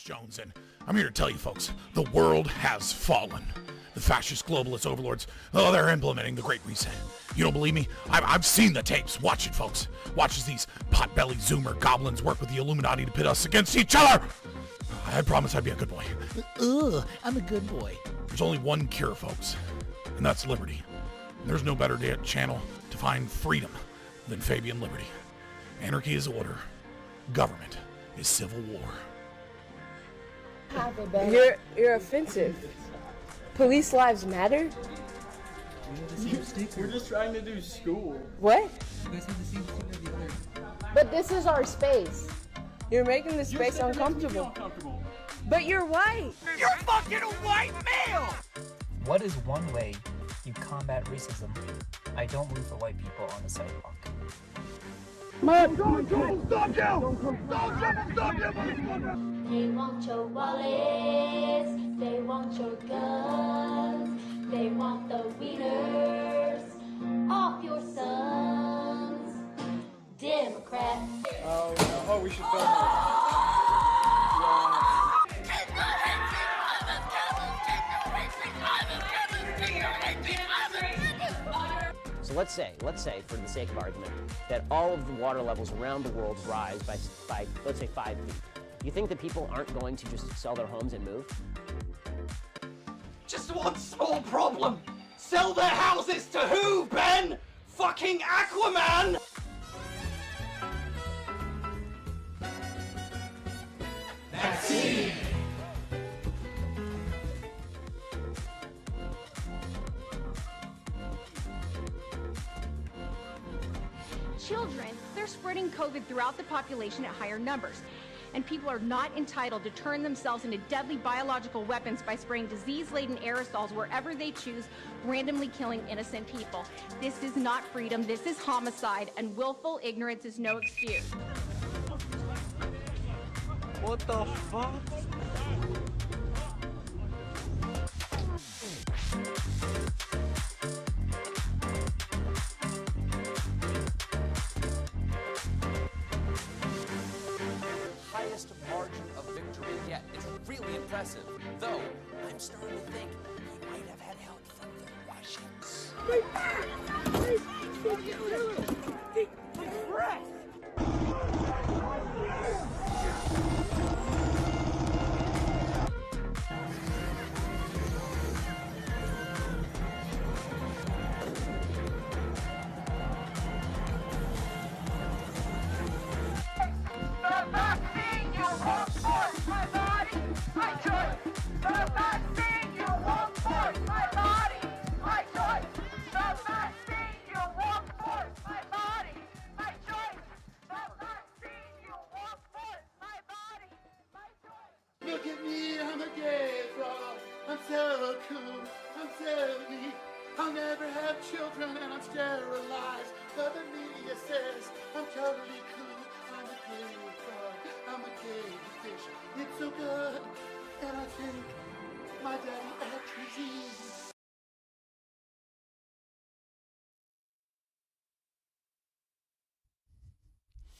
Alex Jones, and I'm here to tell you folks, the world has fallen. The fascist globalist overlords, they're implementing the Great Reset. You don't believe me? I've seen the tapes. Watch it, folks. Watch as these pot-bellied Zoomer goblins work with the Illuminati to pit us against each other. I promise I'd be a good boy. I'm a good boy. There's only one cure, folks, and that's liberty. And there's no better channel to find freedom than Fabian Liberty. Anarchy is order. Government is civil war. You're offensive. Police lives matter? We're just trying to do school. What? But this is our space. You're making the space uncomfortable. But you're white. You're fucking a white male! What is one way you combat racism? I don't root for white people on the sidewalk. They want your wallets, they want your guns, they want the wieners off your sons. Democrats. Oh, we should film So let's say, for the sake of argument, that all of the water levels around the world rise by let's say 5 feet. You think that people aren't going to just sell their homes and move? Just one small problem. Sell their houses to who, Ben? Fucking Aquaman! Vaccine! Children, they're spreading COVID throughout the population at higher numbers. And people are not entitled to turn themselves into deadly biological weapons by spraying disease-laden aerosols wherever they choose, randomly killing innocent people. This is not freedom, this is homicide, and willful ignorance is no excuse. What the fuck? Highest margin of victory yet. It's really impressive. Though, I'm starting to think he might have had help from the Russians. Look at me, I'm a gay frog. I'm so cool, I'm so neat. I'll never have children and I'm sterilized. But the media says I'm totally cool. I'm a gay frog, I'm a gay fish. It's so good, and I think my daddy atrazine.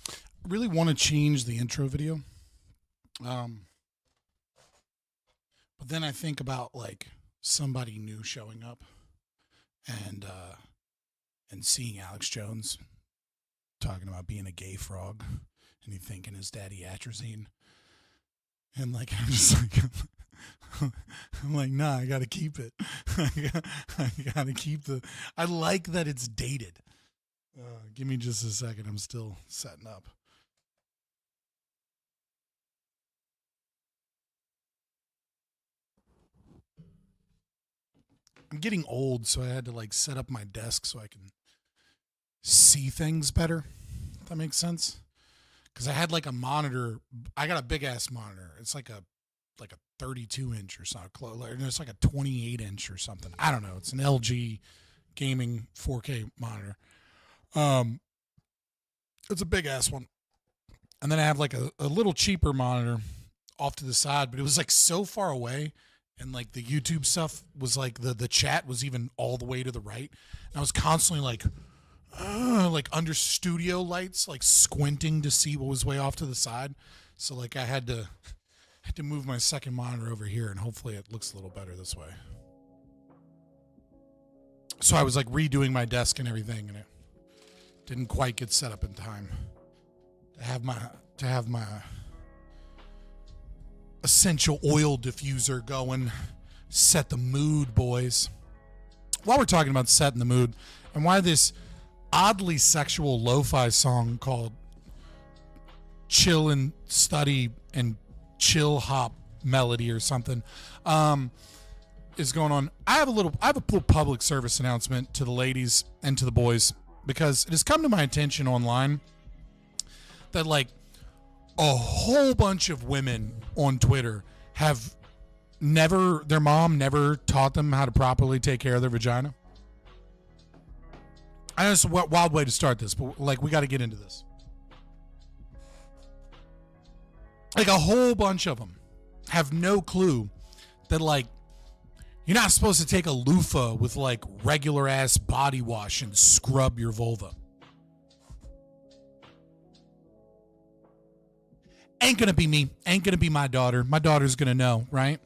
I really want to change the intro video. But then I think about like somebody new showing up and seeing Alex Jones talking about being a gay frog and he thinking his daddy atrazine. And like, I'm just like, I'm like, nah, I got to keep it. I got to keep I like that it's dated. Give me just a second. I'm still setting up. I'm getting old, so I had to like set up my desk so I can see things better. If that makes sense. Because I had like a monitor. I got a big ass monitor. It's like a 32 inch or something. It's like a 28 inch or something. I don't know. It's an LG gaming 4K monitor. It's a big ass one. And then I have like a little cheaper monitor off to the side, but it was like so far away. And like the YouTube stuff was like the chat was even all the way to the right. And I was constantly like under studio lights, like squinting to see what was way off to the side. So like I had to had to move my second monitor over here, and hopefully it looks a little better this way. So I was like redoing my desk and everything, and it didn't quite get set up in time to have my essential oil diffuser going. Set the mood, boys. While we're talking about setting the mood, and why this oddly sexual lo-fi song called Chill and Study and Chill Hop Melody or something is going on. I have a little public service announcement to the ladies and to the boys, because it has come to my attention online that like a whole bunch of women on Twitter have their mom never taught them how to properly take care of their vagina. I know it's a wild way to start this, but like we got to get into this. Like a whole bunch of them have no clue that like you're not supposed to take a loofah with like regular ass body wash and scrub your vulva. Ain't gonna be me. Ain't gonna be my daughter. My daughter's gonna know, right?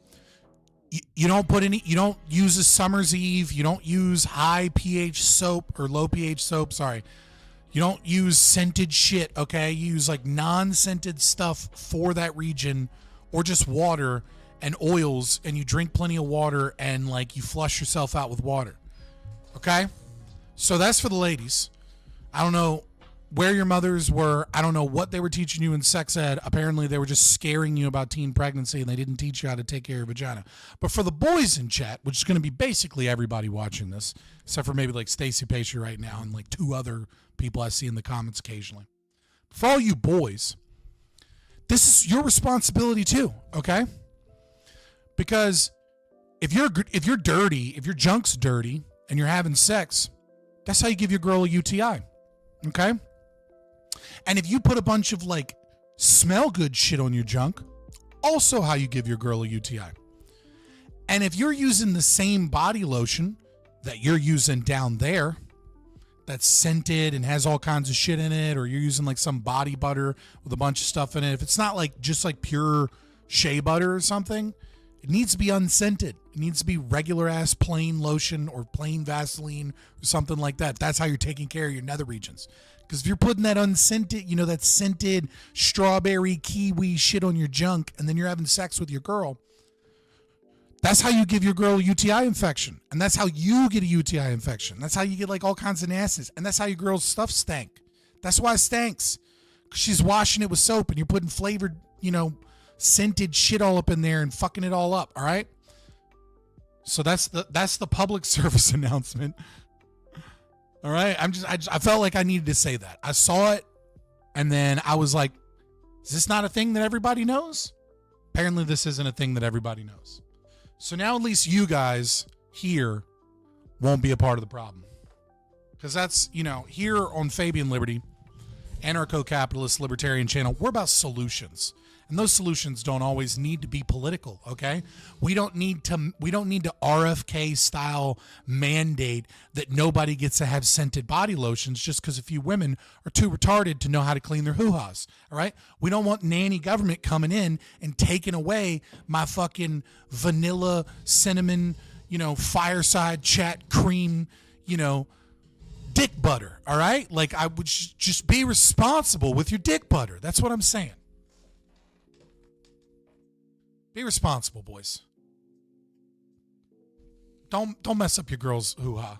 You don't use a Summer's Eve. You don't use high pH soap or low pH soap. Sorry. You don't use scented shit, okay? You use like non-scented stuff for that region, or just water and oils, and you drink plenty of water and like you flush yourself out with water. Okay? So that's for the ladies. I don't know where your mothers were. I don't know what they were teaching you in sex ed. Apparently they were just scaring you about teen pregnancy and they didn't teach you how to take care of your vagina. But for the boys in chat, which is going to be basically everybody watching this, except for maybe like Stacey Pacer right now and like two other people I see in the comments occasionally. For all you boys, this is your responsibility too, okay? Because if you're dirty, if your junk's dirty and you're having sex, that's how you give your girl a UTI, okay? And if you put a bunch of like smell good shit on your junk, also how you give your girl a UTI. And if you're using the same body lotion that you're using down there, that's scented and has all kinds of shit in it, or you're using like some body butter with a bunch of stuff in it, if it's not like just like pure shea butter or something, it needs to be unscented. It needs to be regular ass plain lotion or plain Vaseline or something like that. That's how you're taking care of your nether regions. Because if you're putting that unscented, you know, that scented strawberry kiwi shit on your junk, and then you're having sex with your girl, that's how you give your girl a UTI infection. And that's how you get a UTI infection. That's how you get like all kinds of nasties. And that's how your girl's stuff stank. That's why it stinks. Because she's washing it with soap and you're putting flavored, you know, scented shit all up in there and fucking it all up. All right. So that's the public service announcement. All right. I felt like I needed to say that. I saw it and then I was like, is this not a thing that everybody knows? Apparently this isn't a thing that everybody knows. So now at least you guys here won't be a part of the problem. Because that's, you know, here on Fabian Liberty, anarcho-capitalist libertarian channel, we're about solutions. And those solutions don't always need to be political, okay? We don't need to RFK style mandate that nobody gets to have scented body lotions just because a few women are too retarded to know how to clean their hoo-has, all right? We don't want nanny government coming in and taking away my fucking vanilla, cinnamon, you know, fireside chat cream, you know, dick butter, all right? Like, I would just be responsible with your dick butter. That's what I'm saying. Be responsible, boys. Don't mess up your girl's hoo-ha.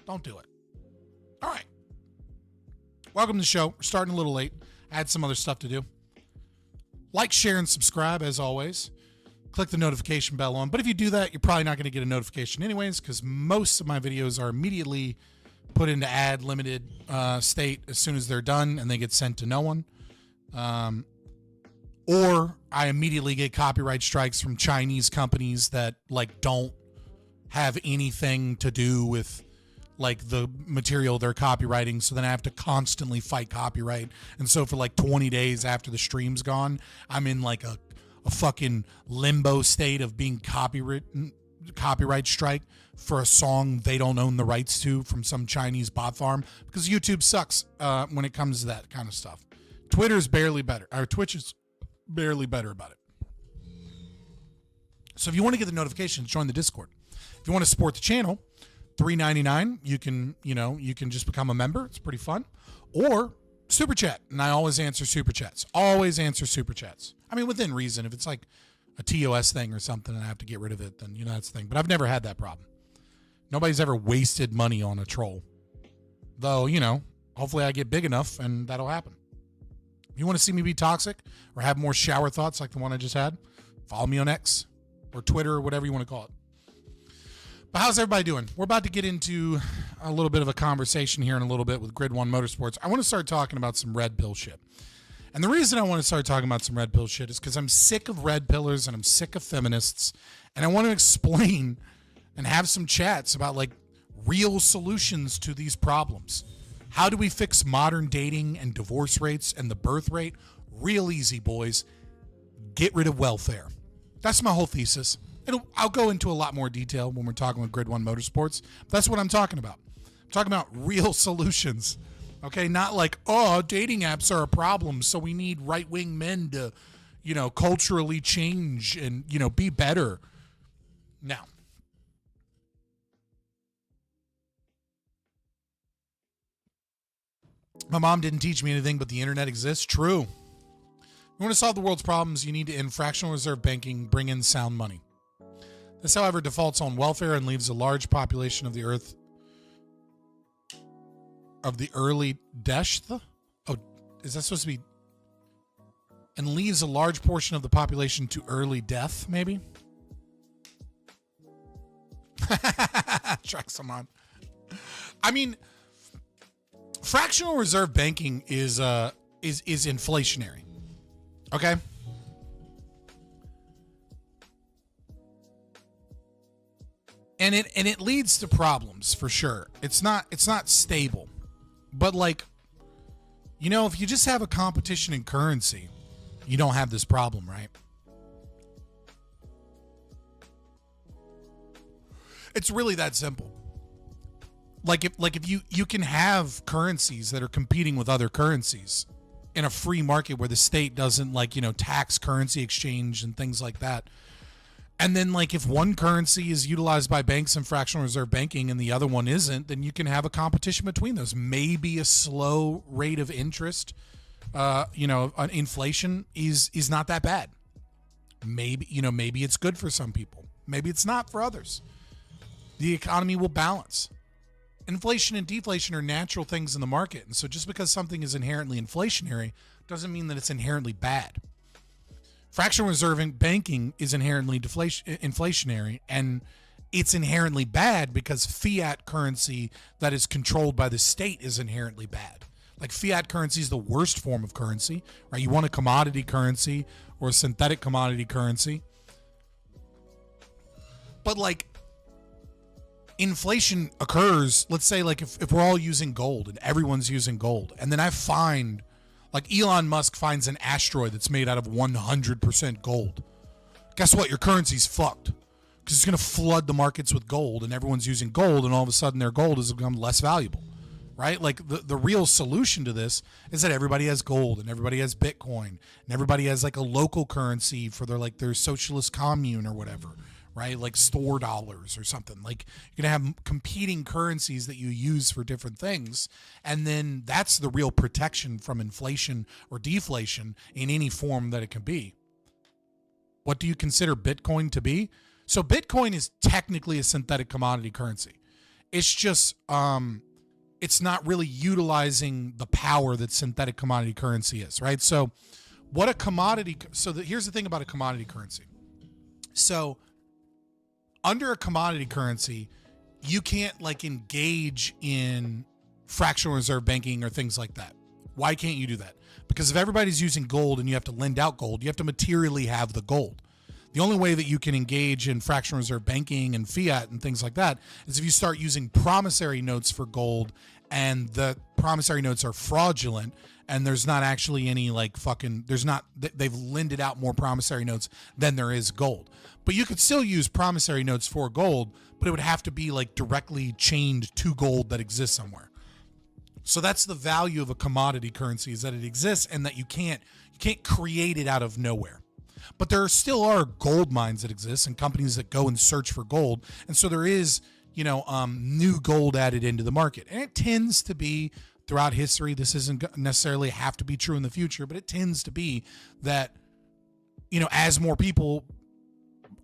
Don't do it. All right. Welcome to the show. We're starting a little late. I had some other stuff to do. Like, share, and subscribe, as always. Click the notification bell on. But if you do that, you're probably not going to get a notification anyways, because most of my videos are immediately put into ad-limited state as soon as they're done, and they get sent to no one. Or I immediately get copyright strikes from Chinese companies that like don't have anything to do with like the material they're copywriting. So then I have to constantly fight copyright. And so for like 20 days after the stream's gone, I'm in like a fucking limbo state of being copyright strike for a song they don't own the rights to from some Chinese bot farm, because YouTube sucks when it comes to that kind of stuff. Twitter's barely better. Or Twitch is barely better about it. So if you want to get the notifications, join the Discord. If you want to support the channel, $3.99, you can just become a member. It's pretty fun. Or super chat, and I always answer super chats. Always answer super chats. I mean, within reason. If it's like a TOS thing or something and I have to get rid of it, then that's the thing. But I've never had that problem. Nobody's ever wasted money on a troll. Though, hopefully I get big enough and that'll happen. If you want to see me be toxic or have more shower thoughts like the one I just had, follow me on X or Twitter or whatever you want to call it. But how's everybody doing? We're about to get into a little bit of a conversation here in a little bit with Grid 1 Motorsports. I want to start talking about some red pill shit. And the reason I want to start talking about some red pill shit is because I'm sick of red pillars and I'm sick of feminists. And I want to explain and have some chats about like real solutions to these problems. How do we fix modern dating and divorce rates and the birth rate? Real easy, boys. Get rid of welfare. That's my whole thesis. I'll go into a lot more detail when we're talking with Grid 1 Motorsports. That's what I'm talking about. I'm talking about real solutions. Okay, not like, dating apps are a problem, so we need right-wing men to, culturally change and, be better. Now, my mom didn't teach me anything, but the internet exists. True. You want to solve the world's problems, you need to end fractional reserve banking, bring in sound money. This, however, defaults on welfare and leaves a large population of the earth of the early death. Oh, is that supposed to be? And leaves a large portion of the population to early death, maybe? Track some on. I mean, fractional reserve banking is inflationary. Okay? And it leads to problems for sure. It's not stable. But like, if you just have a competition in currency, you don't have this problem, right? It's really that simple. Like if you can have currencies that are competing with other currencies in a free market where the state doesn't tax currency exchange and things like that. And then if one currency is utilized by banks and fractional reserve banking and the other one isn't, then you can have a competition between those. Maybe a slow rate of interest, inflation is not that bad. Maybe it's good for some people. Maybe it's not for others. The economy will balance. Inflation and deflation are natural things in the market. And so just because something is inherently inflationary doesn't mean that it's inherently bad. Fractional reserve banking is inherently inflationary, and it's inherently bad because fiat currency that is controlled by the state is inherently bad. Like fiat currency is the worst form of currency, right? You want a commodity currency or a synthetic commodity currency. But inflation occurs, let's say if we're all using gold and everyone's using gold, and then I find Elon Musk finds an asteroid that's made out of 100% gold. Guess what? Your currency's fucked because it's going to flood the markets with gold and everyone's using gold and all of a sudden their gold has become less valuable, right? The real solution to this is that everybody has gold and everybody has Bitcoin and everybody has a local currency for their socialist commune or whatever, right? Store dollars or something. You're going to have competing currencies that you use for different things. And then that's the real protection from inflation or deflation in any form that it can be. What do you consider Bitcoin to be? So Bitcoin is technically a synthetic commodity currency. It's just, it's not really utilizing the power that synthetic commodity currency is, right? So here's the thing about a commodity currency. So under a commodity currency, you can't engage in fractional reserve banking or things like that. Why can't you do that? Because if everybody's using gold and you have to lend out gold, you have to materially have the gold. The only way that you can engage in fractional reserve banking and fiat and things like that is if you start using promissory notes for gold and the promissory notes are fraudulent and there's not actually any they've lended out more promissory notes than there is gold. But you could still use promissory notes for gold, but it would have to be directly chained to gold that exists somewhere. So that's the value of a commodity currency, is that it exists and that you can't create it out of nowhere. But there still are gold mines that exist and companies that go and search for gold. And so there is, new gold added into the market. And it tends to be throughout history, this isn't necessarily have to be true in the future, but it tends to be that, as more people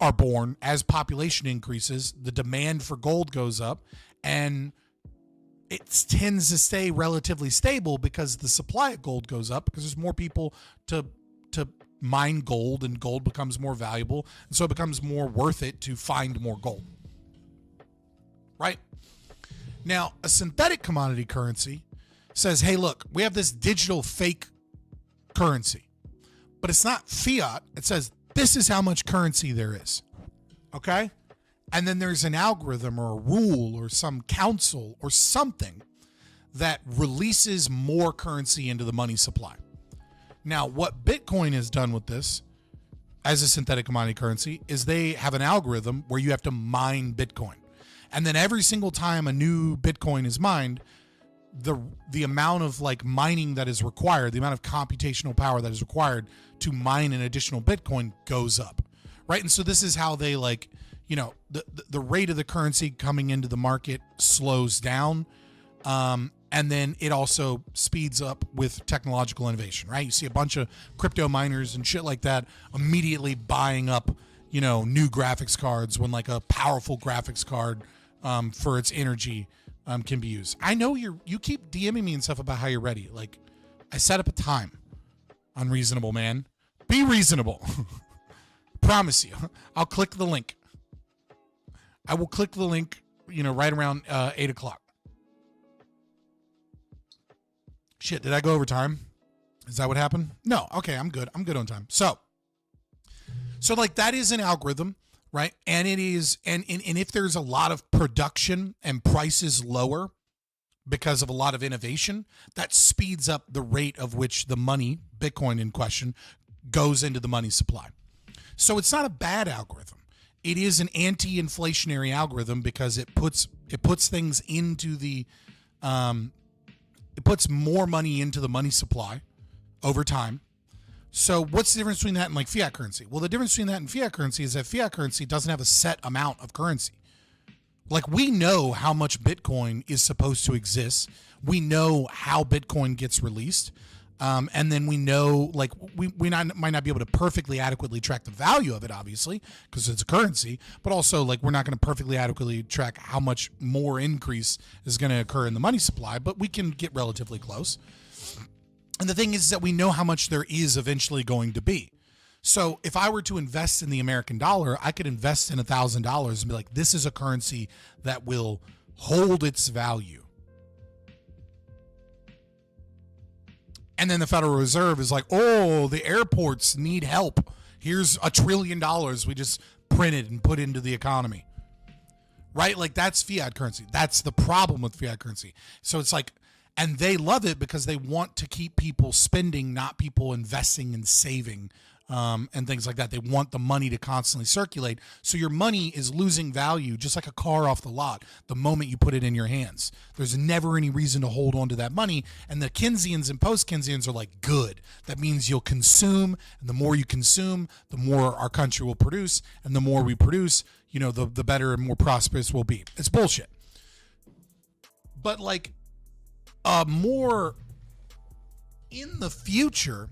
are born, as population increases, the demand for gold goes up, and it tends to stay relatively stable because the supply of gold goes up because there's more people to mine gold, and gold becomes more valuable, and so it becomes more worth it to find more gold. Right? Now, a synthetic commodity currency says, hey, look, we have this digital fake currency, but it's not fiat. It says, this is how much currency there is. Okay? And then there's an algorithm or a rule or some council or something that releases more currency into the money supply. Now, what Bitcoin has done with this as a synthetic commodity currency is they have an algorithm where you have to mine Bitcoin. And then every single time a new Bitcoin is mined, the amount of mining that is required, the amount of computational power that is required to mine an additional Bitcoin goes up. Right? And so this is how they the rate of the currency coming into the market slows down. And then it also speeds up with technological innovation, right? You see a bunch of crypto miners and shit like that immediately buying up, new graphics cards when a powerful graphics card for its energy can be used. I know you keep DMing me and stuff about how you're ready. I set up a time. Unreasonable, man. Be reasonable. Promise you. I'll click the link. I will click the link, right around 8 o'clock. Shit, did I go over time? Is that what happened? No. Okay, I'm good. I'm good on time. So that is an algorithm, right? And it is, and if there's a lot of production and prices lower because of a lot of innovation, that speeds up the rate of which the money, Bitcoin in question, goes into the money supply. So it's not a bad algorithm. It is an anti-inflationary algorithm because it puts things into the it puts more money into the money supply over time. So what's the difference between that and fiat currency? Well, the difference between that and fiat currency is that fiat currency doesn't have a set amount of currency. We know how much Bitcoin is supposed to exist. We know how Bitcoin gets released. And then we know, we might not be able to perfectly adequately track the value of it, obviously, because it's a currency, but also, we're not going to perfectly adequately track how much more increase is going to occur in the money supply, but we can get relatively close. And the thing is that we know how much there is eventually going to be. So if I were to invest in the American dollar, I could invest in $1,000 and be like, this is a currency that will hold its value. And then the Federal Reserve is like, oh, the airports need help. Here's $1 trillion we just printed and put into the economy. Right? That's fiat currency. That's the problem with fiat currency. So it's and they love it because they want to keep people spending, not people investing and saving and things like that. They want the money to constantly circulate. So your money is losing value just like a car off the lot the moment you put it in your hands. There's never any reason to hold on to that money. And the Keynesians and post-Keynesians are good. That means you'll consume, and the more you consume, the more our country will produce. And the more we produce, the better and more prosperous we'll be. It's bullshit. But more in the future,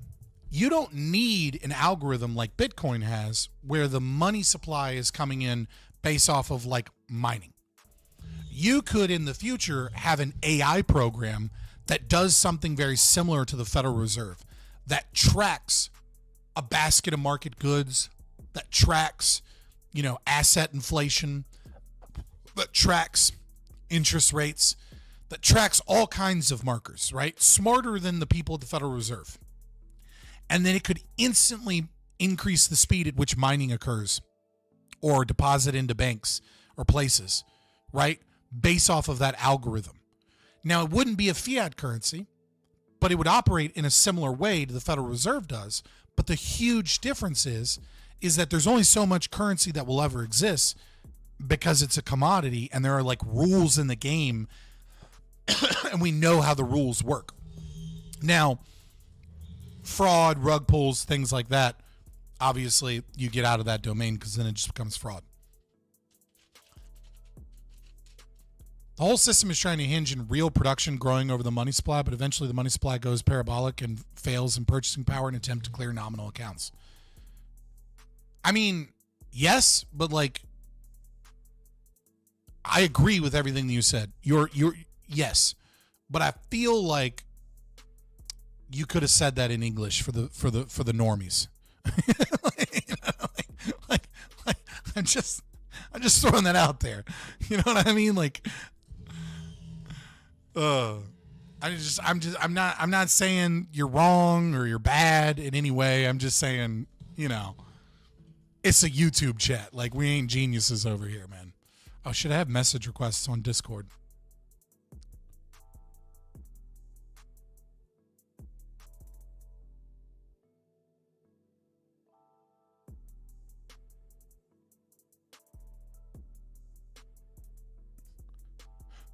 you don't need an algorithm like Bitcoin has where the money supply is coming in based off of mining. You could in the future have an AI program that does something very similar to the Federal Reserve, that tracks a basket of market goods, that tracks, asset inflation, that tracks interest rates, that tracks all kinds of markers, right? Smarter than the people at the Federal Reserve. And then it could instantly increase the speed at which mining occurs or deposit into banks or places, right? Based off of that algorithm. Now, it wouldn't be a fiat currency, but it would operate in a similar way to the Federal Reserve does. But the huge difference is that there's only so much currency that will ever exist because it's a commodity, and there are rules in the game and we know how the rules work. Now, fraud, rug pulls, things like that, obviously you get out of that domain because then it just becomes fraud. The whole system is trying to hinge in real production growing over the money supply, but eventually the money supply goes parabolic and fails in purchasing power in an attempt to clear nominal accounts. I mean, yes, but like, I agree with everything that you said. Yes, but I feel like you could have said that in English for the normies. like, I'm just throwing that out there. You know what I mean? Like, I'm not saying you're wrong or you're bad in any way. I'm just saying, you know, it's a YouTube chat. Like, we ain't geniuses over here, man. Oh, should I have message requests on Discord?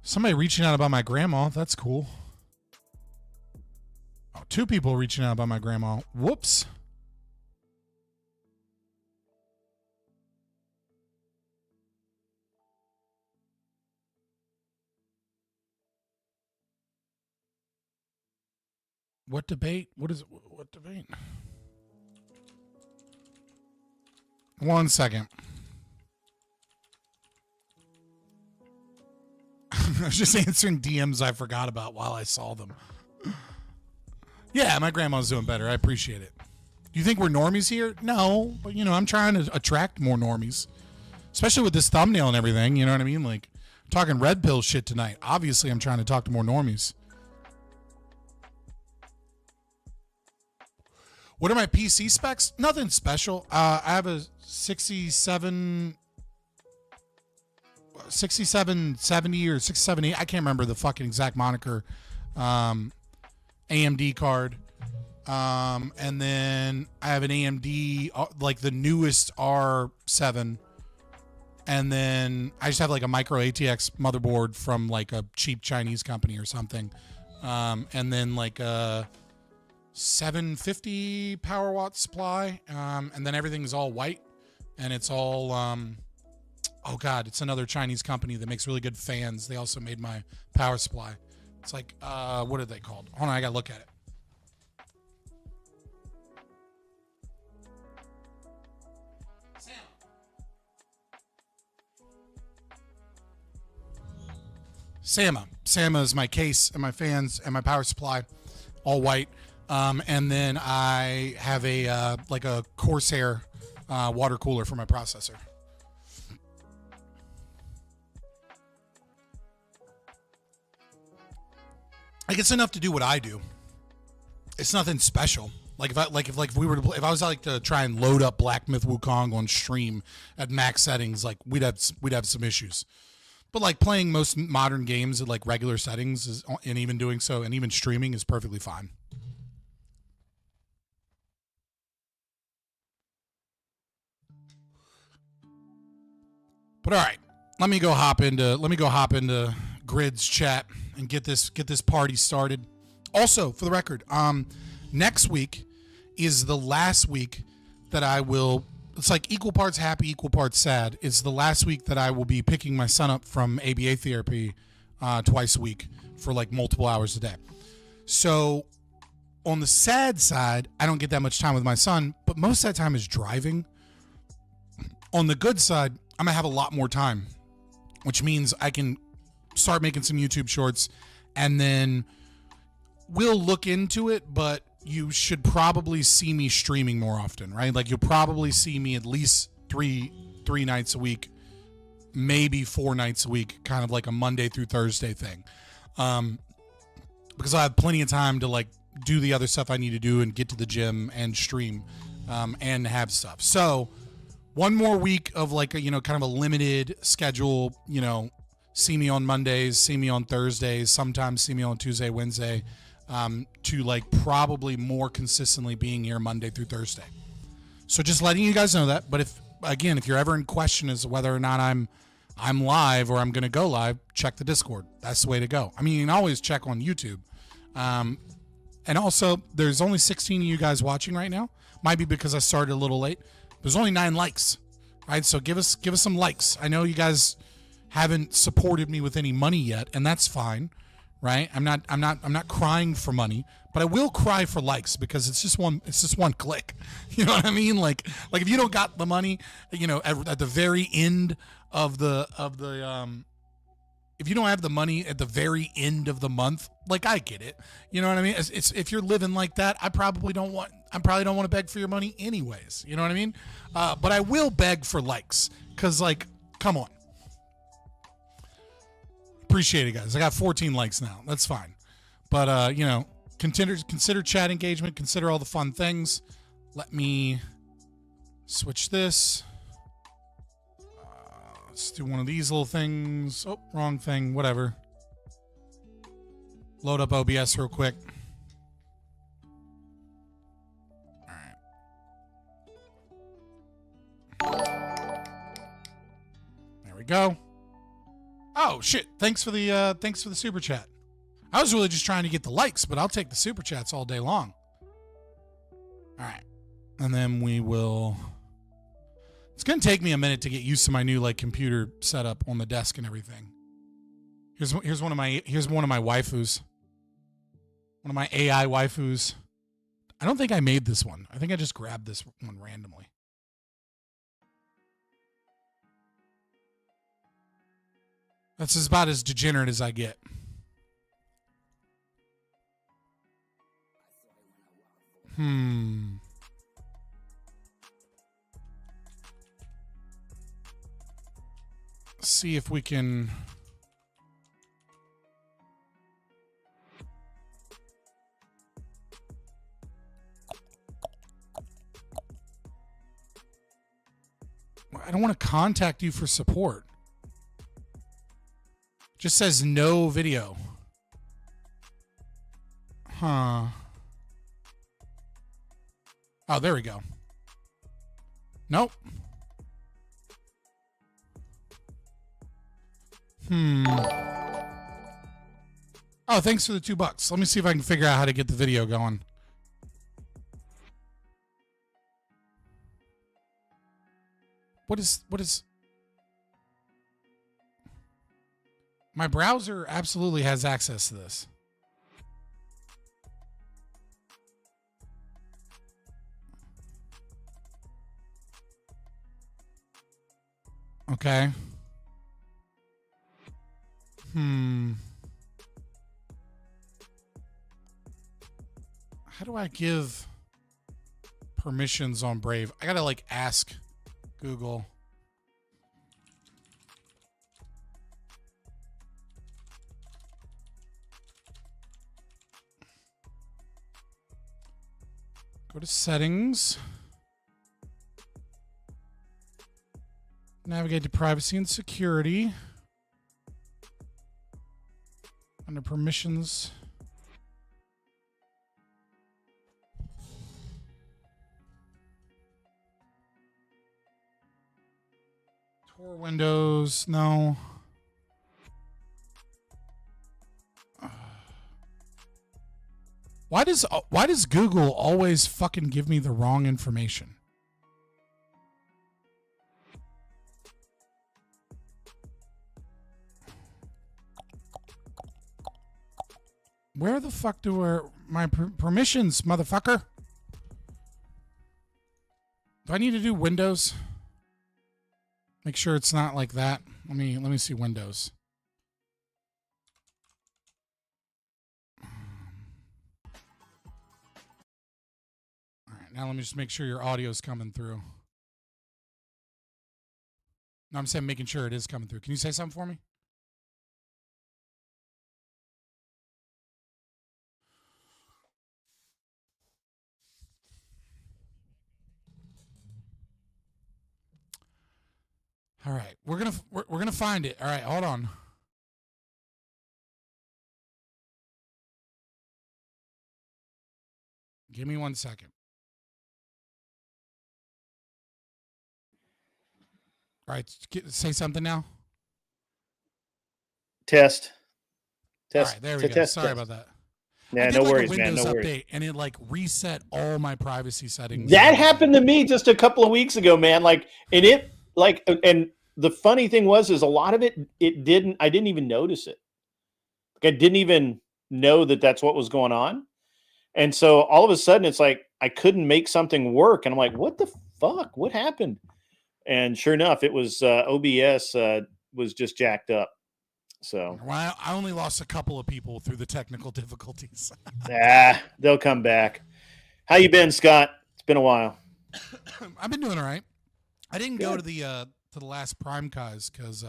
Somebody reaching out about my grandma. That's cool. Oh, 2 people reaching out about my grandma. Whoops. What debate? What debate? 1 second. I was just answering DMs I forgot about while I saw them. Yeah, my grandma's doing better. I appreciate it. Do you think we're normies here? No, but you know, I'm trying to attract more normies, especially with this thumbnail and everything. You know what I mean? Like, I'm talking Redpill shit tonight. Obviously, I'm trying to talk to more normies. What are my PC specs? Nothing special. I have a 6770 or 6780. I can't remember the fucking exact moniker. AMD card. And then I have an AMD, like the newest R7. And then I just have like a micro ATX motherboard from like a cheap Chinese company or something. And then like a 750 power watt supply. And then everything's all white. And it's all, oh God, it's another Chinese company that makes really good fans. They also made my power supply. It's like, what are they called? Hold on, I gotta look at it. Sama is my case and my fans and my power supply, all white. And then I have a like a Corsair water cooler for my processor. Like, it's enough to do what I do. It's nothing special. Like if I was like to try and load up Black Myth Wukong on stream at max settings, like we'd have some issues. But like playing most modern games at like regular settings and even doing so and even streaming is perfectly fine. But all right, let me go hop into Grid's chat and get this party started. Also, for the record, next week is the last week that I will. It's like equal parts happy, equal parts sad. It's the last week that I will be picking my son up from ABA therapy twice a week for like multiple hours a day. So on the sad side, I don't get that much time with my son, but most of that time is driving. On the good side, I'm gonna have a lot more time, which means I can start making some YouTube shorts, and then we'll look into it, but you should probably see me streaming more often, right? Like, you'll probably see me at least three nights a week, maybe 4 nights a week, kind of like a Monday through Thursday thing. Because I have plenty of time to like do the other stuff I need to do and get to the gym and stream, and have stuff. So one more week of like a, kind of a limited schedule, see me on Mondays, see me on Thursdays, sometimes see me on Tuesday, Wednesday, to like probably more consistently being here Monday through Thursday. So just letting you guys know that. But if you're ever in question as to whether or not I'm I'm live or I'm going to go live, check the Discord. That's the way to go. I mean, you can always check on YouTube. And also, there's only 16 of you guys watching right now. Might be because I started a little late. There's only 9 likes, right? So give us some likes. I know you guys haven't supported me with any money yet, and that's fine, right? I'm not crying for money, but I will cry for likes because it's just one click. You know what I mean? Like if you don't got the money, you know, at the very end of the if you don't have the money at the very end of the month, like I get it. You know what I mean? It's if you're living like that, I probably don't want to beg for your money anyways. You know what I mean? But I will beg for likes because, like, come on. Appreciate it, guys. I got 14 likes now. That's fine. But you know, consider chat engagement. Consider all the fun things. Let me switch this. Let's do one of these little things. Oh, wrong thing. Whatever. Load up OBS real quick. All right. There we go. Oh shit! Thanks for the super chat. I was really just trying to get the likes, but I'll take the super chats all day long. All right, and then we will. It's gonna take me a minute to get used to my new like computer setup on the desk and everything. Here's one of my waifus. One of my AI waifus. I don't think I made this one. I think I just grabbed this one randomly. That's about as degenerate as I get. See if we can. I don't want to contact you for support. Just says no video. Huh. Oh, there we go. Nope. Oh, thanks for the $2. Let me see if I can figure out how to get the video going. What is my browser absolutely has access to this. Okay. How do I give permissions on Brave? I gotta like ask Google. Go to settings. Navigate to privacy and security. Under permissions. Tor windows, no. Why does Google always fucking give me the wrong information? Where the fuck do my permissions, motherfucker? Do I need to do Windows? Make sure it's not like that. Let me see Windows. All right, now let me just make sure your audio is coming through. No, I'm saying making sure it is coming through. Can you say something for me? All right, we're gonna find it. All right, hold on. Give me 1 second. All right, say something now. Test. All right, there we go. Test. Sorry about that. Yeah, I did no like worries, a man. Windows No worries. update, and it like reset all my privacy settings. That happened to me just a couple of weeks ago, man. Like, and it like, and the funny thing was, is a lot of it, I didn't even notice it. Like, I didn't even know that that's what was going on. And so all of a sudden it's like, I couldn't make something work. And I'm like, what the fuck? What happened? And sure enough, it was OBS was just jacked up. So well, I only lost a couple of people through the technical difficulties. They'll come back. How you been, Scott? It's been a while. I've been doing all right. I didn't go to the last Prime Cause because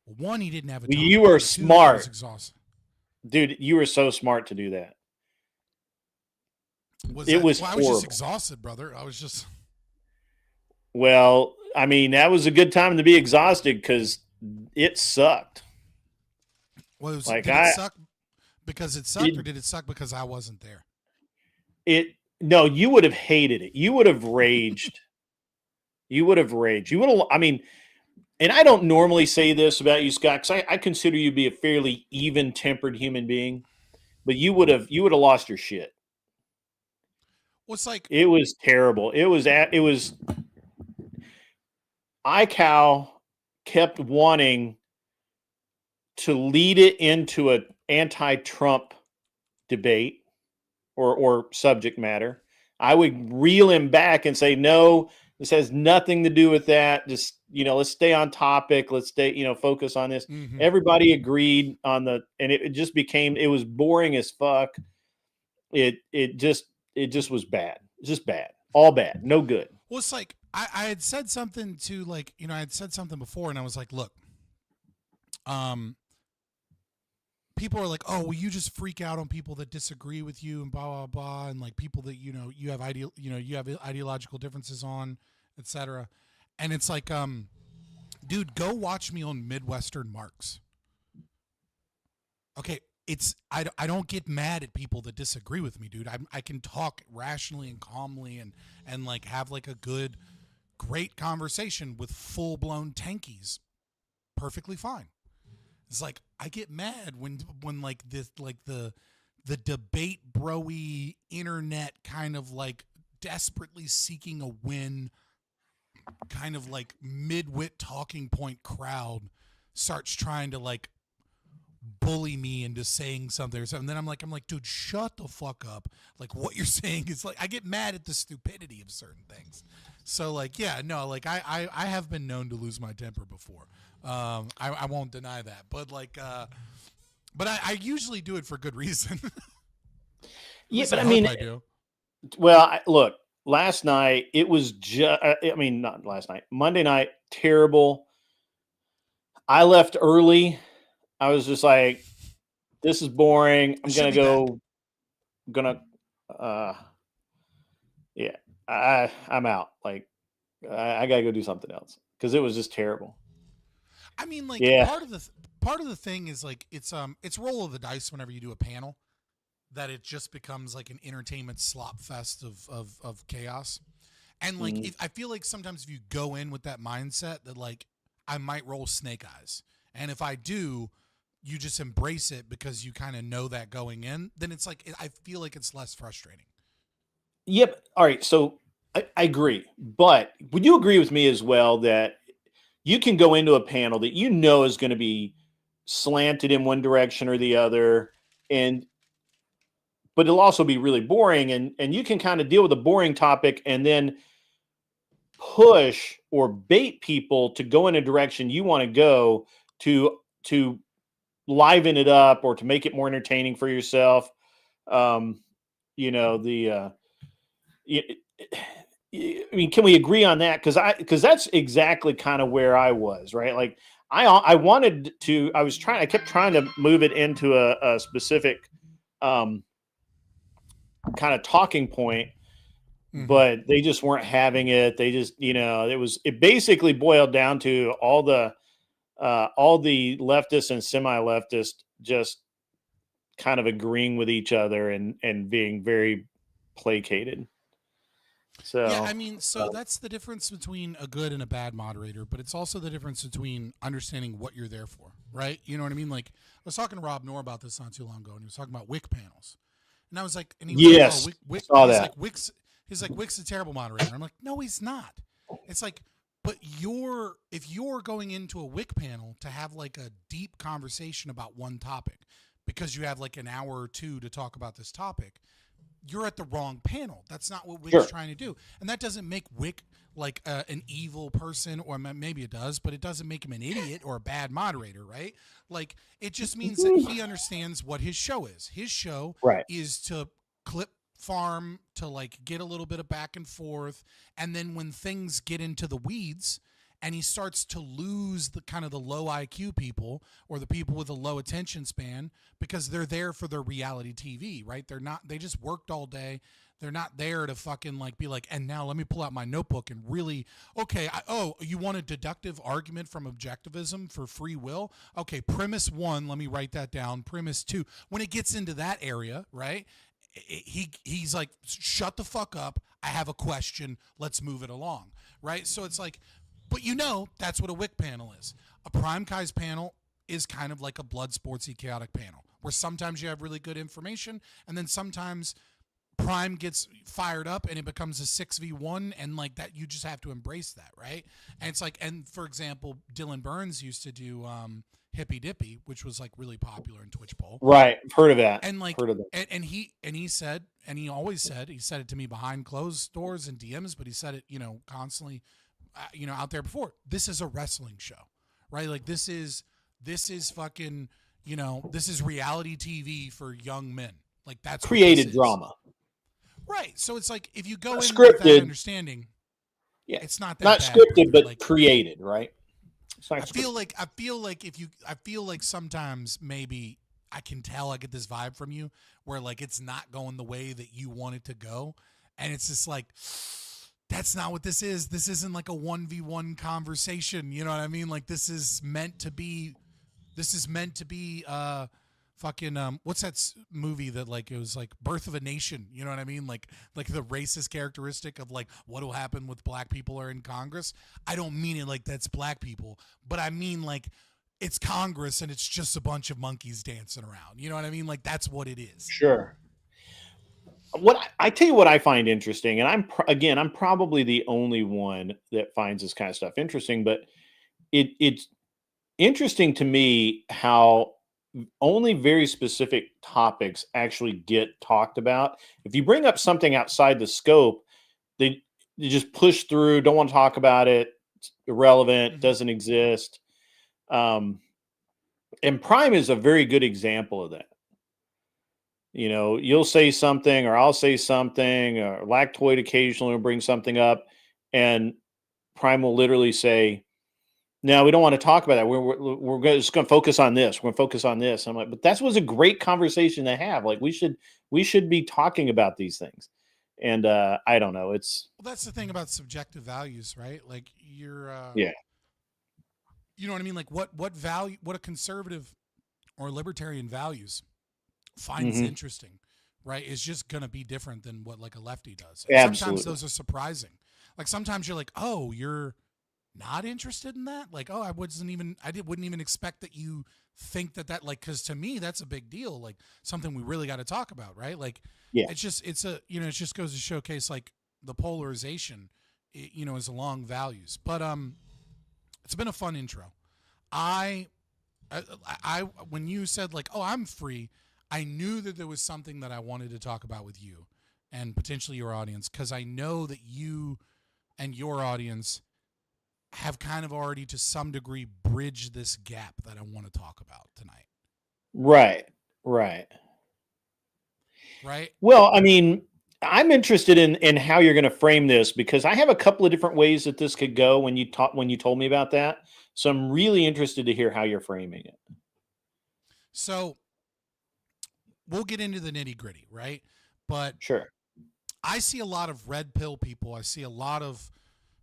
one, he didn't have a topic. You were smart. I was exhausted. Dude, you were so smart to do that. I was just exhausted, brother. I was just. Well, I mean, that was a good time to be exhausted because it sucked. Well, did it suck because it sucked, or did it suck because I wasn't there? No, you would have hated it. You would have raged. You would have raged. You would have. I mean, and I don't normally say this about you, Scott, because I consider you to be a fairly even-tempered human being, but you would have lost your shit. What's like? It was terrible. It was iCow kept wanting to lead it into an anti-Trump debate or subject matter. I would reel him back and say, no, this has nothing to do with that. Just, let's stay on topic. Let's stay, focus on this. Mm-hmm. Everybody agreed on and it just became, it was boring as fuck. It just was bad. Just bad. All bad. No good. Well, it's like, I had said something to I had said something before and I was like, look, people are like, oh, well, you just freak out on people that disagree with you and blah, blah, blah. And like people that, you have ideological differences on, etc. And it's like, dude, go watch me on Midwestern Marks. Okay. I don't get mad at people that disagree with me, dude. I can talk rationally and calmly and like have like a great conversation with full blown tankies. Perfectly fine. It's like I get mad when like this like the debate bro-y internet kind of like desperately seeking a win kind of like mid-wit talking point crowd starts trying to like bully me into saying something or something. Then I'm like, dude, shut the fuck up. Like what you're saying is like, I get mad at the stupidity of certain things. So like, yeah, no, like I have been known to lose my temper before. I won't deny that, but like, but I usually do it for good reason. Yeah, but I mean, I do. Well, look, last night it was just, not last night, Monday night, terrible. I left early. I was just like, this is boring. I'm going to go, I'm out. Like, I got to go do something else because it was just terrible. I mean, like, yeah. part of the thing is like, it's roll of the dice whenever you do a panel that it just becomes like an entertainment slop fest of chaos. And like, I feel like sometimes if you go in with that mindset that like, I might roll snake eyes. And if I do, you just embrace it because you kind of know that going in, then it's like, I feel like it's less frustrating. Yep. All right. So I agree. But would you agree with me as well that you can go into a panel that you know is going to be slanted in one direction or the other, but it'll also be really boring, and you can kind of deal with a boring topic and then push or bait people to go in a direction you want to go to liven it up or to make it more entertaining for yourself. I mean, can we agree on that? Because that's exactly kind of where I was, right? Like I kept trying to move it into a specific kind of talking point, but they just weren't having it. They just, it basically boiled down to all the leftists and semi-leftists just kind of agreeing with each other and being very placated. So yeah, I mean, so that's the difference between a good and a bad moderator, but it's also the difference between understanding what you're there for, right? You know what I mean? Like, I was talking to Rob Noor about this not too long ago, and he was talking about WIC panels. And I was like, and he was yes, like, oh, Wick, saw he's that. like, he's like, Wick's a terrible moderator. I'm like, no, he's not. It's like, but if you're going into a WIC panel to have like a deep conversation about one topic because you have like an hour or two to talk about this topic, you're at the wrong panel. That's not what WIC's trying to do. And that doesn't make WIC like an evil person, or maybe it does, but it doesn't make him an idiot or a bad moderator, right? Like, it just means that he understands what his show is. His show is to clip farm, to like get a little bit of back and forth, and then when things get into the weeds and he starts to lose the kind of the low IQ people or the people with a low attention span, because they're there for their reality TV, right? They just worked all day. They're not there to fucking like be like, and now let me pull out my notebook and really, okay, you want a deductive argument from objectivism for free will? Okay, premise 1, let me write that down. Premise 2, when it gets into that area, right? He's like, shut the fuck up. I have a question. Let's move it along, right? So it's like, but that's what a WIC panel is. A Prime Kai's panel is kind of like a blood sportsy chaotic panel, where sometimes you have really good information, and then sometimes Prime gets fired up and it becomes a 6v1, and like that, you just have to embrace that, right? And it's like, and for example, Dylan Burns used to do Hippy Dippy, which was like really popular in Twitch poll. Right. Heard of that. And like, heard of that. And he said, and he always said, he said it to me behind closed doors and DMs, but he said it, constantly, out there before. This is a wrestling show, right? Like this is fucking, this is reality TV for young men. Like that's created drama. Right. So it's like, if you go in scripted, with that understanding, it's not that not bad, scripted, brother. but like, created, right? I feel like sometimes maybe I can tell I get this vibe from you where like it's not going the way that you want it to go, and it's just like, that's not what this is. This isn't like a 1v1 conversation. You know what I mean? Like this is meant to be fucking what's that movie that like it was like Birth of a Nation, you know what I mean? Like the racist characteristic of like what will happen with black people are in Congress. I don't mean it like that's black people, but I mean like it's Congress and it's just a bunch of monkeys dancing around. You know what I mean? Like that's what it is. Sure. What I tell you what I find interesting, and I'm probably the only one that finds this kind of stuff interesting, but it's interesting to me how only very specific topics actually get talked about. If you bring up something outside the scope, they just push through, don't want to talk about it, it's irrelevant, doesn't exist. And Prime is a very good example of that. You'll say something, or I'll say something, or Lactoid occasionally will bring something up, and Prime will literally say, no, we don't want to talk about that. We're just going to focus on this. We're going to focus on this. I'm like, but that was a great conversation to have. Like we should be talking about these things. And I don't know. That's the thing about subjective values, right? Like you're, yeah. You know what I mean? Like what value, what a conservative or libertarian values finds interesting, right? Is just going to be different than what like a lefty does. And sometimes those are surprising. Like sometimes you're like, oh, you're not interested in that? Like, oh, I wouldn't even expect that you think that like, because to me that's a big deal, like something we really got to talk about, right? Like, yeah, it just goes to showcase like the polarization, is along values. But it's been a fun intro. I when you said like, oh, I'm free, I knew that there was something that I wanted to talk about with you and potentially your audience, because I know that you and your audience have kind of already to some degree bridged this gap that I want to talk about tonight. Right. Well, I mean, I'm interested in how you're going to frame this, because I have a couple of different ways that this could go when you told me about that. So I'm really interested to hear how you're framing it. So we'll get into the nitty gritty, right? But sure. I see a lot of red pill people. I see a lot of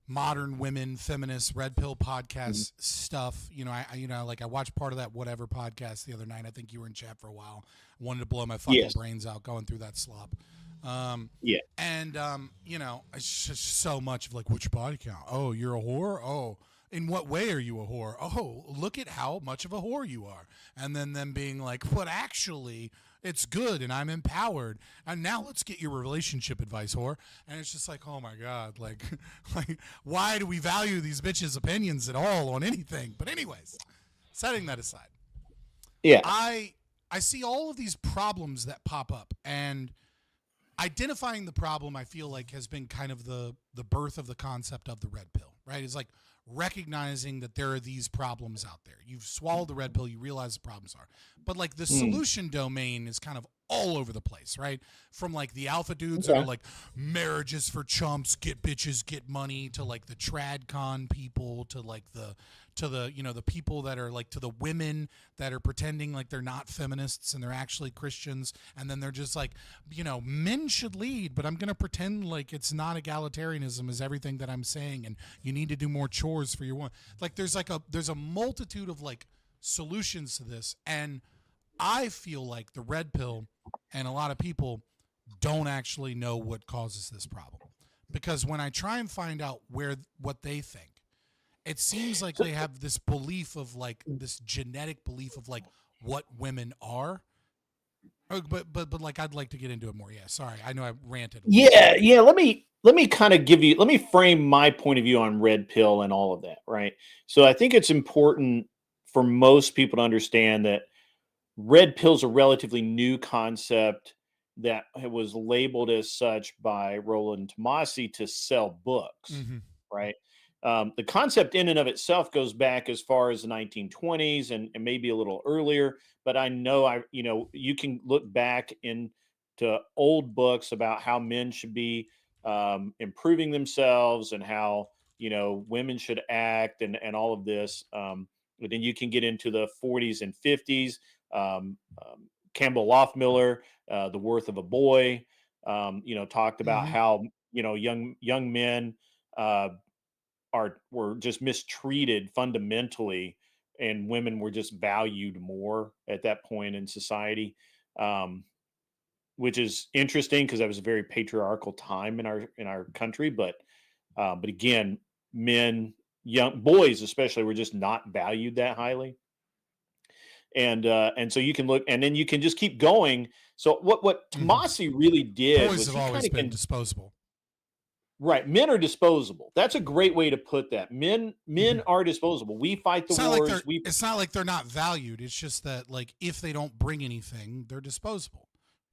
modern women, feminists, red pill podcast stuff. I watched part of that whatever podcast the other night. I think you were in chat for a while. I wanted to blow my fucking brains out going through that slop. Yeah. And you know, it's just so much of like, what's your body count? Oh, you're a whore. Oh, in what way are you a whore? Oh, look at how much of a whore you are. And then them being like, but actually, it's good and I'm empowered. And now let's get your relationship advice, whore. And it's just like, oh my God, like, like why do we value these bitches' opinions at all on anything? But anyways, setting that aside. Yeah. I see all of these problems that pop up, and identifying the problem, I feel like, has been kind of the birth of the concept of the red pill, right? It's like recognizing that there are these problems out there. You've swallowed the red pill, you realize the problems are. But like the solution domain is kind of all over the place, right? From like the alpha dudes that are like marriages for chumps, get bitches, get money, to like the trad con people, to like the you know, the people that are like, to the women that are pretending like they're not feminists and they're actually Christians, and then they're just like, you know, men should lead, but I'm gonna pretend like it's not egalitarianism is everything that I'm saying, and you need to do more chores for your one. Like there's a multitude of like solutions to this, and I feel like the red pill and a lot of people don't actually know what causes this problem, because when I try and find out what they think, it seems like they have this belief of like this genetic belief of like what women are. But like, I'd like to get into it more. Yeah, sorry, I know I ranted. Yeah. Let me kind of let me frame my point of view on red pill and all of that, right? So I think it's important for most people to understand that red pill's a relatively new concept that was labeled as such by Roland Tomasi to sell books, right? The concept in and of itself goes back as far as the 1920s and maybe a little earlier, but I know you can look back into old books about how men should be improving themselves and how, you know, women should act and all of this. But then you can get into the 40s and 50s. Campbell Loftmiller, The Worth of a Boy, you know, talked about how, you know, young men were just mistreated fundamentally, and women were just valued more at that point in society, which is interesting because that was a very patriarchal time in our country. But again, young boys especially, were just not valued that highly. And so you can look, and then you can just keep going. So what Tomasi really did boys was have always been disposable. Right. Men are disposable. That's a great way to put that. Men are disposable. We fight the wars. It's not like they're not valued. It's just that, like, if they don't bring anything, they're disposable.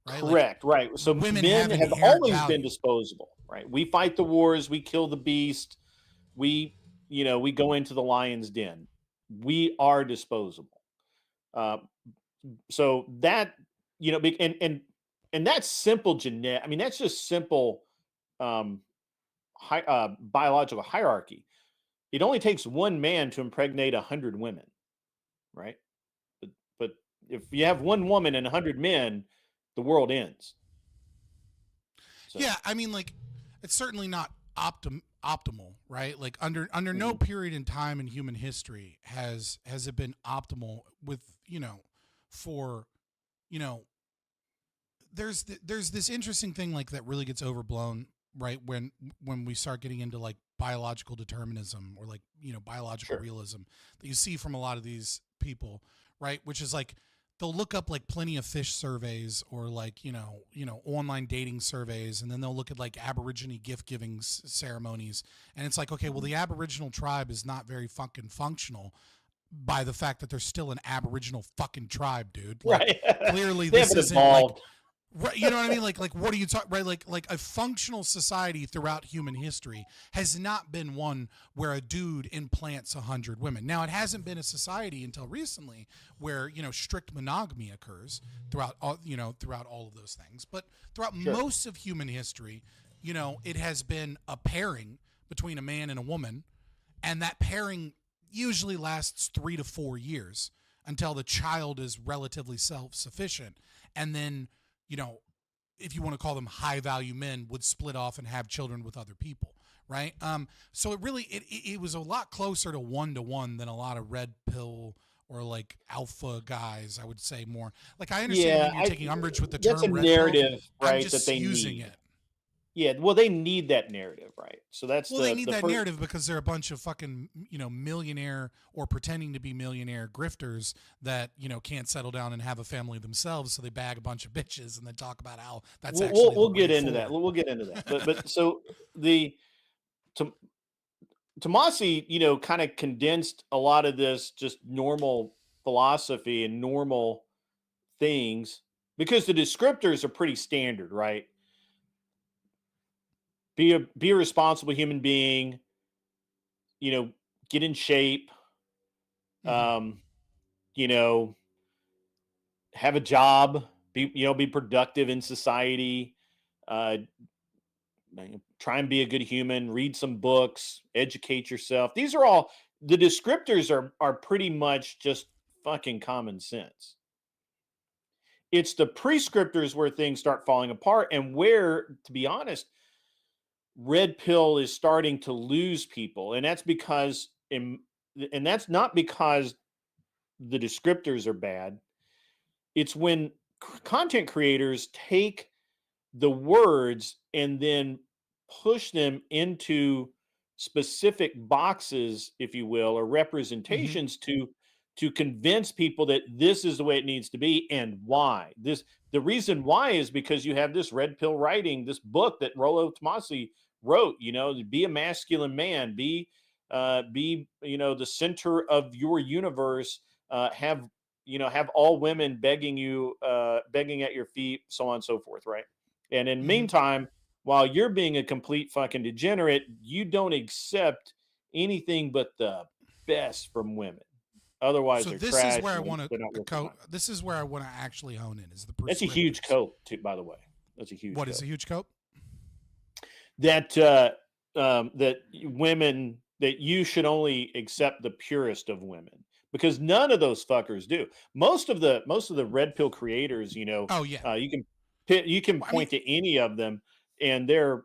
Right? Correct. Like, right. So women have always been disposable. Right. We fight the wars. We kill the beast. We go into the lion's den. We are disposable. So that, you know, and that's simple genetic. I mean, that's just simple. Biological hierarchy. It only takes one man to impregnate 100 women, right? But if you have one woman and 100 men, the world ends. So. Yeah, I mean, like, it's certainly not optimal, right? Like under no period in time in human history has it been optimal with, you know, for, you know, there's this interesting thing like that really gets overblown, right? When we start getting into like biological determinism or like, you know, biological realism that you see from a lot of these people, right? Which is like, they'll look up like Plenty of Fish surveys or like, you know, online dating surveys. And then they'll look at like Aborigine gift giving ceremonies. And it's like, okay, well, the Aboriginal tribe is not very fucking functional by the fact that they're still an Aboriginal fucking tribe, dude. Like, right. Clearly this isn't evolved. Like, right, you know what I mean? Like what are you talking? Right, like a functional society throughout human history has not been one where a dude implants 100 women. Now, it hasn't been a society until recently where, you know, strict monogamy occurs throughout all of those things. But throughout most of human history, you know, it has been a pairing between a man and a woman, and that pairing usually lasts 3 to 4 years until the child is relatively self-sufficient, and then, you know, if you want to call them high value men, would split off and have children with other people. Right. So it really, it was a lot closer to 1-to-1 than a lot of red pill or like alpha guys. I would say more. Like I understand when you're taking umbrage with the term that's a red narrative, pill, right? I'm just that they using need. it. Yeah, well, they need that narrative, right? So that's they need that narrative because they're a bunch of fucking, millionaire or pretending to be millionaire grifters that, can't settle down and have a family themselves. So they bag a bunch of bitches and then talk about how that's actually we'll get into that. We'll get into that. But so Tomasi, kind of condensed a lot of this just normal philosophy and normal things because the descriptors are pretty standard, right? Be a responsible human being, get in shape, have a job, be productive in society, try and be a good human, read some books, educate yourself. These are all the descriptors are pretty much just fucking common sense. It's the prescriptors where things start falling apart and where, to be honest, red pill is starting to lose people. And that's because, and that's not because the descriptors are bad. It's when content creators take the words and then push them into specific boxes, if you will, or representations to convince people that this is the way it needs to be and why. The reason why is because you have this red pill writing, this book that Rollo Tomasi wrote, be a masculine man, be the center of your universe, have all women begging at your feet, so on and so forth, right? And in the meantime, while you're being a complete fucking degenerate, you don't accept anything but the best from women. Otherwise, so they're this trash. Is where I want to. This is where I want to actually hone in. Is the that's a huge coat, too, by the way. That's a huge. What is a huge coat? That women, that you should only accept the purest of women, because none of those fuckers do. Most of the red pill creators, oh yeah, you can point to any of them, and they're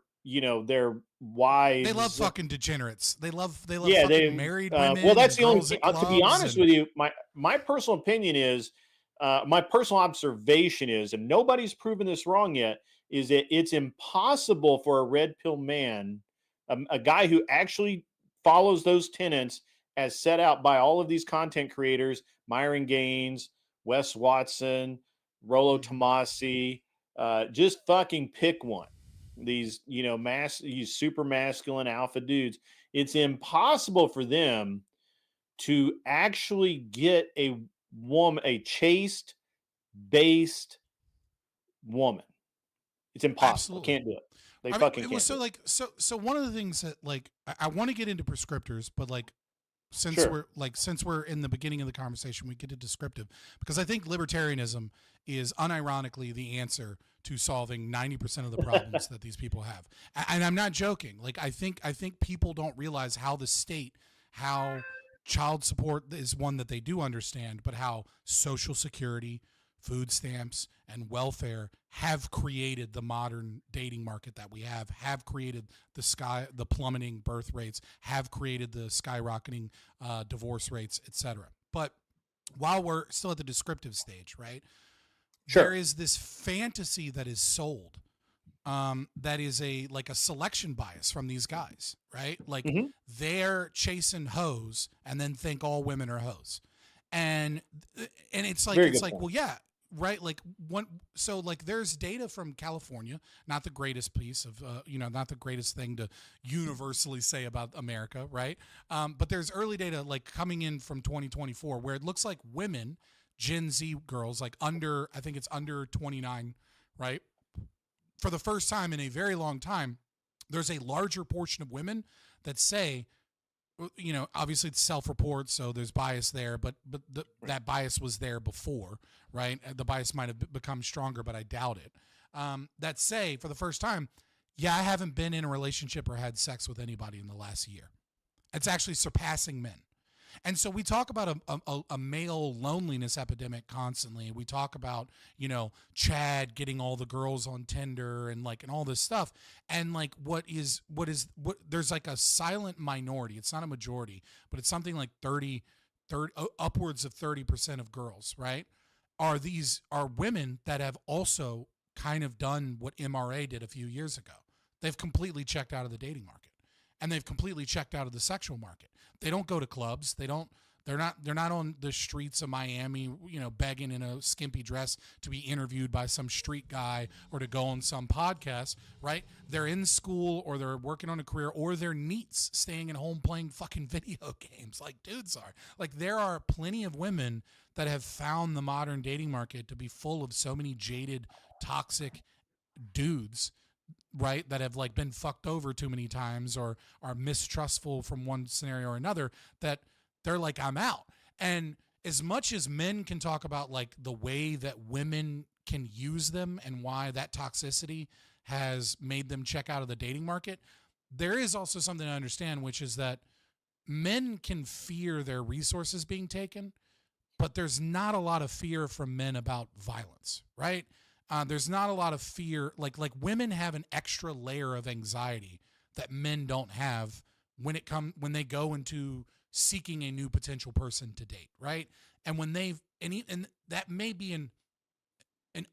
wives. They love fucking degenerates. They love yeah, fucking married women. Well, that's the only thing. To To be honest with you, my personal opinion is, my personal observation is, and nobody's proven this wrong yet, is that it's impossible for a red pill man, a guy who actually follows those tenets as set out by all of these content creators, Myron Gaines, Wes Watson, Rollo Tomasi, just fucking pick one. These, these super masculine alpha dudes. It's impossible for them to actually get a woman, a chaste, based woman. It's impossible. Absolutely. Can't do it. They fucking can't. So one of the things that I want to get into prescriptors, but since we're in the beginning of the conversation, we get to descriptive, because I think libertarianism is unironically the answer to solving 90% of the problems that these people have. And I'm not joking. I think people don't realize how the state, how child support is one that they do understand, but how Social Security, food stamps, and welfare have created the modern dating market that we have created the plummeting birth rates, have created the skyrocketing divorce rates, etc. But while we're still at the descriptive stage, right? Sure. There is this fantasy that is sold, that is a selection bias from these guys, right? They're chasing hoes and then think all women are hoes, and it's well, yeah. Right, there's data from California, not the greatest piece of, not the greatest thing to universally say about America, right? But there's early data coming in from 2024 where it looks like women, Gen Z girls, under 29, right? For the first time in a very long time, there's a larger portion of women that say, obviously it's self-report, so there's bias there, but that bias was there before, right? The bias might have become stronger, but I doubt it. That say, for the first time, yeah, I haven't been in a relationship or had sex with anybody in the last year. It's actually surpassing men. And so we talk about a male loneliness epidemic constantly. We talk about, Chad getting all the girls on Tinder and all this stuff. And there's a silent minority. It's not a majority, but it's something like 30 upwards of 30% of girls, right, are women that have also kind of done what MRA did a few years ago. They've completely checked out of the dating market, and they've completely checked out of the sexual market. They don't go to clubs. They're not on the streets of Miami, begging in a skimpy dress to be interviewed by some street guy or to go on some podcast, right? They're in school, or they're working on a career, or they're neats staying at home playing fucking video games like dudes are. Like, there are plenty of women that have found the modern dating market to be full of so many jaded, toxic dudes, right, that have like been fucked over too many times or are mistrustful from one scenario or another, that they're like, I'm out. And as much as men can talk about like the way that women can use them and why that toxicity has made them check out of the dating market, there is also something to understand, which is that men can fear their resources being taken, but there's not a lot of fear from men about violence, right? There's not a lot of fear. Like women have an extra layer of anxiety that men don't have when they go into seeking a new potential person to date, right? And when and that may be an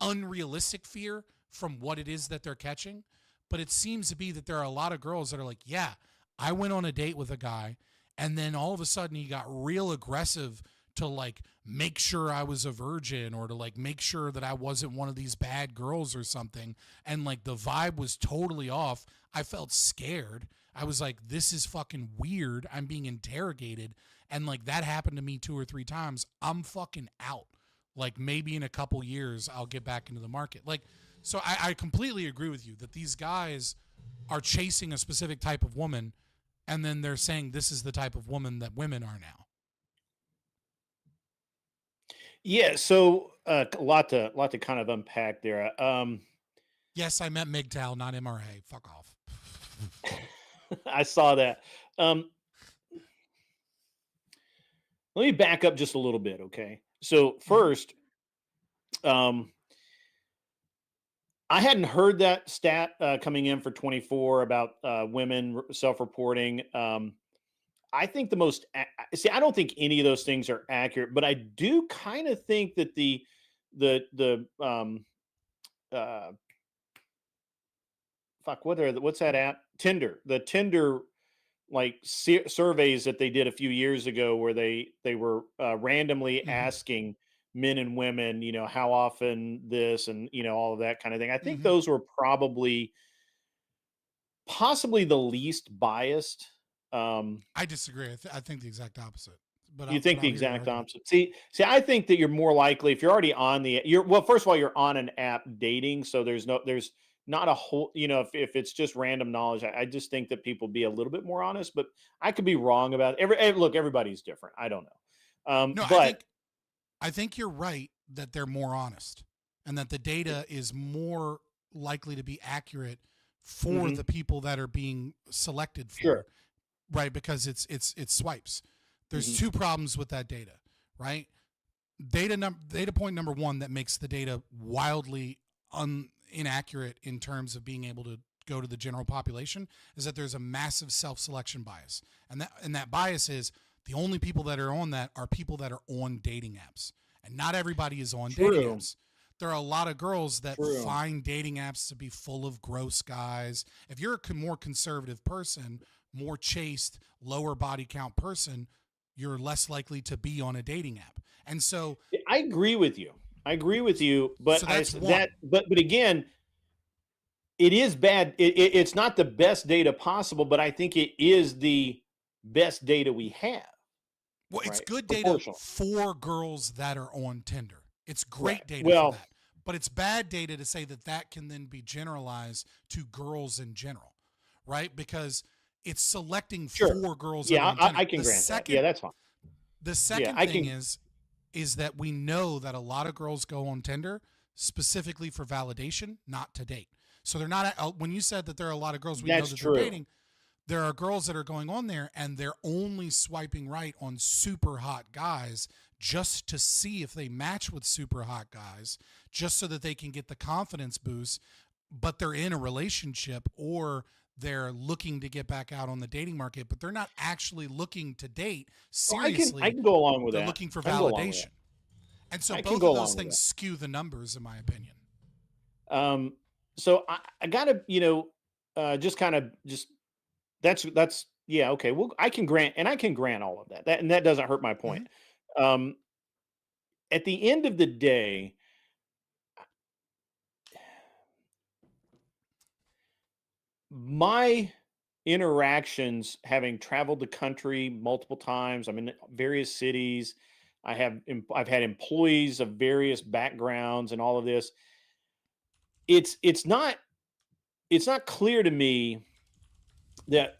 unrealistic fear from what it is that they're catching, but it seems to be that there are a lot of girls that are like, yeah, I went on a date with a guy, and then all of a sudden he got real aggressive to like make sure I was a virgin, or to like make sure that I wasn't one of these bad girls or something. And like the vibe was totally off. I felt scared. I was like, this is fucking weird. I'm being interrogated. And like that happened to me 2 or 3 times. I'm fucking out. Like maybe in a couple years I'll get back into the market. Like, so I completely agree with you that these guys are chasing a specific type of woman, and then they're saying this is the type of woman that women are now. Yeah, so a lot to kind of unpack there. Yes, I meant MGTOW, not MRA. Fuck off. I saw that. Let me back up just a little bit, okay? So first, I hadn't heard that stat coming in for 24 about women self-reporting. I think the most I don't think any of those things are accurate, but I do kind of think that what's that app? Tinder. The Tinder like surveys that they did a few years ago, where they were randomly asking men and women, how often this and all of that kind of thing. I think those were possibly the least biased. I disagree. I think the exact opposite. But you think the exact opposite? See, I think that you're more likely if you're already on well, first of all, you're on an app dating, so there's not a whole, if it's just random knowledge. I just think that people be a little bit more honest, but I could be wrong about it. Look, everybody's different. I don't know. No, but I think you're right that they're more honest, and that the data is more likely to be accurate for the people that are being selected for. Sure. Right, because it's swipes. There's 2 problems with that data, right? Data point number 1 that makes the data wildly inaccurate in terms of being able to go to the general population is that there's a massive self-selection bias, and that bias is the only people that are on that are people that are on dating apps, and not everybody is on dating apps. There are a lot of girls that find dating apps to be full of gross guys. If you're a more conservative person, more chaste, lower body count person, you're less likely to be on a dating app. And so I agree with you. But so but again, it is bad. It's not the best data possible, but I think it is the best data we have. Well, it's good data for girls that are on Tinder. It's great data for that. But it's bad data to say that can then be generalized to girls in general, right? Because it's selecting for girls. Yeah, I can grant that. Yeah, that's fine. The second thing is that we know that a lot of girls go on Tinder specifically for validation, not to date. So they're not, when you said that there are a lot of girls we know that they're dating, there are girls that are going on there and they're only swiping right on super hot guys just to see if they match with super hot guys, just so that they can get the confidence boost, but they're in a relationship or they're looking to get back out on the dating market, but they're not actually looking to date Well, seriously. I can go along with they're that. looking for I can go along with validation. that. And so I can both go of along those with things that. skew the numbers, in my opinion. So I gotta, just kind of that's yeah, okay. Well, I can grant all of that. And that doesn't hurt my point. At the end of the day, my interactions, having traveled the country multiple times, I'm in various cities. I've had employees of various backgrounds and all of this. It's not clear to me that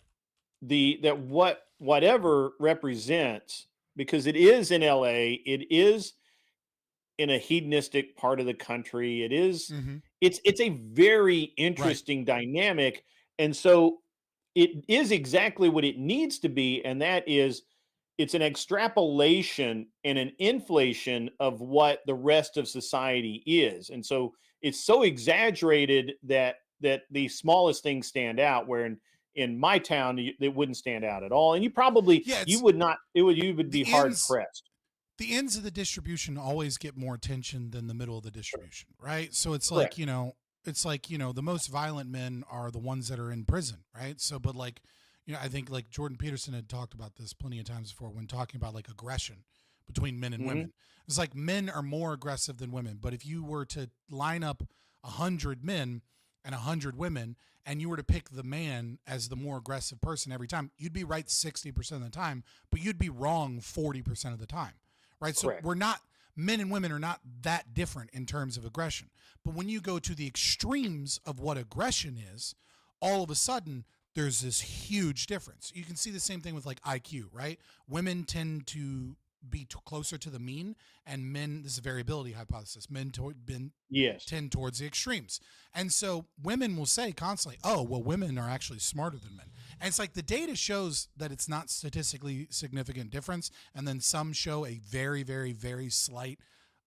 whatever represents, because it is in LA, it is in a hedonistic part of the country. It is it's a very interesting dynamic. And so it is exactly what it needs to be, and that is it's an extrapolation and an inflation of what the rest of society is. And so it's so exaggerated that the smallest things stand out, where in my town it wouldn't stand out at all. And you probably you would be hard pressed. The ends of the distribution always get more attention than the middle of the distribution, right? So it's Correct. like, the most violent men are the ones that are in prison, right? So, but like, I think like Jordan Peterson had talked about this plenty of times before when talking about like aggression between men and women. It's like men are more aggressive than women, but if you were to line up 100 men and 100 women, and you were to pick the man as the more aggressive person every time, you'd be right 60% of the time, but you'd be wrong 40% of the time, right? So men and women are not that different in terms of aggression. But when you go to the extremes of what aggression is, all of a sudden there's this huge difference. You can see the same thing with like IQ, right? Women tend to be closer to the mean, and men, this is a variability hypothesis, men tend towards the extremes. And so women will say constantly, oh, well, women are actually smarter than men. And it's like the data shows that it's not statistically significant difference. And then some show a very, very, very slight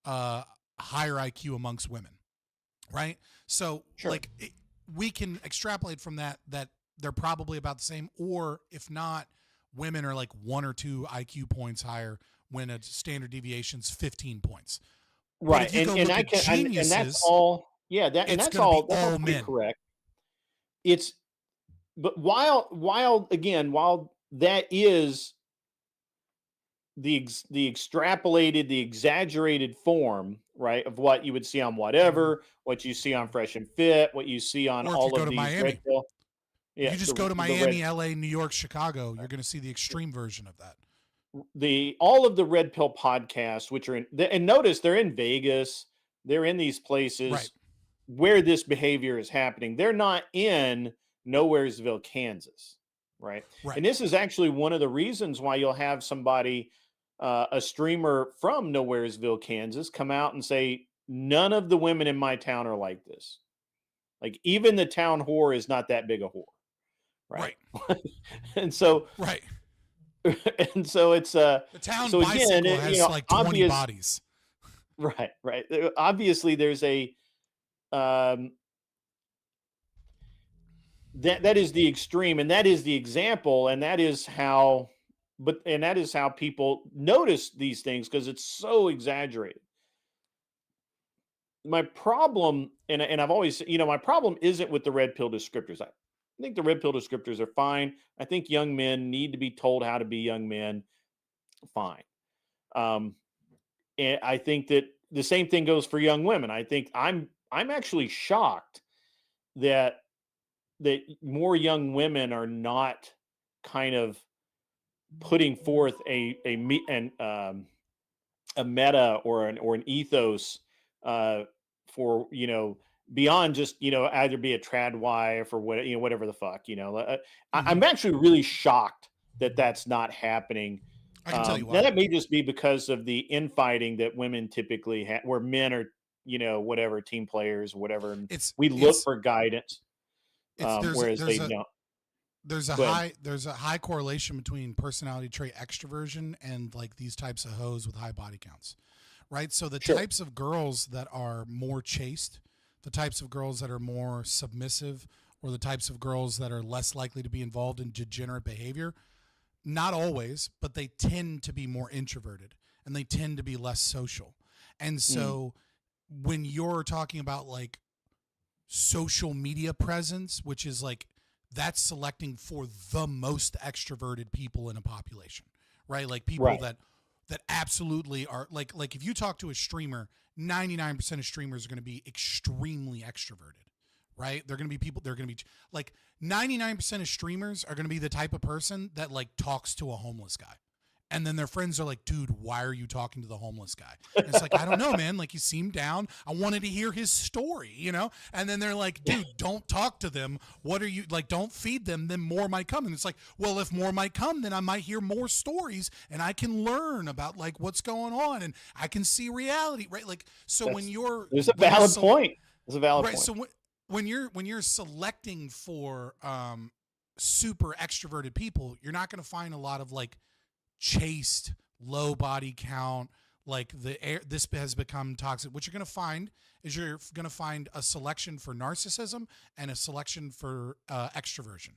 higher IQ amongst women, right? So we can extrapolate from that they're probably about the same, or if not, women are like 1 or 2 IQ points higher when a standard deviation's 15 points. Right. And that's all. Yeah. That's all men. Correct. But while that is the extrapolated, the exaggerated form, right, of what you would see on Whatever, what you see on Fresh and Fit, what you see on all of these Redpill. Yeah, you just go to Miami, LA, New York, Chicago, you're going to see the extreme version of that. All of the Red Pill podcasts, which are and notice they're in Vegas, they're in these places where this behavior is happening. They're not in Nowheresville, Kansas, right? And this is actually one of the reasons why you'll have somebody, a streamer from Nowheresville, Kansas, come out and say, none of the women in my town are like this. Like even the town whore is not that big a whore. Right. And so and so it's the town so again, has like 20 bodies. Right. Obviously there's a that is the extreme, and that is the example, and that is how people notice these things, because it's so exaggerated. My problem, and I've always, my problem isn't with the red pill descriptors. I think the red pill descriptors are fine. I think young men need to be told how to be young men. Fine. And I think that the same thing goes for young women. I think I'm actually shocked that more young women are not kind of putting forth a meta or an ethos for beyond just either be a trad wife or whatever the fuck. I'm actually really shocked that that's not happening. I can tell you why. Now that may just be because of the infighting that women typically have, where men are whatever team players, whatever, and we look for guidance, whereas they don't. There's a high correlation between personality trait extroversion and like these types of hoes with high body counts, right? So the types of girls that are more chaste, the types of girls that are more submissive or the types of girls that are less likely to be involved in degenerate behavior, not always, but they tend to be more introverted and they tend to be less social. And so when you're talking about like social media presence, which is like, that's selecting for the most extroverted people in a population, right? Like people that absolutely are like if you talk to a streamer, 99% of streamers are going to be extremely extroverted, right? They're going to be people, they're going to be like 99% of streamers are going to be the type of person that like talks to a homeless guy. And then their friends are like, dude, why are you talking to the homeless guy? And it's like, I don't know, man. Like, he seemed down. I wanted to hear his story, you know? And then they're like, dude, don't talk to them. What are you, like, don't feed them, then more might come. And it's like, well, if more might come, then I might hear more stories and I can learn about, like, what's going on and I can see reality, right? Like, so when you're... There's a valid point. There's a valid point. So when you're selecting for super extroverted people, you're not going to find a lot of, like, chaste, low body count, like the air, this has become toxic. What you're going to find is you're going to find a selection for narcissism and a selection for extroversion.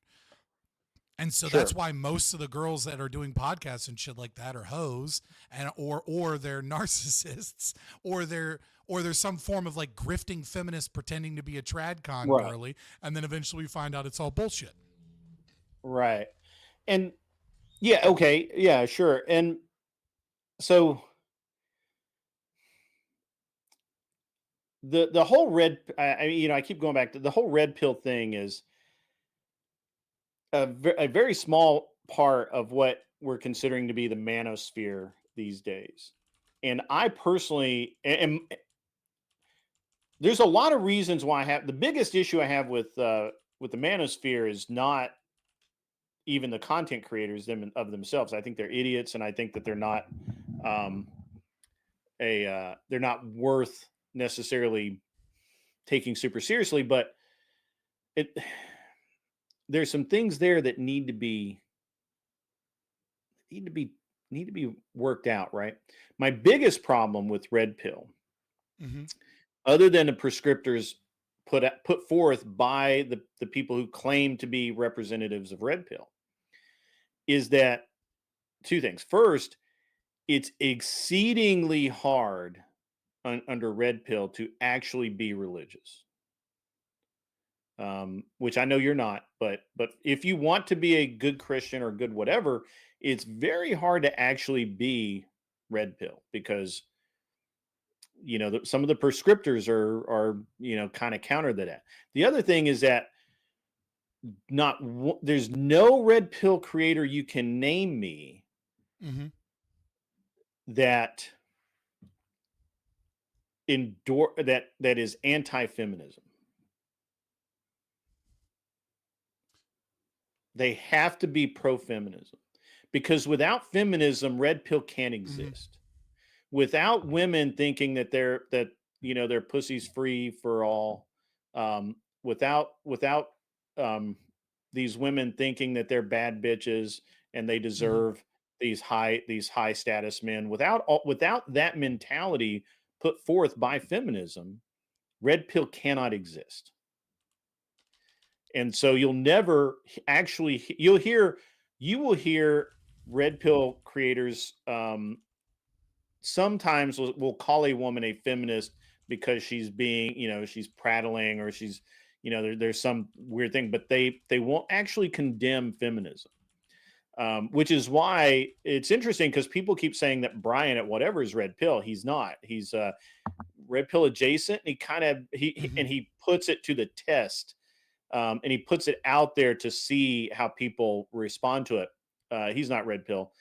And so that's why most of the girls that are doing podcasts and shit like that are hoes, and or they're narcissists, or there's some form of like grifting feminist pretending to be a trad con girly, and then eventually we find out it's all bullshit. Right. And yeah, okay. Yeah, sure. And so the whole I keep going back to the whole red pill thing is a very small part of what we're considering to be the manosphere these days. And I personally am, there's a lot of reasons why the biggest issue I have with the manosphere is not even the content creators of themselves. I think they're idiots, and I think that they're not they're not worth necessarily taking super seriously. But there's some things there that need to be worked out, right? My biggest problem with Red Pill, other than the prescriptors put forth by the people who claim to be representatives of Red Pill, is that two things. First, it's exceedingly hard under Red Pill to actually be religious, which I know you're not. But if you want to be a good Christian or good whatever, it's very hard to actually be Red Pill because some of the prescriptors are kind of counter that. The other thing is that there's no Red Pill creator you can name me that that is anti-feminism. They have to be pro-feminism, because without feminism, Red Pill can't exist. Without women thinking that their pussy's free for all, without these women thinking that they're bad bitches and they deserve these high status men, without that mentality put forth by feminism, Red Pill cannot exist. And so you will hear Red Pill creators sometimes will call a woman a feminist because she's being, she's prattling, or she's, there's some weird thing, but they won't actually condemn feminism, which is why it's interesting, because people keep saying that Brian at whatever is Red Pill. He's not. He's Red Pill adjacent. And he puts it to the test, and he puts it out there to see how people respond to it. He's not Red Pill.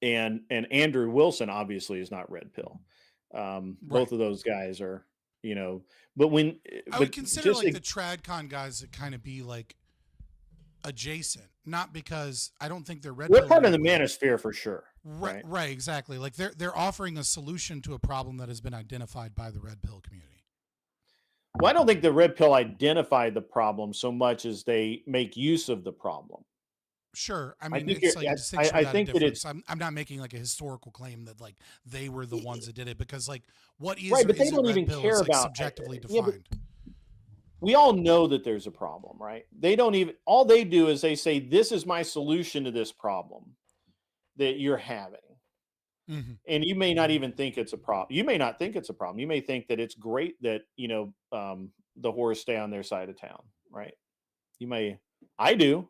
And Andrew Wilson obviously is not Red Pill. Both of those guys are, but I would consider like the TradCon guys that kind of be like adjacent, not because I don't think they're Red Pill. We're part of the manosphere for sure. Right, exactly. Like they're offering a solution to a problem that has been identified by the Red Pill community. Well, I don't think the Red Pill identified the problem so much as they make use of the problem. Sure. I mean, it's like a distinction without a difference. I'm not making like a historical claim that like they were the ones that did it, because like what is right, but they don't even care about subjectively defined. we all know that there's a problem, right? They don't even, all they do is they say, this is my solution to this problem that you're having. Mm-hmm. And you may not even think it's a problem. You may not think it's a problem. You may think that it's great that, the whores stay on their side of town, right? I do,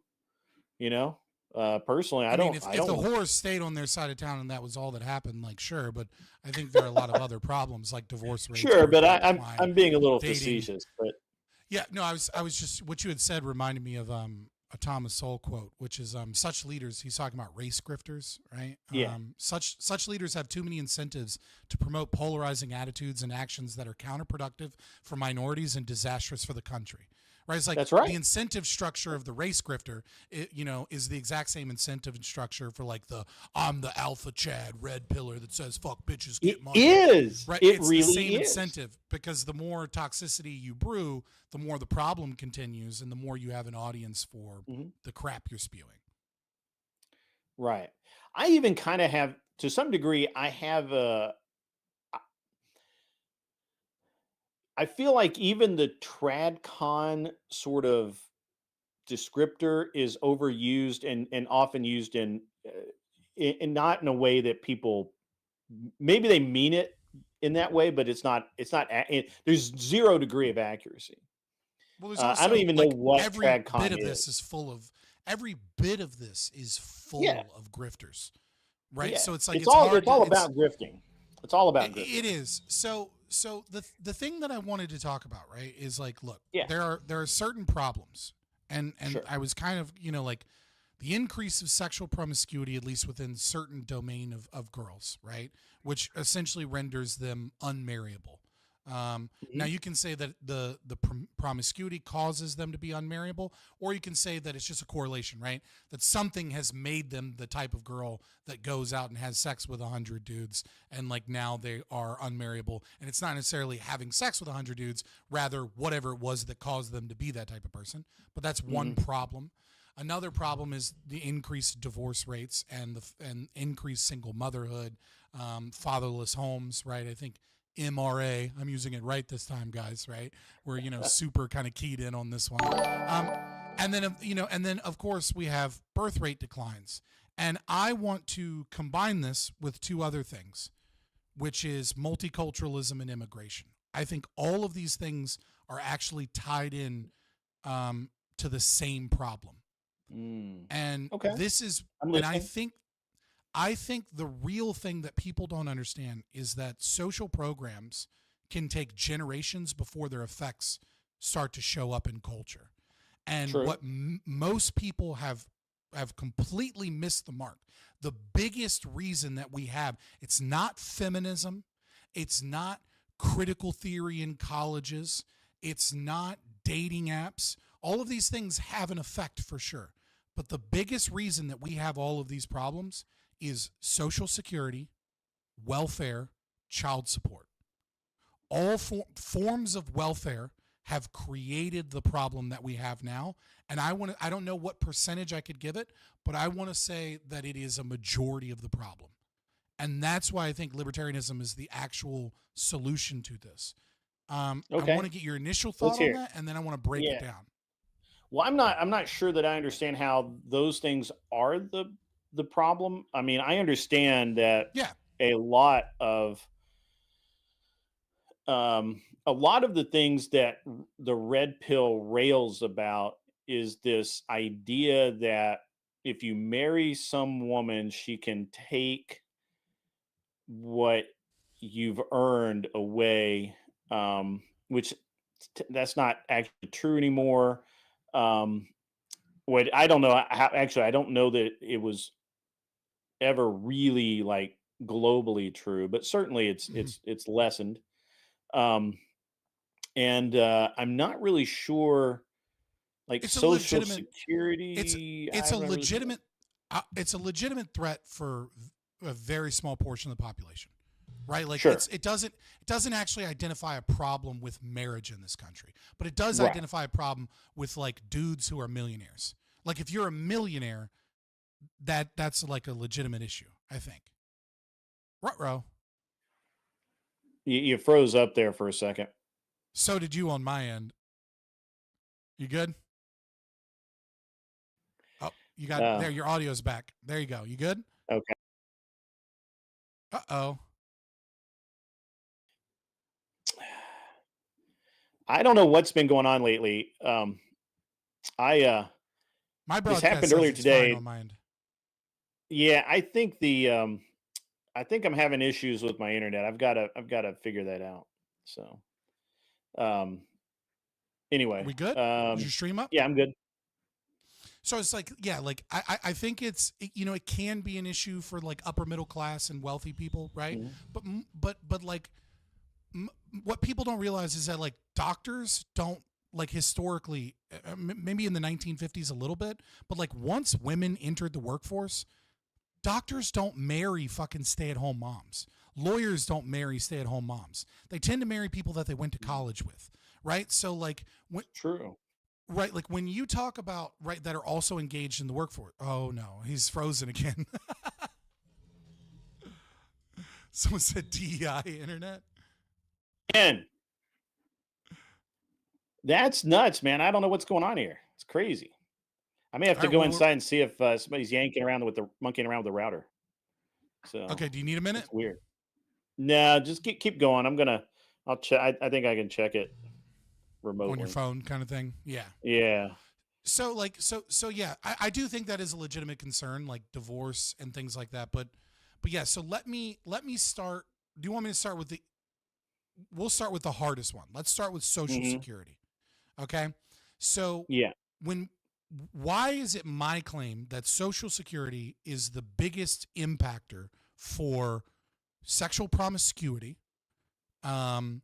personally, I don't. If the whores stayed on their side of town and that was all that happened, like, sure, but I think there are a lot of other problems like divorce rates. Sure, but I'm being a little facetious, but yeah, no, I was just, what you had said reminded me of a Thomas Sowell quote, which is such leaders, he's talking about race grifters, right? Yeah. Such leaders have too many incentives to promote polarizing attitudes and actions that are counterproductive for minorities and disastrous for the country. Right? It's like that's right. The incentive structure of the race grifter, is the exact same incentive structure for like I'm the alpha Chad red pillar that says fuck bitches get money. It is. Right? It it's really the same is. incentive, because the more toxicity you brew, the more the problem continues and the more you have an audience for the crap you're spewing. Right. I even kind of have, to some degree, I feel like even the TradCon sort of descriptor is overused and often used in not in a way that people, maybe they mean it in that way, but it's not. There's 0 degree of accuracy. Well, there's also, I don't even know what every TradCon bit of is. this is full of. Every bit of this is full of grifters, right? Yeah. So it's like it's all hard about grifting. It's all about grifting. It is. So the thing that I wanted to talk about, right, is like, look, there are certain problems, and Sure. I was kind of, like the increase of sexual promiscuity, at least within certain domain of girls, right, which essentially renders them unmarriable. Now you can say that the promiscuity causes them to be unmarriable, or you can say that it's just a correlation, right? That something has made them the type of girl that goes out and has sex with 100 dudes, and like now they are unmarriable, and it's not necessarily having sex with 100 dudes, rather whatever it was that caused them to be that type of person. But that's one problem. Another problem is the increased divorce rates and increased single motherhood, fatherless homes, right? I think MRA, I'm using it right this time, guys, right? We're, super kind of keyed in on this one. And then of course we have birth rate declines. And I want to combine this with 2 other things, which is multiculturalism and immigration. I think all of these things are actually tied in to the same problem. And this is, and I think the real thing that people don't understand is that social programs can take generations before their effects start to show up in culture. And what most people have completely missed the mark. The biggest reason that we have, it's not feminism, it's not critical theory in colleges, it's not dating apps. All of these things have an effect for sure. But the biggest reason that we have all of these problems is Social Security, welfare, child support. All forms of welfare have created the problem that we have now. And I don't know what percentage I could give it, but I want to say that it is a majority of the problem. And that's why I think libertarianism is the actual solution to this. I want to get your initial thought on that, and then I want to break it down. Well, I'm not sure that I understand how those things are the problem. I mean, I understand that a lot of the things that the red pill rails about is this idea that if you marry some woman, she can take what you've earned away, which that's not actually true anymore. What I don't know, actually, I don't know that it was ever really like globally true, but certainly it's lessened. And I'm not really sure, like Social Security. It's a legitimate threat for a very small portion of the population, right? Like it doesn't actually identify a problem with marriage in this country, but it does identify a problem with like dudes who are millionaires. Like if you're a millionaire, that's like a legitimate issue, I think. Ruh-roh. You froze up there for a second. So did you on my end. You good? Oh, you got there. Your audio's back. There you go. You good? Okay. Uh-oh. I don't know what's been going on lately. My this broadcast happened says earlier it's today. fine on my end. Yeah, I think I think I'm having issues with my internet. I've got to figure that out. So, anyway, We good? Is your stream up? Yeah, I'm good. So it's like, yeah, like I think it's, you know, it can be an issue for like upper middle class and wealthy people, right? Mm-hmm. But like what people don't realize is that like doctors don't, like historically, maybe in the 1950s a little bit, but like once women entered the workforce, doctors don't marry fucking stay-at-home moms. Lawyers don't marry stay-at-home moms. They tend to marry people that they went to college with, right? So like True. Right, like when you talk about that are also engaged in the workforce. Oh no, he's frozen again. Someone said DEI internet. Man, that's nuts, man. I don't know what's going on here. It's crazy. I may have to go inside and see if somebody's monkeying around with the router. So okay, do you need a minute? It's weird. No, just keep going. I'll check. I think I can check it remotely on your phone, kind of thing. Yeah. Yeah. So like so yeah, I do think that is a legitimate concern, like divorce and things like that. But yeah, so let me start. Do you want me to start with we'll start with the hardest one. Let's start with Social Security. Okay? So yeah. Why is it my claim that Social Security is the biggest impactor for sexual promiscuity, the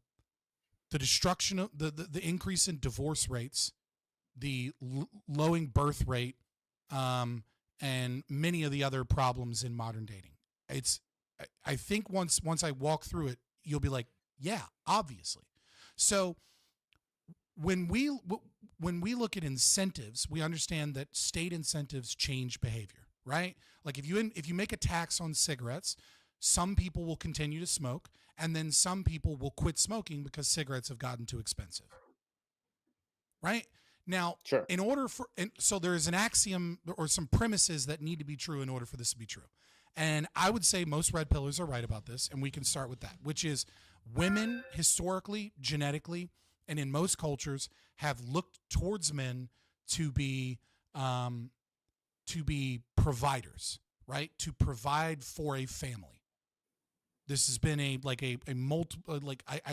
destruction of the increase in divorce rates, the lowering birth rate, and many of the other problems in modern dating? I think once I walk through it, you'll be like, yeah, obviously. So when we look at incentives, we understand that state incentives change behavior, right? Like if you make a tax on cigarettes, some people will continue to smoke, and then some people will quit smoking because cigarettes have gotten too expensive. Right? Now, sure. So there is an axiom or some premises that need to be true in order for this to be true. And I would say most red pillars are right about this, and we can start with that, which is women historically, genetically, and in most cultures have looked towards men to be providers, right? To provide for a family. This has been I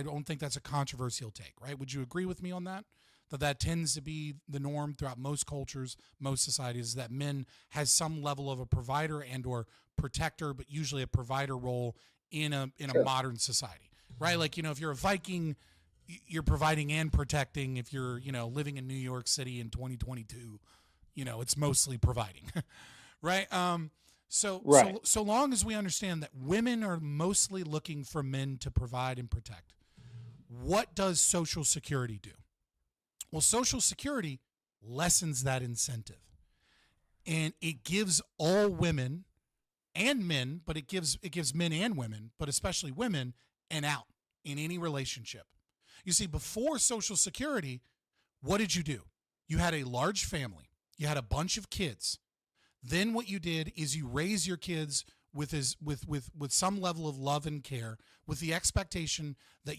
don't think that's a controversial take, right? Would you agree with me on that? That tends to be the norm throughout most cultures, most societies, that men has some level of a provider and or protector, but usually a provider role in a modern society, right? Like, if you're a Viking, you're providing and protecting. If you're, living in New York City in 2022, it's mostly providing, right? So long as we understand that women are mostly looking for men to provide and protect, what does Social Security do? Well, Social Security lessens that incentive, and it gives all women and men, but it gives men and women, but especially women, an out in any relationship. You see, before Social Security, what did you do? You had a large family. You had a bunch of kids. Then what you did is you raise your kids with some level of love and care, with the expectation that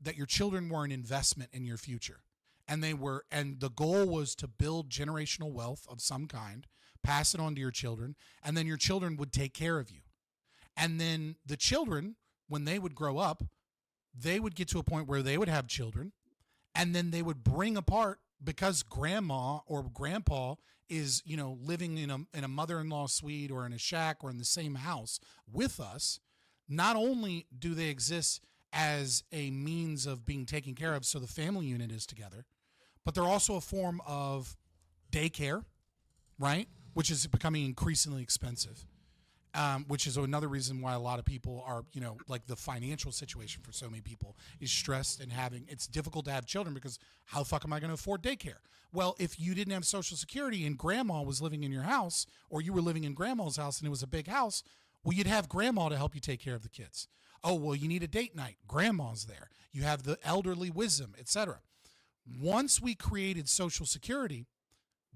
that your children were an investment in your future. And the goal was to build generational wealth of some kind, pass it on to your children, and then your children would take care of you. And then the children, when they would grow up, they would get to a point where they would have children, and then they would bring apart, because grandma or grandpa is, living in a mother-in-law suite or in a shack or in the same house with us. Not only do they exist as a means of being taken care of, so the family unit is together, but they're also a form of daycare, right? Which is becoming increasingly expensive, which is another reason why a lot of people are, like the financial situation for so many people is stressed and it's difficult to have children because how the fuck am I going to afford daycare? Well, if you didn't have Social Security and grandma was living in your house, or you were living in grandma's house and it was a big house, well, you'd have grandma to help you take care of the kids. Oh, well, you need a date night. Grandma's there. You have the elderly wisdom, etc. Once we created Social Security,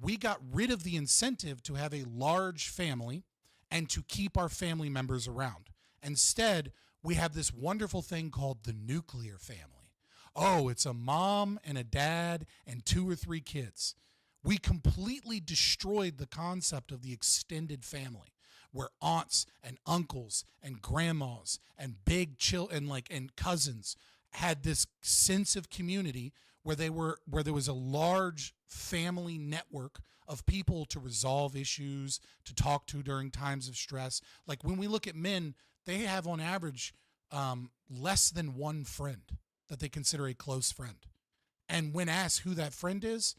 we got rid of the incentive to have a large family and to keep our family members around. Instead, we have this wonderful thing called the nuclear family. Oh, it's a mom and a dad and 2 or 3 kids. We completely destroyed the concept of the extended family, where aunts and uncles and grandmas and and cousins had this sense of community where there was a large family network of people to resolve issues, to talk to during times of stress. Like when we look at men, they have on average less than one friend that they consider a close friend. And when asked who that friend is,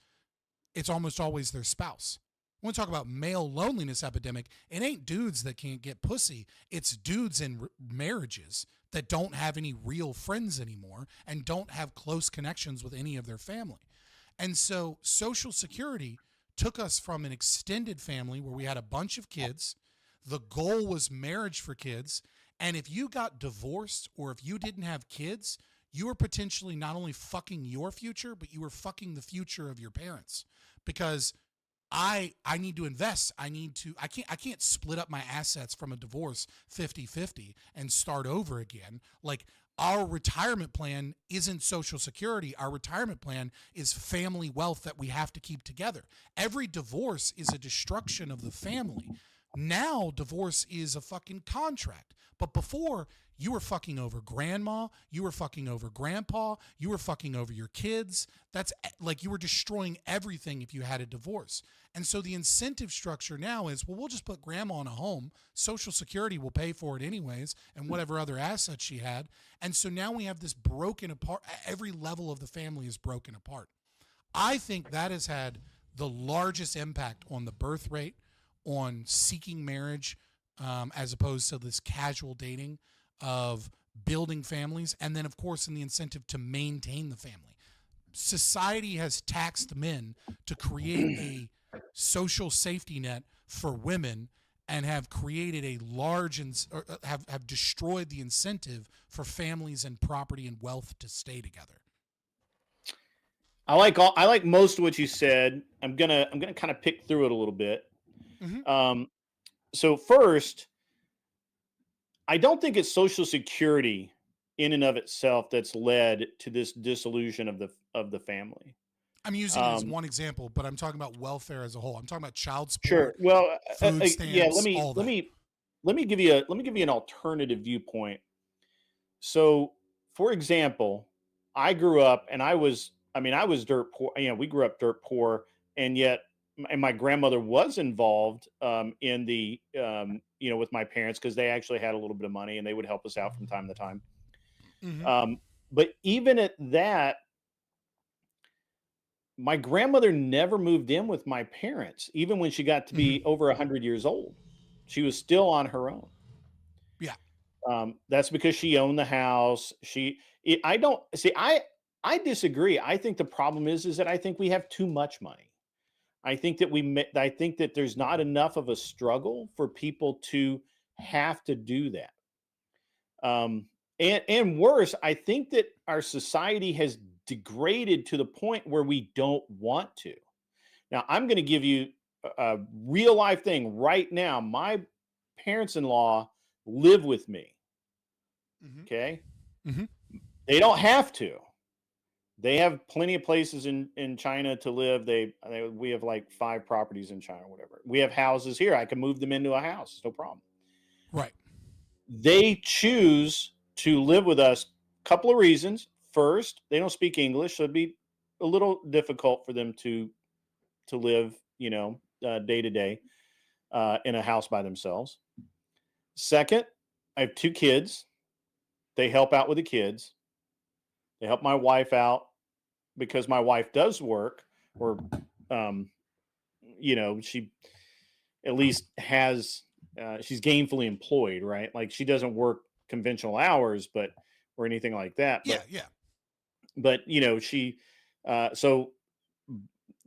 it's almost always their spouse. When we talk about male loneliness epidemic, it ain't dudes that can't get pussy. It's dudes in marriages that don't have any real friends anymore and don't have close connections with any of their family. And so Social Security took us from an extended family where we had a bunch of kids. The goal was marriage for kids. And if you got divorced or if you didn't have kids, you were potentially not only fucking your future, but you were fucking the future of your parents. Because I need to invest. I can't split up my assets from a divorce 50-50 and start over again. Like, our retirement plan isn't Social Security. Our retirement plan is family wealth that we have to keep together. Every divorce is a destruction of the family. Now divorce is a fucking contract. But before, you were fucking over grandma, you were fucking over grandpa, you were fucking over your kids. That's like you were destroying everything if you had a divorce. And so the incentive structure now is, well, we'll just put grandma in a home. Social Security will pay for it anyways, and whatever other assets she had. And so now we have this broken apart. Every level of the family is broken apart. I think that has had the largest impact on the birth rate, on seeking marriage, as opposed to this casual dating of building families, and then of course in the incentive to maintain the family. Society has taxed men to create a social safety net for women and have created a large have destroyed the incentive for families and property and wealth to stay together. I like most of what you said. I'm gonna kind of pick through it a little bit. Mm-hmm. So first, I don't think it's Social Security in and of itself that's led to this dissolution of the family. I'm using it as one example, but I'm talking about welfare as a whole. I'm talking about child support. Sure. Well, food stamps, yeah. Let me give you an alternative viewpoint. So, for example, I grew up, and I was dirt poor. You know, we grew up dirt poor, and yet. And my grandmother was involved in the, with my parents, because they actually had a little bit of money and they would help us out from time to time. Mm-hmm. But even at that, my grandmother never moved in with my parents, even when she got to be over 100 years old. She was still on her own. Yeah. That's because she owned the house. I disagree. I think the problem is that I think we have too much money. I think that there's not enough of a struggle for people to have to do that. And worse, I think that our society has degraded to the point where we don't want to. Now, I'm going to give you a real life thing right now. My parents-in-law live with me. Mm-hmm. Okay. Mm-hmm. They don't have to. They have plenty of places in China to live. We have like 5 properties in China or whatever. We have houses here. I can move them into a house. No problem. Right. They choose to live with us. A couple of reasons. First, they don't speak English, so it'd be a little difficult for them to live, day to day in a house by themselves. Second, I have 2 kids. They help out with the kids. They help my wife out because my wife does work, or, she at least has, she's gainfully employed, right? Like she doesn't work conventional hours, or anything like that. But, so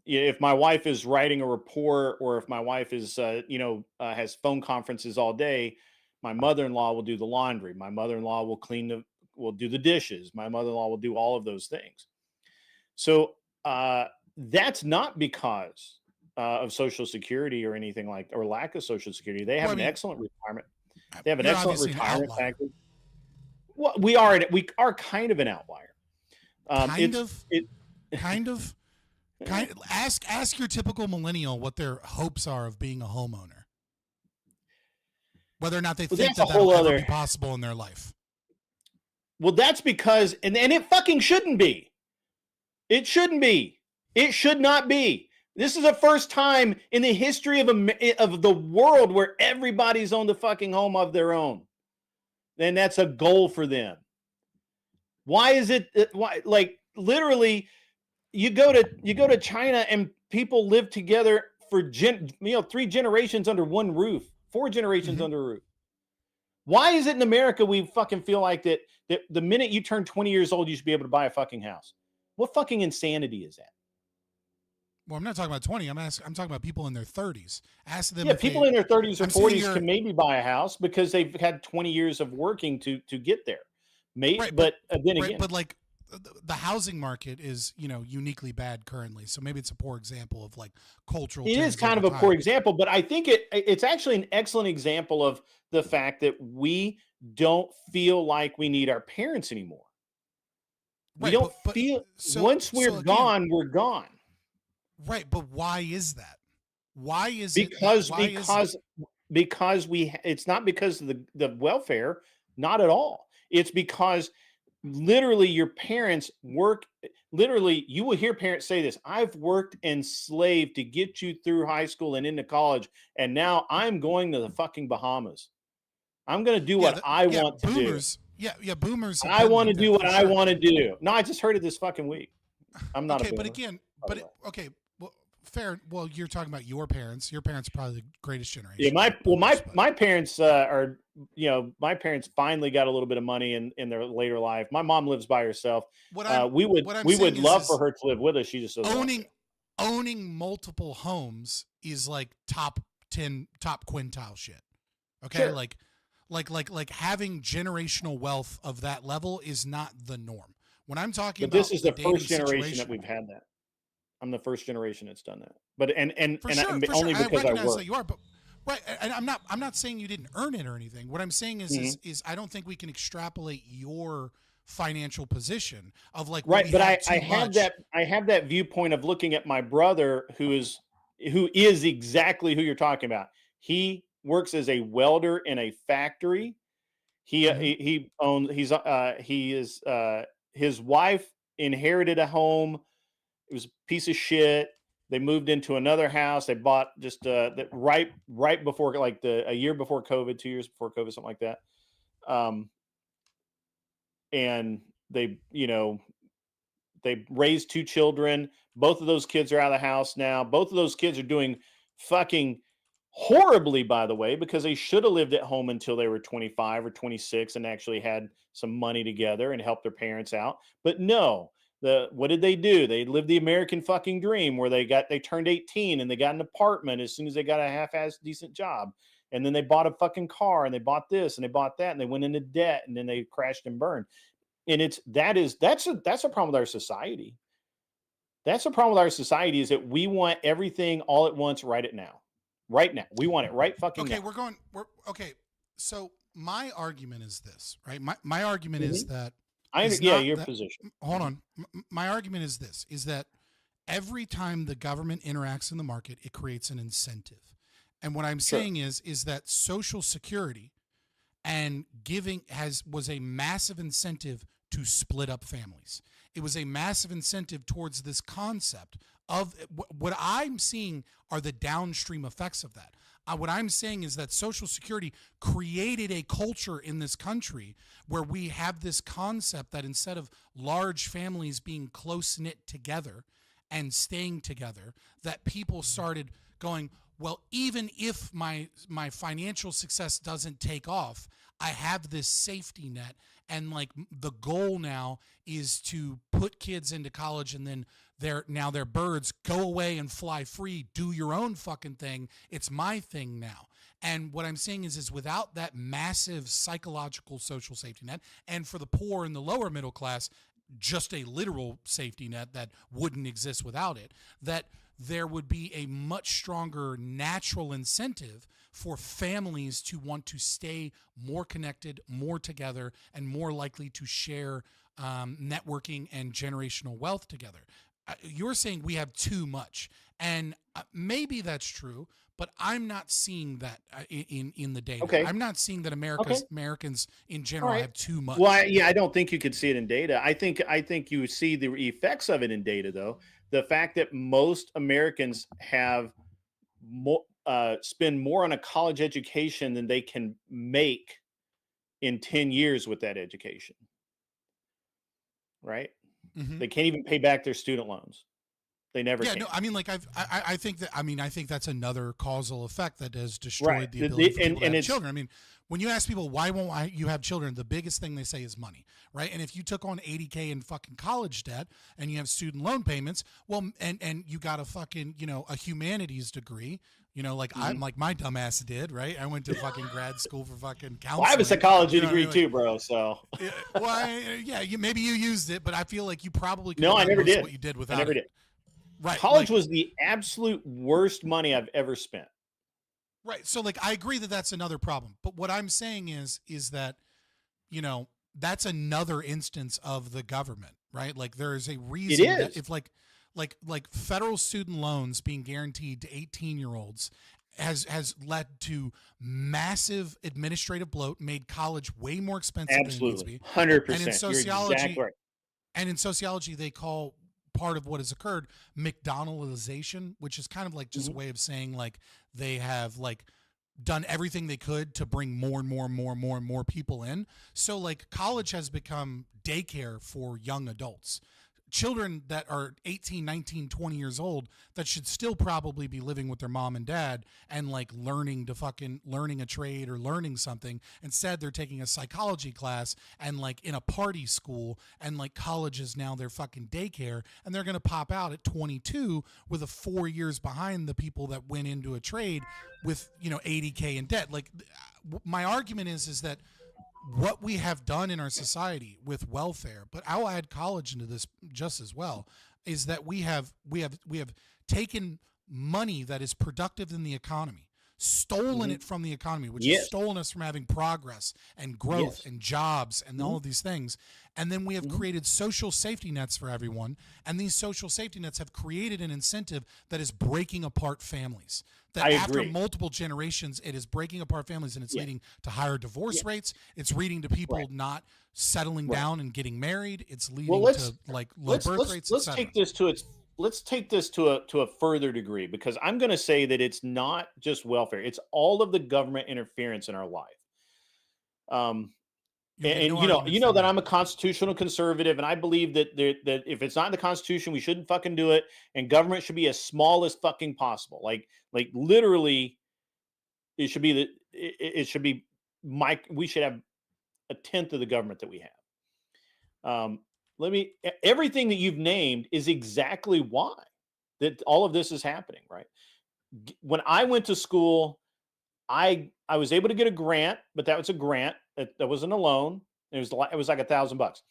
if my wife is writing a report, or if my wife is, has phone conferences all day, my mother-in-law will do the laundry. My mother-in-law will will do the dishes. My mother-in-law will do all of those things. So that's not because of Social Security or anything like, or lack of Social Security. They have an excellent retirement. They have an excellent retirement package. Well, we are kind of an outlier. Ask your typical millennial what their hopes are of being a homeowner. Whether or not they think that'll ever be possible in their life. Well, that's because, and it fucking shouldn't be. It shouldn't be. It should not be. This is the first time in the history of the world where everybody's owned a fucking home of their own. And that's a goal for them. Why is it? Why, like, literally, you go to China and people live together for 3 generations under one roof, 4 generations under a roof. Why is it in America we fucking feel like that the minute you turn 20 years old, you should be able to buy a fucking house? What fucking insanity is that? Well, I'm not talking about 20. I'm talking about people in their 30s. Ask them. Yeah, people in their 30s or 40s can maybe buy a house because they've had 20 years of working to get there. Right, but then again, but like the housing market is, uniquely bad currently. So maybe it's a poor example of like cultural. It is kind of a poor example, but I think it's actually an excellent example of the fact that we don't feel like we need our parents anymore. We don't feel once we're gone, we're gone. Right, but why is that? Why is because it's not because of the welfare, not at all. It's because literally your parents work. Literally, you will hear parents say this: "I've worked and slaved to get you through high school and into college, and now I'm going to the fucking Bahamas. I'm going to do what I want to do." Yeah, boomers. I want to do what I want to do. No, I just heard it this fucking week. I'm not a boomer. Okay, well, fair. Well, you're talking about your parents. Your parents are probably the greatest generation. Yeah, my parents are, my parents finally got a little bit of money in their later life. My mom lives by herself. We would love for her to live with us. She just doesn't. Owning multiple homes is like top quintile shit. Okay, sure. Like having generational wealth of that level is not the norm. When I'm talking about this is the first generation that we've had that. I'm the first generation that's done that. But only because I work. That you are, but right, and I'm not saying you didn't earn it or anything. What I'm saying is I don't think we can extrapolate your financial position of like right. But I have that viewpoint of looking at my brother who is exactly who you're talking about. He works as a welder in a factory. His wife inherited a home. It was a piece of shit. They moved into another house. They bought just right before, like a year before COVID, 2 years before COVID, something like that. And they raised 2 children. Both of those kids are out of the house now. Both of those kids are doing fucking horribly, by the way, because they should have lived at home until they were 25 or 26 and actually had some money together and helped their parents out. But no, what did they do? They lived the American fucking dream where they turned 18 and they got an apartment as soon as they got a half-ass decent job. And then they bought a fucking car and they bought this and they bought that and they went into debt and then they crashed and burned. And that's a problem with our society. That's a problem with our society is that we want everything all at once right now. Right now. We want it right fucking now. Okay. So my argument is this, right? My argument is that your position. Hold on. My argument is this, is that every time the government interacts in the market, it creates an incentive. And what I'm saying is that Social Security and giving was a massive incentive to split up families. It was a massive incentive towards this concept of what I'm seeing are the downstream effects of that. What I'm saying is that Social Security created a culture in this country where we have this concept that instead of large families being close-knit together and staying together, that people started going, well, even if my financial success doesn't take off, I have this safety net. And like the goal now is to put kids into college and then they're birds, go away and fly free, do your own fucking thing. It's my thing now. And what I'm saying is without that massive psychological social safety net, and for the poor and the lower middle class, just a literal safety net that wouldn't exist without it, that there would be a much stronger natural incentive for families to want to stay more connected, more together, and more likely to share networking and generational wealth together. You're saying we have too much, and maybe that's true, but I'm not seeing that in the data. Okay. I'm not seeing that Americans in general have too much. Well, I don't think you could see it in data. I think you see the effects of it in data, though. The fact that most Americans have more, spend more on a college education than they can make in 10 years with that education. Right? Mm-hmm. They can't even pay back their student loans. They never can. No, I mean, like I think that's another causal effect that has destroyed the ability for people to have children. I mean, when you ask people why won't you have children, the biggest thing they say is money, right? And if you took on $80K in fucking college debt and you have student loan payments, well, and you got a fucking a humanities degree, like my dumbass did, right? I went to fucking grad school for fucking counseling. Well, I have a psychology degree too, bro. So maybe you used it, but I feel like you probably could I never did. What you did without I never it. did. Right. College was the absolute worst money I've ever spent. Right. So I agree that that's another problem. But what I'm saying is that, that's another instance of the government, right? Like there is a reason that if like federal student loans being guaranteed to 18-year-olds has led to massive administrative bloat, made college way more expensive than it needs to be. 100%. And in sociology, You're exactly right. And in sociology, they call part of what has occurred McDonaldization, which is kind of like just a way of saying like they have like done everything they could to bring more and more people in. So like college has become daycare for young adults. Children that are 18, 19, 20 years old that should still probably be living with their mom and dad and like learning a trade or learning something. Instead, they're taking a psychology class and like in a party school, and like college is now their fucking daycare, and they're going to pop out at 22 with a 4 years behind the people that went into a trade with, $80K in debt. Like my argument is that what we have done in our society with welfare, but I'll add college into this just as well, is that we have taken money that is productive in the economy, stolen it from the economy, which has stolen us from having progress and growth and jobs and all of these things. And then we have created social safety nets for everyone. And these social safety nets have created an incentive that is breaking apart families. That after multiple generations, it is breaking apart families, and it's leading to higher divorce rates. It's leading to people not settling down and getting married. It's leading to like low birth rates. Let's take this to its. Let's take this to a further degree, because I'm going to say that it's not just welfare; it's all of the government interference in our life. You know that I'm a constitutional conservative, and I believe that if it's not in the Constitution, we shouldn't fucking do it, and government should be as small as fucking possible. Like literally, it should be we should have a tenth of the government that we have. Everything that you've named is exactly why that all of this is happening, right? When I went to school, I was able to get a grant, but that was a grant. That wasn't a loan. It was like $1,000.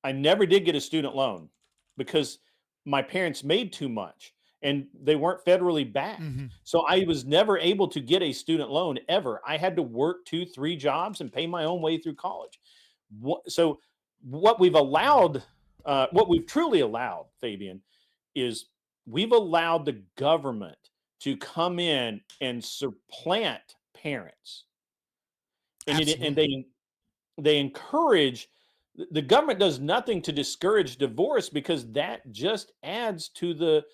I never did get a student loan because my parents made too much and they weren't federally backed. So I was never able to get a student loan ever. I had to work 2-3 jobs and pay my own way through college. So what we've truly allowed, Fabian, is we've allowed the government to come in and supplant parents. And they encourage, the government does nothing to discourage divorce, because that just adds to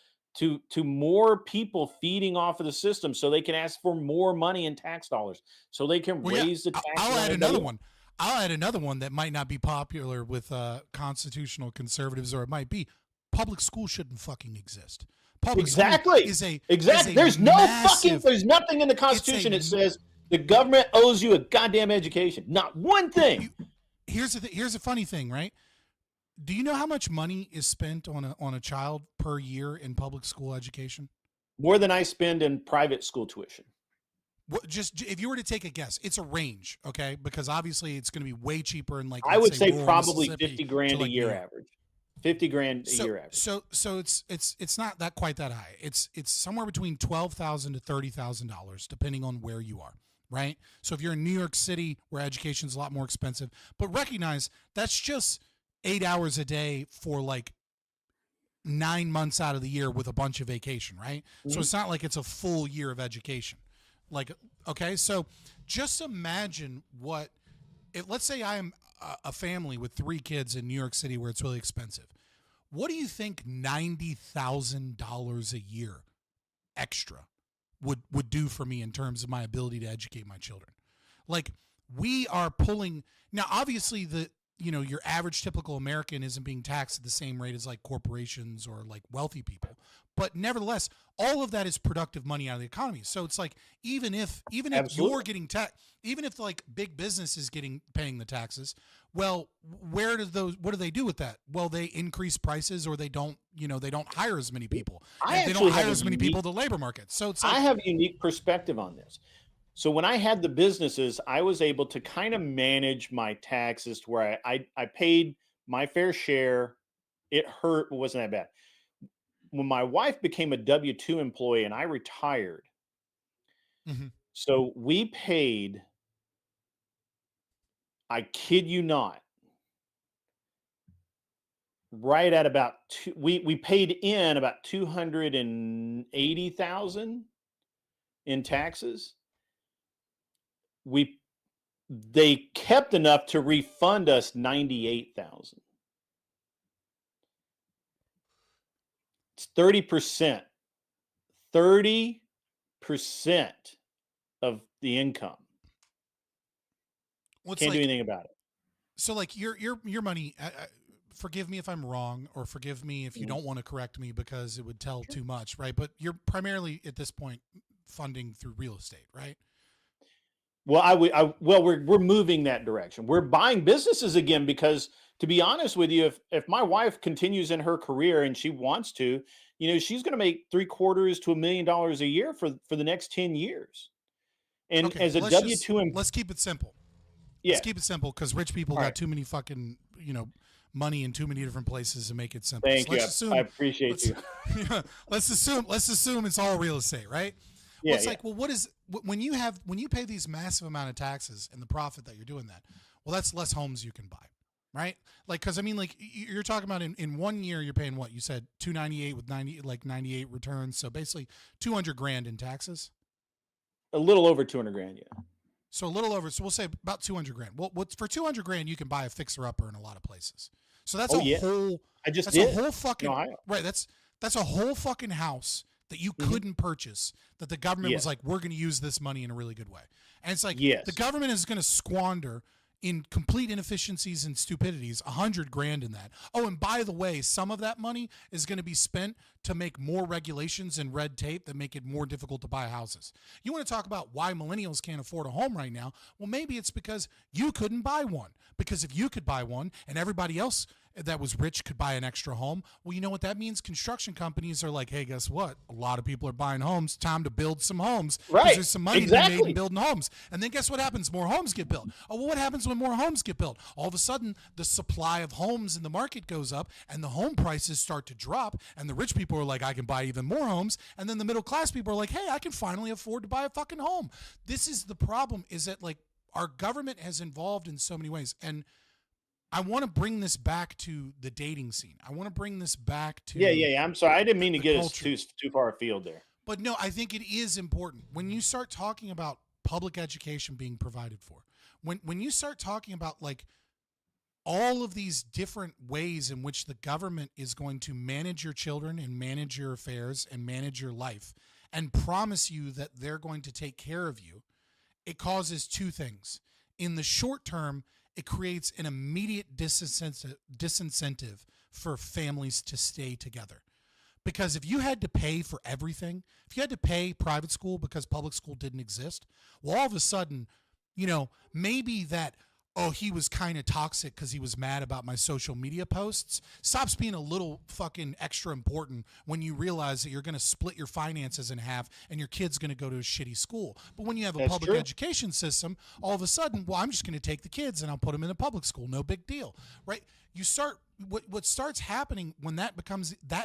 more people feeding off of the system, so they can ask for more money in tax dollars, so they can raise the tax. I'll add another one. I'll add another one that might not be popular with constitutional conservatives, or it might be. Public school shouldn't fucking exist. Public school is a There's nothing in the Constitution that says the government owes you a goddamn education. Not one thing. Here's a funny thing, right? Do you know how much money is spent on a child per year in public school education? More than I spend in private school tuition. Just if you were to take a guess, it's a range, okay? Because obviously it's going to be way cheaper in like I would say rural probably Mississippi 50 grand to, like, a year New York. average. 50 grand a year average. So it's not that quite that high. It's somewhere between $12,000 to $30,000 depending on where you are, right? So if you're in New York City where education's a lot more expensive, but recognize that's just 8 hours a day for like 9 months out of the year with a bunch of vacation, right? So it's not like it's a full year of education. Like, okay, so just imagine what if, let's say I am a family with 3 kids in New York City where it's really expensive. What do you think $90,000 a year extra would do for me in terms of my ability to educate my children? Like, we are pulling now, obviously your average typical American isn't being taxed at the same rate as like corporations or like wealthy people. But nevertheless, all of that is productive money out of the economy. So it's like, even if Absolutely. you're getting even if like big business is paying the taxes, well, what do they do with that? Well, they increase prices, or they don't hire as many people. They don't hire as many people in the labor market. So it's like, I have a unique perspective on this. So when I had the businesses, I was able to kind of manage my taxes to where I paid my fair share. It hurt, but wasn't that bad. When my wife became a W-2 employee and I retired, so we paid, I kid you not, right at about we paid in about $280,000 in taxes. They kept enough to refund us $98,000. It's 30%. 30% of the income. Can't do anything about it. So like your money, forgive me if I'm wrong, or forgive me if you don't want to correct me because it would tell too much, right? But you're primarily at this point funding through real estate, right? Well, we're moving that direction. We're buying businesses again because, to be honest with you, if my wife continues in her career and she wants to, she's going to make $750,000 to $1 million a year for the next 10 years. And okay, as a W-2, let's keep it simple. Yeah. Let's keep it simple, because rich people got too many fucking money in too many different places to make it simple. Thank you. I appreciate you. Let's assume it's all real estate, right? Yeah, it's like, well, when you pay these massive amount of taxes and the profit that you're doing that, well, that's less homes you can buy, right? Like, because I mean, like, you're talking about in 1 year you're paying what you said, 298 with 98 returns, so basically $200,000 in taxes. A little over $200,000, yeah. So a little over, so we'll say about $200,000. Well, for $200,000 you can buy a fixer upper in a lot of places. So that's whole. That's a whole fucking right. That's a whole fucking house that you couldn't purchase, that the government was like, we're going to use this money in a really good way. And it's like, the government is going to squander in complete inefficiencies and stupidities $100,000 in that. Oh, and by the way, some of that money is going to be spent to make more regulations and red tape that make it more difficult to buy houses. You want to talk about why millennials can't afford a home right now? Well, maybe it's because you couldn't buy one. Because if you could buy one and everybody else that was rich could buy an extra home, well, you know what that means? Construction companies are like, hey, guess what? A lot of people are buying homes. Time to build some homes. Right. There's some money to be made in building homes. And then guess what happens? More homes get built. Oh, well, what happens when more homes get built? All of a sudden, the supply of homes in the market goes up and the home prices start to drop. And the rich people are like, I can buy even more homes. And then the middle class people are like, hey, I can finally afford to buy a fucking home. This is the problem, is that like our government has involved in so many ways. And I want to bring this back to the dating scene. I want to bring this back to Yeah. I'm sorry. I didn't mean to get us too far afield there. But no, I think it is important. When you start talking about public education being provided for, when you start talking about like all of these different ways in which the government is going to manage your children and manage your affairs and manage your life and promise you that they're going to take care of you, it causes two things. In the short term, it creates an immediate disincentive for families to stay together. Because if you had to pay for everything, if you had to pay private school because public school didn't exist, well, all of a sudden, maybe that oh, he was kind of toxic because he was mad about my social media posts, stops being a little fucking extra important when you realize that you're going to split your finances in half and your kid's going to go to a shitty school. But when you have a That's public true. education system, all of a sudden, well, I'm just going to take the kids and I'll put them in a public school. No big deal, right? You start, what starts happening when that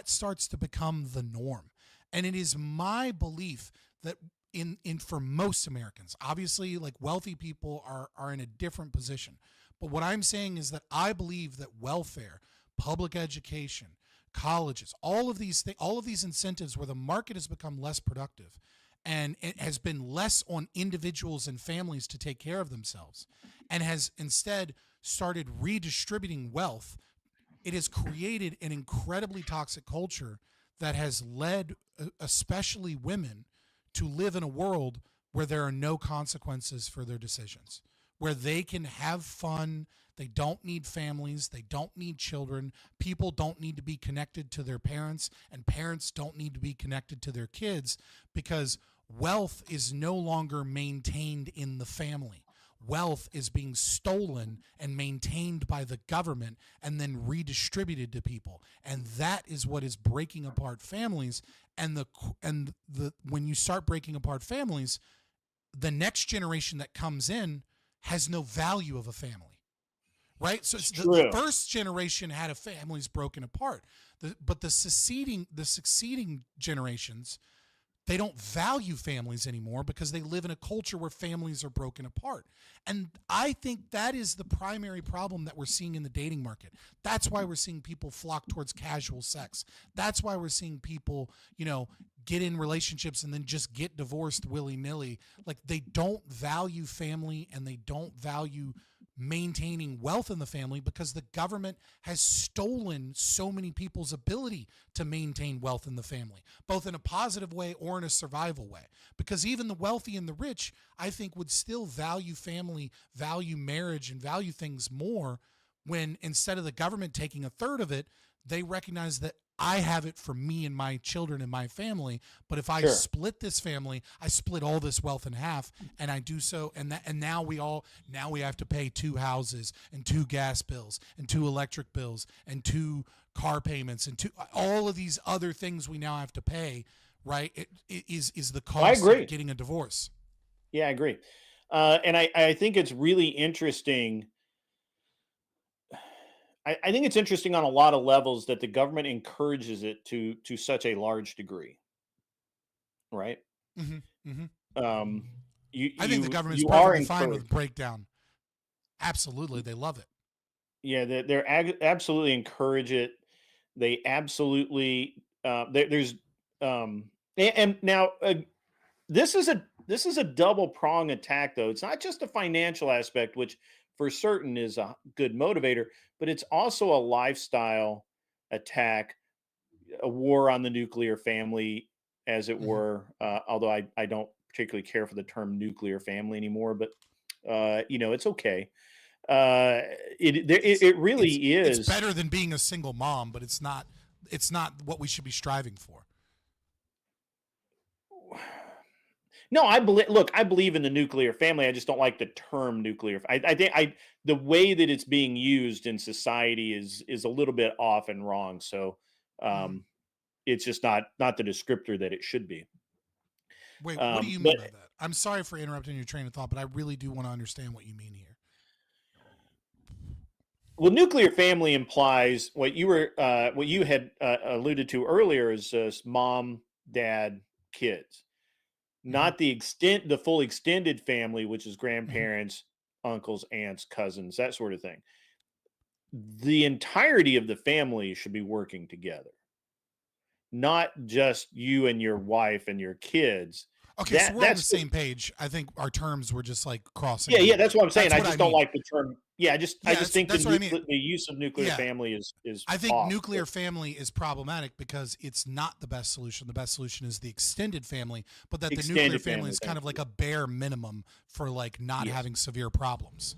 starts to become the norm. And it is my belief that in for most Americans, obviously, like, wealthy people are in a different position. But what I'm saying is that I believe that welfare, public education, colleges, all of these incentives where the market has become less productive and it has been less on individuals and families to take care of themselves and has instead started redistributing wealth, it has created an incredibly toxic culture that has led especially women to live in a world where there are no consequences for their decisions, where they can have fun. They don't need families. They don't need children. People don't need to be connected to their parents, and parents don't need to be connected to their kids, because wealth is no longer maintained in the family. Wealth is being stolen and maintained by the government and then redistributed to people. And that is what is breaking apart families. And when you start breaking apart families, the next generation that comes in has no value of a family. Right? So it's the first generation had a families broken apart. But the succeeding generations, they don't value families anymore because they live in a culture where families are broken apart. And I think that is the primary problem that we're seeing in the dating market. That's why we're seeing people flock towards casual sex. That's why we're seeing people, get in relationships and then just get divorced willy-nilly. Like, they don't value family and they don't value maintaining wealth in the family because the government has stolen so many people's ability to maintain wealth in the family, both in a positive way or in a survival way. Because even the wealthy and the rich, I think, would still value family, value marriage, and value things more when, instead of the government taking a third of it, they recognize that I have it for me and my children and my family. But if I split this family, I split all this wealth in half, and I do so. And now we have to pay 2 houses and 2 gas bills and 2 electric bills and 2 car payments and all of these other things we now have to pay. Right? It is the cost of getting a divorce. Yeah, I agree. And I think it's really interesting. I think it's interesting on a lot of levels that the government encourages it to such a large degree, right? Mm-hmm, mm-hmm. I think the government's perfectly fine with breakdown. Absolutely, they love it. Yeah, they're absolutely encourage it. They absolutely there's and now this is a double prong attack, though. It's not just a financial aspect, which for certain is a good motivator, but it's also a lifestyle attack, a war on the nuclear family, as it were. Although I don't particularly care for the term nuclear family anymore, but it's okay. It really is. It's better than being a single mom, but it's not what we should be striving for. No, I believe in the nuclear family. I just don't like the term nuclear. I think the way that it's being used in society is a little bit off and wrong. So it's just not the descriptor that it should be. Wait, what do you mean by that? I'm sorry for interrupting your train of thought, but I really do want to understand what you mean here. Well, nuclear family implies what you had alluded to earlier is mom, dad, kids. Not the full extended family, which is grandparents, uncles, aunts, cousins, that sort of thing. The entirety of the family should be working together, not just you and your wife and your kids. Okay, so we're on the same page. I think our terms were just like crossing. Yeah, that's what I'm saying. I just don't like the term. Yeah, I just think the use of nuclear family is. I think nuclear family is problematic because it's not the best solution. The best solution is the extended family, but that the nuclear family is kind of like a bare minimum for like not having severe problems.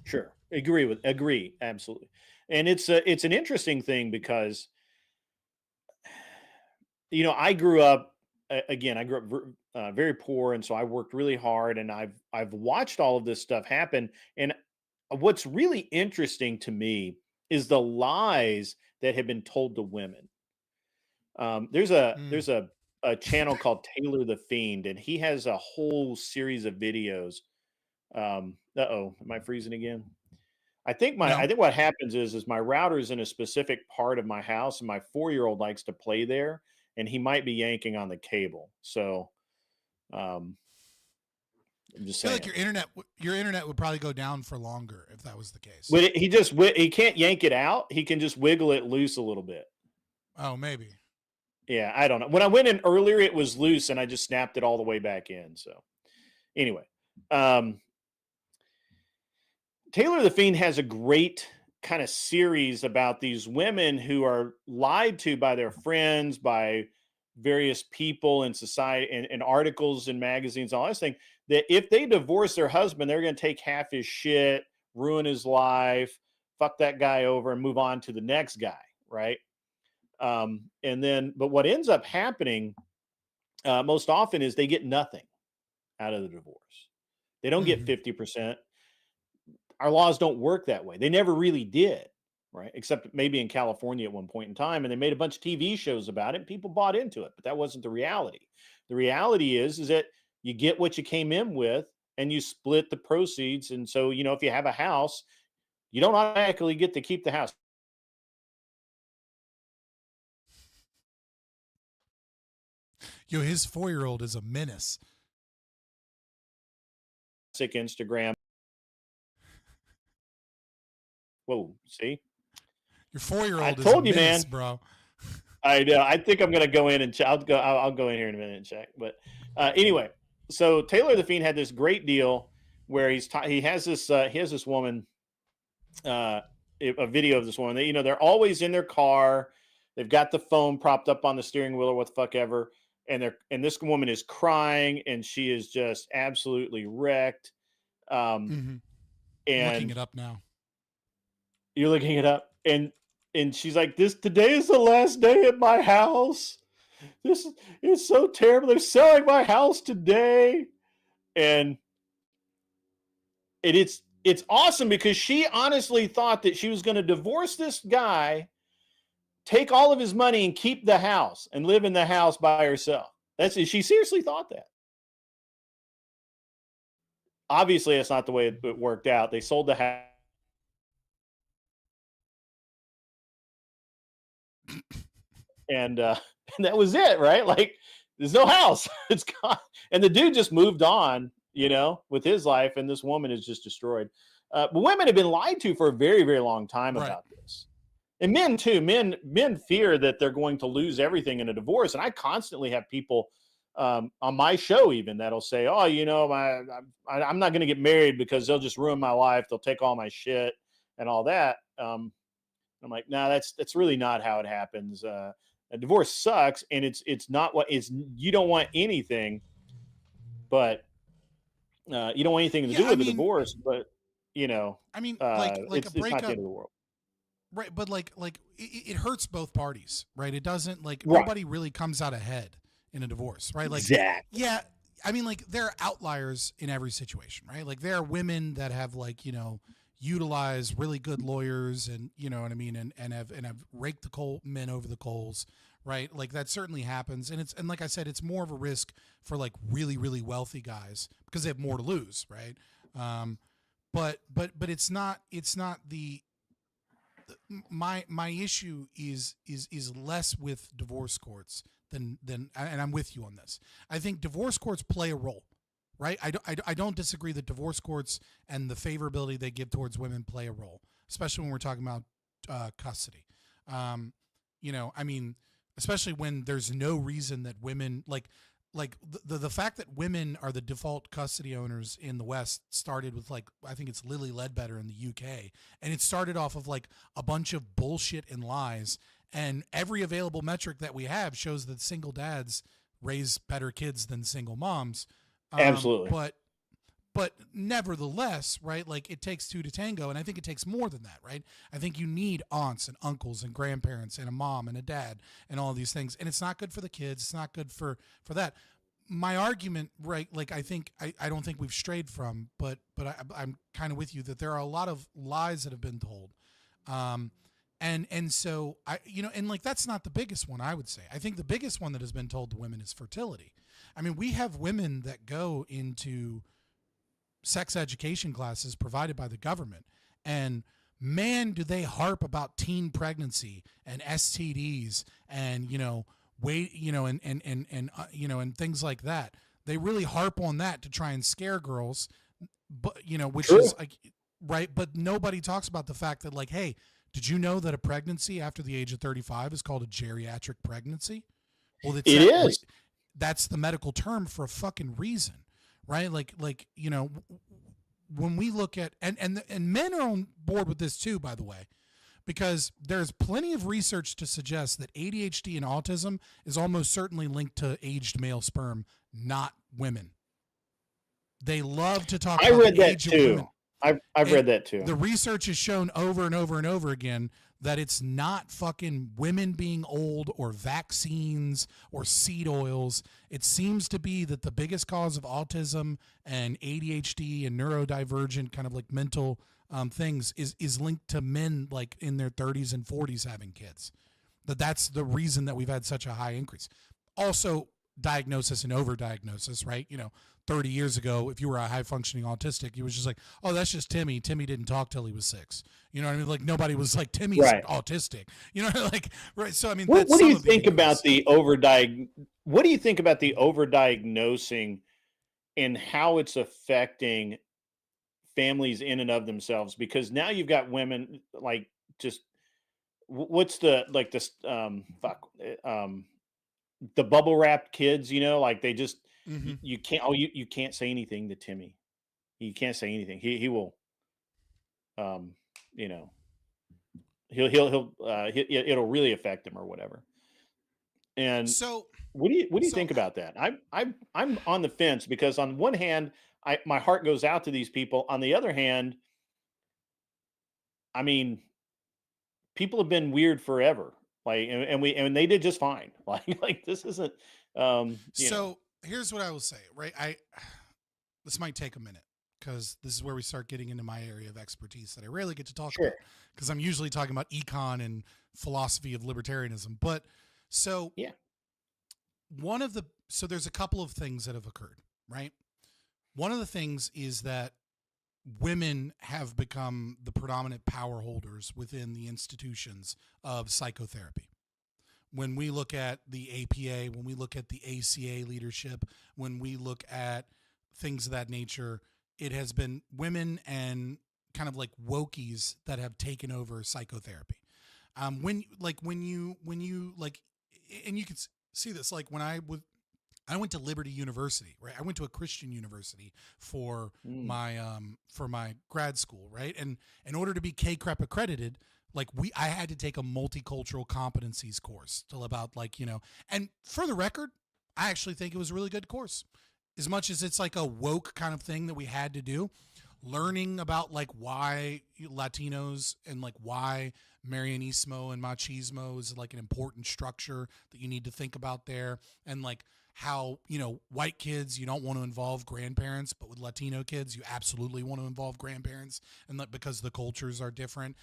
Sure, agree, absolutely, and it's an interesting thing because I grew up very poor, and so I worked really hard, and I've watched all of this stuff happen, and what's really interesting to me is the lies that have been told to women. There's a channel called Taylor the Fiend, and he has a whole series of videos. Uh-oh, am I freezing again? I think what happens is my router is in a specific part of my house, and my 4-year-old likes to play there, and he might be yanking on the cable. So, I'm just I feel saying. like your internet would probably go down for longer if that was the case. But he can't yank it out. He can just wiggle it loose a little bit. Oh, maybe. Yeah, I don't know. When I went in earlier, it was loose, and I just snapped it all the way back in. So, anyway, Taylor the Fiend has a great kind of series about these women who are lied to by their friends, by various people in society, and articles in magazines, all this thing, that if they divorce their husband, they're going to take half his shit, ruin his life, fuck that guy over, and move on to the next guy, right? But what ends up happening most often is they get nothing out of the divorce. They don't get 50%. Our laws don't work that way. They never really did, right? Except maybe in California at one point in time, and they made a bunch of TV shows about it, and people bought into it, but that wasn't the reality. The reality is that you get what you came in with, and you split the proceeds. And so, if you have a house, you don't automatically get to keep the house. Yo, his 4-year-old is a menace. Sick Instagram. Whoa, see? Your 4-year-old is told a you, menace, man. bro. I know. I think I'm going to go in and check. I'll go in here in a minute and check. But anyway, so Taylor the Fiend had this great deal where he has this woman, a video of this woman. They're always in their car. They've got the phone propped up on the steering wheel or what the fuck ever. And this woman is crying, and she is just absolutely wrecked. And looking it up now. You're looking it up, and she's like, today is the last day at my house. This is so terrible. They're selling my house today. And it's awesome because she honestly thought that she was going to divorce this guy, take all of his money, and keep the house and live in the house by herself. She seriously thought that. Obviously, that's not the way it worked out. They sold the house. And that was it, right? Like, there's no house. It's gone. And the dude just moved on, with his life, and this woman is just destroyed. But women have been lied to for a very, very long time about this. And men too. Men fear that they're going to lose everything in a divorce. And I constantly have people on my show even that'll say, "Oh, I'm not going to get married because they'll just ruin my life. They'll take all my shit and all that." I'm like, no, that's really not how it happens. A divorce sucks, and it's not what is. You don't want anything, but you don't want anything to do with the divorce. But like a it's breakup, not the end of the world. Right, but it hurts both parties, right? It doesn't nobody really comes out ahead in a divorce, right? Like, exactly. Yeah, I mean, there are outliers in every situation, right? Like, there are women that have utilize really good lawyers and and have raked the men over the coals, right? Like, that certainly happens, and like I said, it's more of a risk for really, really wealthy guys because they have more to lose, right? But it's not my issue is less with divorce courts than and I'm with you on this. I think divorce courts play a role. Right, I don't disagree that divorce courts and the favorability they give towards women play a role, especially when we're talking about custody. Especially when there's no reason that women the fact that women are the default custody owners in the West started with I think it's Lily Ledbetter in the UK, and it started off of a bunch of bullshit and lies, and every available metric that we have shows that single dads raise better kids than single moms. Absolutely. But nevertheless, right, it takes two to tango, and I think it takes more than that, right? I think you need aunts and uncles and grandparents and a mom and a dad and all of these things, and it's not good for the kids. It's not good for that. my argument, right? Like I don't think we've strayed from, but I'm kind of with you that there are a lot of lies that have been told, and so and like that's not the biggest one. I would say I think the biggest one that has been told to women is fertility. I mean, we have women that go into sex education classes provided by the government, and man, do they harp about teen pregnancy and STDs and and things like that. They really harp on that to try and scare girls, but which True. is like right. But nobody talks about the fact that, like, hey, did you know that a pregnancy after the age of 35 is called a geriatric pregnancy? Well, It is. That's the medical term for a fucking reason, right? Like when we look at and men are on board with this too, by the way, because there's plenty of research to suggest that ADHD and autism is almost certainly linked to aged male sperm, not women. They love to talk about read the that age of too. women. I've read that too. The research has shown over and over and over again that it's not fucking women being old or vaccines or seed oils. It seems to be that the biggest cause of autism and ADHD and neurodivergent kind of like mental things is linked to men like in their 30s and 40s having kids. That's the reason that we've had such a high increase. Also, diagnosis and overdiagnosis, right? 30 years ago, if you were a high functioning autistic, you was just like, oh, that's just Timmy. Timmy didn't talk till he was 6. You know what I mean? Like nobody was like, Timmy's autistic. You know, like, right. So, I mean, what do you think about the what do you think about the overdiagnosing and how it's affecting families in and of themselves? Because now you've got women like just, what's the, like this, the bubble wrapped kids, like they just, you can't, you can't say anything to Timmy. You can't say anything. He will, it'll really affect him or whatever. And so what do you think about that? I'm on the fence because on one hand, my heart goes out to these people. On the other hand, I mean, people have been weird forever. Like, and they did just fine. Like this isn't, so here's what I will say, right? This might take a minute because this is where we start getting into my area of expertise that I rarely get to talk about because I'm usually talking about econ and philosophy of libertarianism. But so there's a couple of things that have occurred, right? One of the things is that women have become the predominant power holders within the institutions of psychotherapy. When we look at the APA, when we look at the ACA leadership, when we look at things of that nature, it has been women and kind of like wokies that have taken over psychotherapy. And you can see this, like when I went to Liberty University, right? I went to a Christian university for my grad school, right? And in order to be KCREP accredited, I had to take a multicultural competencies course till about and for the record, I actually think it was a really good course. As much as it's like a woke kind of thing that we had to do, learning about why Latinos and why Marianismo and machismo is an important structure that you need to think about there, and how white kids, you don't want to involve grandparents, but with Latino kids you absolutely want to involve grandparents, and because the cultures are different.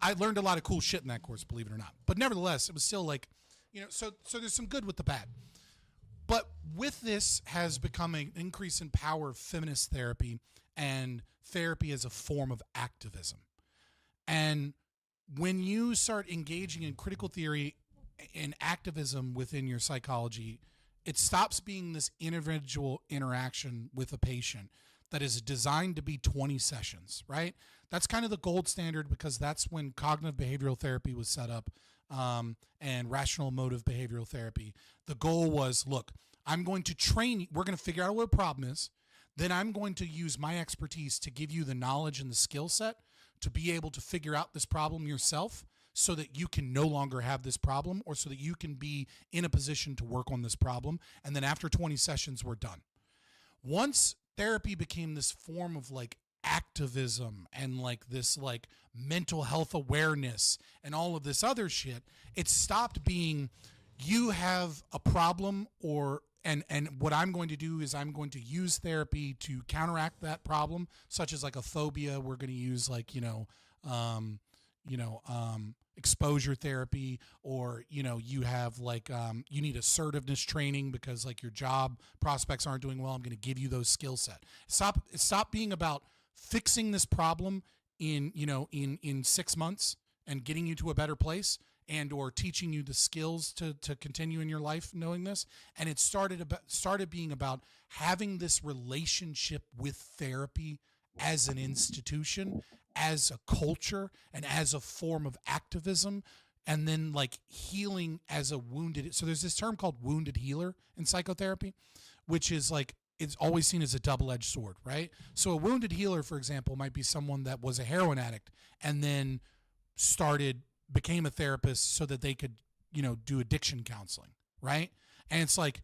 I learned a lot of cool shit in that course, believe it or not, but nevertheless it was still so there's some good with the bad. But with this has become an increase in power of feminist therapy and therapy as a form of activism. And when you start engaging in critical theory and activism within your psychology, it stops being this individual interaction with a patient that is designed to be 20 sessions, right? That's kind of the gold standard because that's when cognitive behavioral therapy was set up, and rational emotive behavioral therapy. The goal was, look, I'm going to train you. We're going to figure out what a problem is. Then I'm going to use my expertise to give you the knowledge and the skill set to be able to figure out this problem yourself, so that you can no longer have this problem, or so that you can be in a position to work on this problem. And then after 20 sessions, we're done. Once therapy became this form of activism and this mental health awareness and all of this other shit, it stopped being you have a problem And what I'm going to do is I'm going to use therapy to counteract that problem, such as like a phobia. We're going to use like, exposure therapy, or, you have like, you need assertiveness training because like your job prospects aren't doing well. I'm going to give you those skill set. Stop being about fixing this problem in 6 months and getting you to a better place, and or teaching you the skills to continue in your life knowing this. And it started being about having this relationship with therapy as an institution, as a culture, and as a form of activism, and then like healing as a wounded. So there's this term called wounded healer in psychotherapy, which is like, it's always seen as a double-edged sword, right? So a wounded healer, for example, might be someone that was a heroin addict and then became a therapist so that they could, do addiction counseling, right? And it's like,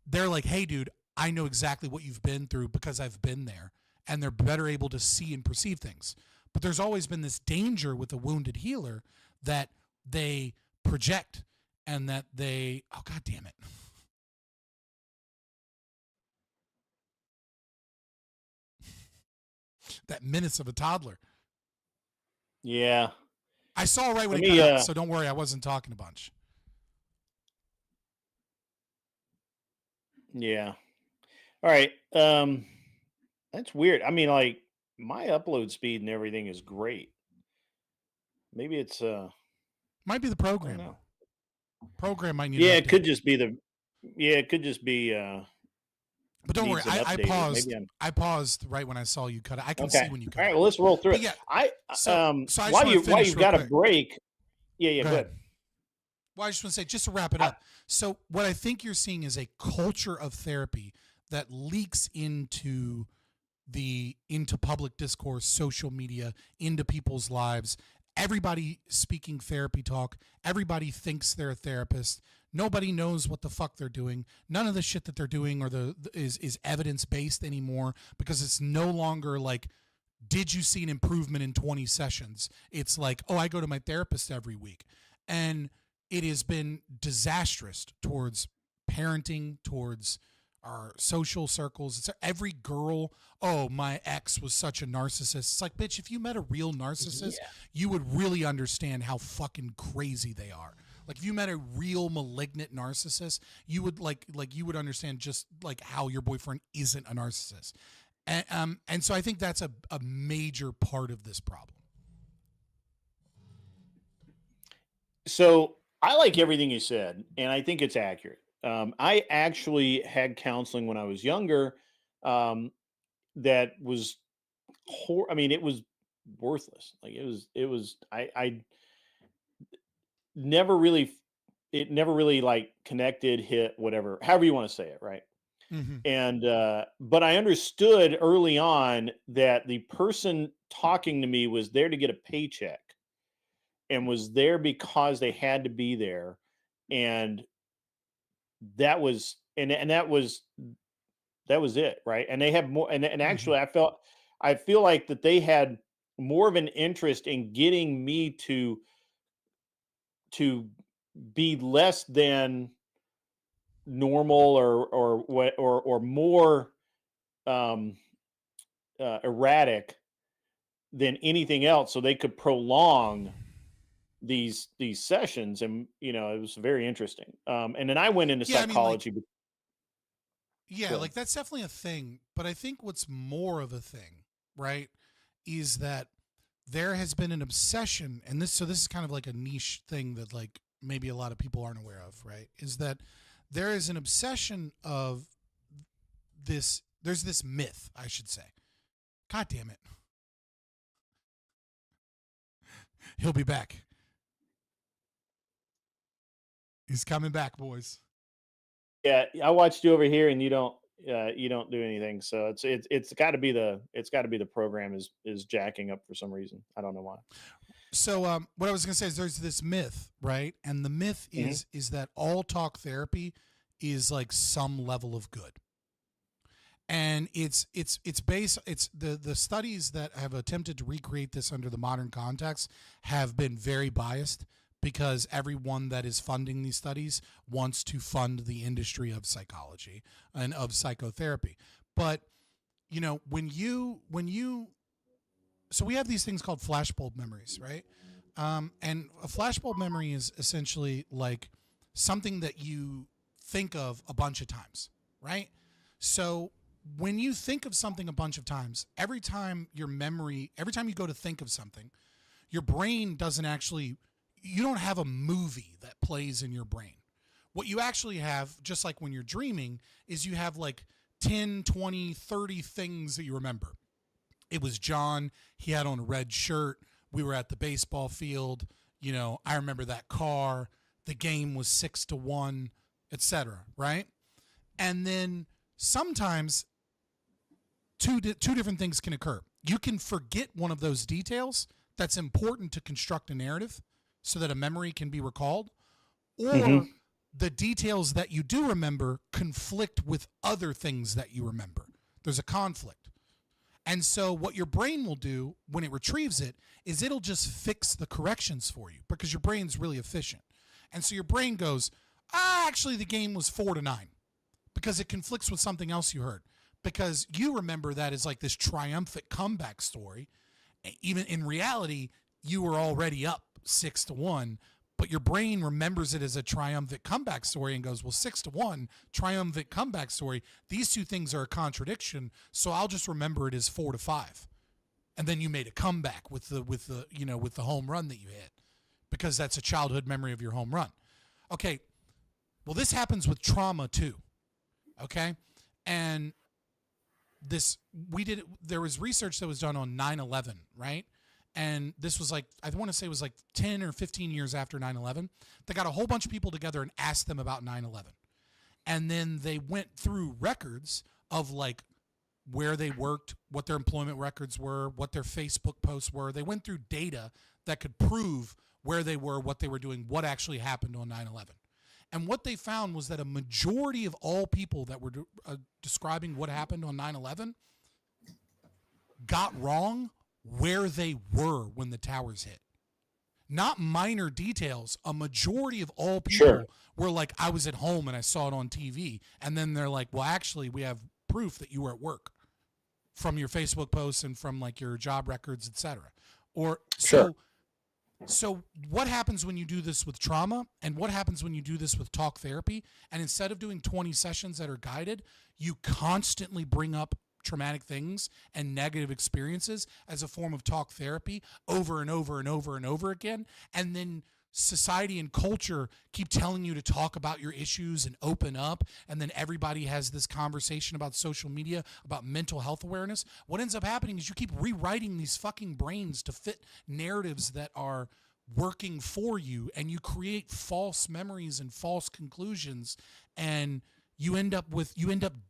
they're like, hey, dude, I know exactly what you've been through because I've been there, and they're better able to see and perceive things. But there's always been this danger with a wounded healer that they project and that they, oh, God damn it. That menace of a toddler. Yeah. I saw right when it cut out, so don't worry, I wasn't talking a bunch. Yeah. All right. That's weird. I mean, like, my upload speed and everything is great. Maybe it's might be the program. Program might need. Yeah, it could just be it could just be. But don't worry, I paused. I paused right when I saw you cut it. I can see when you cut it. All right, well, let's roll through it. Yeah. While you've got a break. Yeah, go ahead. Well, I just want to say, just to wrap it up. So what I think you're seeing is a culture of therapy that leaks into public discourse, social media, into people's lives. Everybody speaking therapy talk. Everybody thinks they're a therapist. Nobody knows what the fuck they're doing. None of the shit that they're doing is evidence based anymore, because it's no longer like, did you see an improvement in 20 sessions? It's like, oh, I go to my therapist every week. And it has been disastrous towards parenting, towards our social circles. It's every girl, oh, my ex was such a narcissist. It's like, bitch, if you met a real narcissist, you would really understand how fucking crazy they are. Like, if you met a real malignant narcissist, you would like you would understand just like how your boyfriend isn't a narcissist. And so I think that's a major part of this problem. So I like everything you said, and I think it's accurate. I actually had counseling when I was younger that was it was worthless. Like I never really like connected, hit, whatever, however you want to say it, right? Mm-hmm. And but I understood early on that the person talking to me was there to get a paycheck and was there because they had to be there, and that was that was it, right? And they have more, and actually I feel like that they had more of an interest in getting me to be less than normal or more erratic than anything else, so they could prolong these sessions. And it was very interesting. And then I went into psychology. Like that's definitely a thing. But I think what's more of a thing, right, is that there has been an obsession, and this is kind of like a niche thing that like maybe a lot of people aren't aware of, right? Is that there is an obsession of this. There's this myth, I should say. God damn it. He'll be back. He's coming back, boys. Yeah, I watched you over here, and you don't do anything. So it's got to be the program is jacking up for some reason. I don't know why. So what I was going to say is there's this myth, right? And the myth is that all talk therapy is like some level of good. And it's the studies that have attempted to recreate this under the modern context have been very biased, because everyone that is funding these studies wants to fund the industry of psychology and of psychotherapy. But, you know, so we have these things called flashbulb memories, right? And a flashbulb memory is essentially like something that you think of a bunch of times, right? So when you think of something a bunch of times, every time you go to think of something, your brain doesn't actually, you don't have a movie that plays in your brain. What you actually have, just like when you're dreaming, is you have like 10, 20, 30 things that you remember. It was John, he had on a red shirt, we were at the baseball field, you know, I remember that car, the game was 6-1, etc., right? And then sometimes two different things can occur. You can forget one of those details that's important to construct a narrative so that a memory can be recalled, or the details that you do remember conflict with other things that you remember. There's a conflict. And so what your brain will do when it retrieves it is it'll just fix the corrections for you because your brain's really efficient. And so your brain goes, actually the game was 4-9 because it conflicts with something else you heard. Because you remember that as like this triumphant comeback story. Even in reality, you were already up 6-1, but your brain remembers it as a triumphant comeback story and goes, well, 6-1, triumphant comeback story. These two things are a contradiction, so I'll just remember it as 4-5. And then you made a comeback with the home run that you hit because that's a childhood memory of your home run. Okay, well, this happens with trauma too, okay? And there was research that was done on 9/11, right? And this was like, I want to say it was like 10 or 15 years after 9/11. They got a whole bunch of people together and asked them about 9/11. And then they went through records of like where they worked, what their employment records were, what their Facebook posts were. They went through data that could prove where they were, what they were doing, what actually happened on 9/11. And what they found was that a majority of all people that were describing what happened on 9/11 got wrong where they were when the towers hit. Not minor details. A majority of all people were like, I was at home and I saw it on TV. And then they're like, well, actually, we have proof that you were at work from your Facebook posts and from like your job records, etc. So what happens when you do this with trauma, and what happens when you do this with talk therapy? And instead of doing 20 sessions that are guided, you constantly bring up traumatic things and negative experiences as a form of talk therapy over and over and over and over again. And then society and culture keep telling you to talk about your issues and open up, and then everybody has this conversation about social media, about mental health awareness. What ends up happening is you keep rewriting these fucking brains to fit narratives that are working for you, and you create false memories and false conclusions, and you end up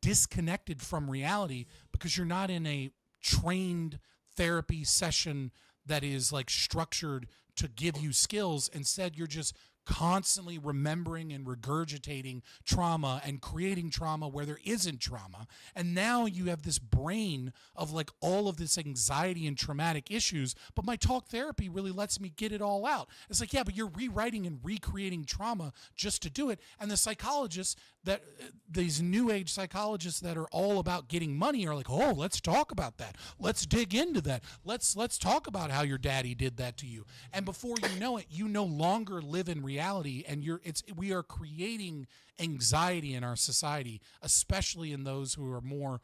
disconnected from reality because you're not in a trained therapy session that is like structured to give you skills. Instead, you're just constantly remembering and regurgitating trauma and creating trauma where there isn't trauma. And now you have this brain of like all of this anxiety and traumatic issues, but my talk therapy really lets me get it all out. It's like, yeah, but you're rewriting and recreating trauma just to do it. And the psychologists these new age psychologists that are all about getting money are like, oh, let's talk about that. Let's dig into that. Let's talk about how your daddy did that to you. And before you know it, you no longer live in reality, and we are creating anxiety in our society, especially in those who are more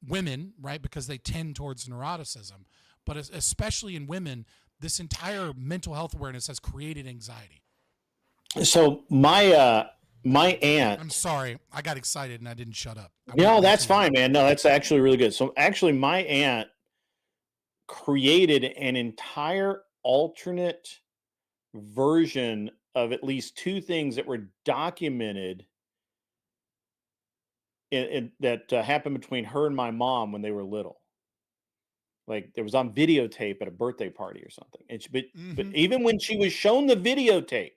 women, right? Because they tend towards neuroticism. But especially in women, this entire mental health awareness has created anxiety. So my aunt. I'm sorry, I got excited and I didn't shut up. No, that's fine, man. No, that's actually really good. So actually, my aunt created an entire alternate version of at least two things that were documented that happened between her and my mom when they were little. Like it was on videotape at a birthday party or something. And but even when she was shown the videotape,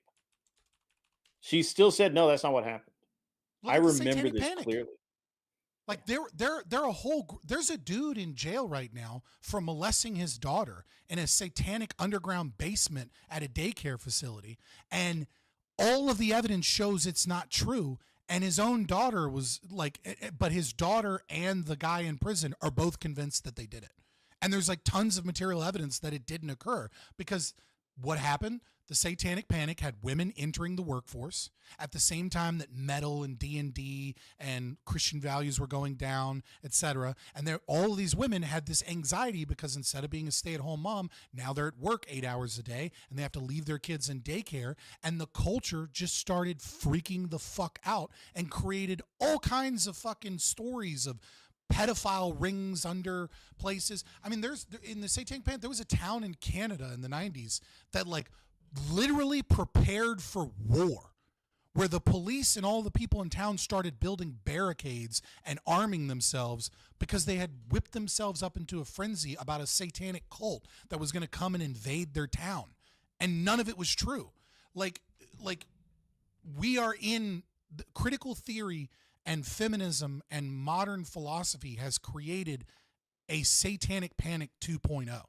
she still said, no, that's not what happened. I remember this clearly. Like there's a dude in jail right now for molesting his daughter in a satanic underground basement at a daycare facility, and all of the evidence shows it's not true. And his own daughter was like, but his daughter and the guy in prison are both convinced that they did it. And there's like tons of material evidence that it didn't occur, because what happened? The satanic panic had women entering the workforce at the same time that metal and D&D and Christian values were going down, etc. And all of these women had this anxiety because instead of being a stay-at-home mom, now they're at work 8 hours a day and they have to leave their kids in daycare. And the culture just started freaking the fuck out and created all kinds of fucking stories of pedophile rings under places. I mean, in the satanic panic, there was a town in Canada in the 90s that like literally prepared for war, where the police and all the people in town started building barricades and arming themselves because they had whipped themselves up into a frenzy about a satanic cult that was going to come and invade their town. And none of it was true. Like we are in critical theory, and feminism and modern philosophy has created a satanic panic 2.0,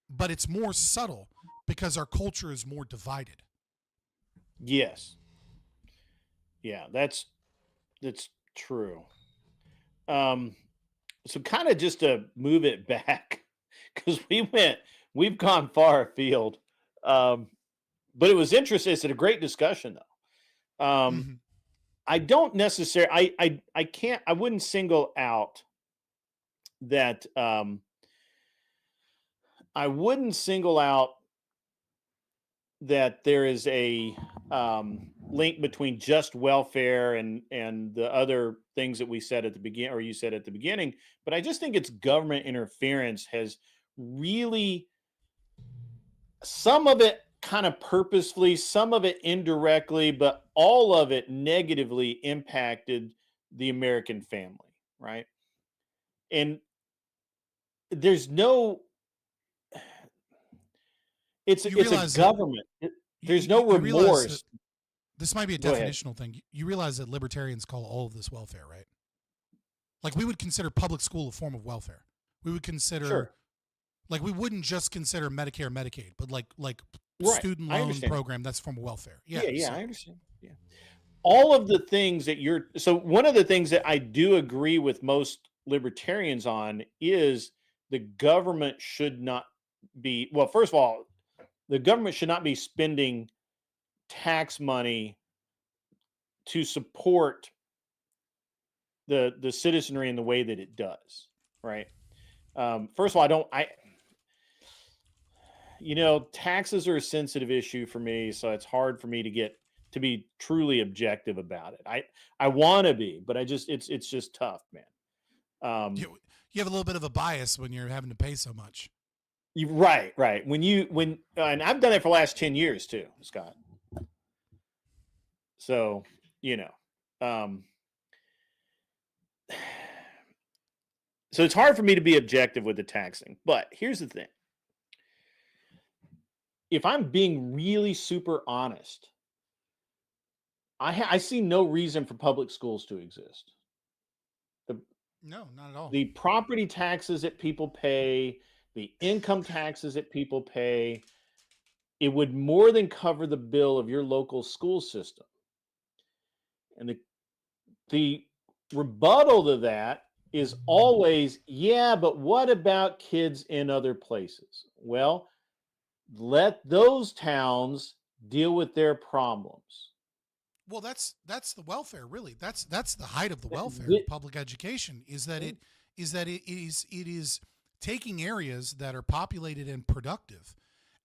but it's more subtle because our culture is more divided. Yes. Yeah, that's true. So kind of just to move it back, because we've gone far afield. But it was interesting. It's a great discussion though. I don't necessarily, I wouldn't single out that, I wouldn't single out that there is a link between just welfare and the other things that we said at the beginning, or you said at the beginning, but I just think it's government interference has really, some of it kind of purposefully, some of it indirectly, but all of it negatively impacted the American family, right? And there's no, it's a government. There's no remorse. This might be a definitional thing. You realize that libertarians call all of this welfare, right? Like we would consider public school a form of welfare. We would consider, like we wouldn't just consider Medicare, Medicaid, but like student loan program, that's a form of welfare. Yeah, I understand. Yeah. All of the things that so one of the things that I do agree with most libertarians on is the government should not be, well, first of all, the government should not be spending tax money to support the citizenry in the way that it does, right? First of all, taxes are a sensitive issue for me, so it's hard for me to be truly objective about it. I want to be, but it's just tough, man. You have a little bit of a bias when you're having to pay so much. Right. And I've done it for the last 10 years too, Scott. So, so it's hard for me to be objective with the taxing, but here's the thing. If I'm being really super honest, I see no reason for public schools to exist. No, not at all. The property taxes that people pay, the income taxes that people pay, it would more than cover the bill of your local school system. And the rebuttal to that is always, yeah, but what about kids in other places? Well, let those towns deal with their problems. Well, that's the welfare, really. That's the height of the welfare of public education, is that it is taking areas that are populated and productive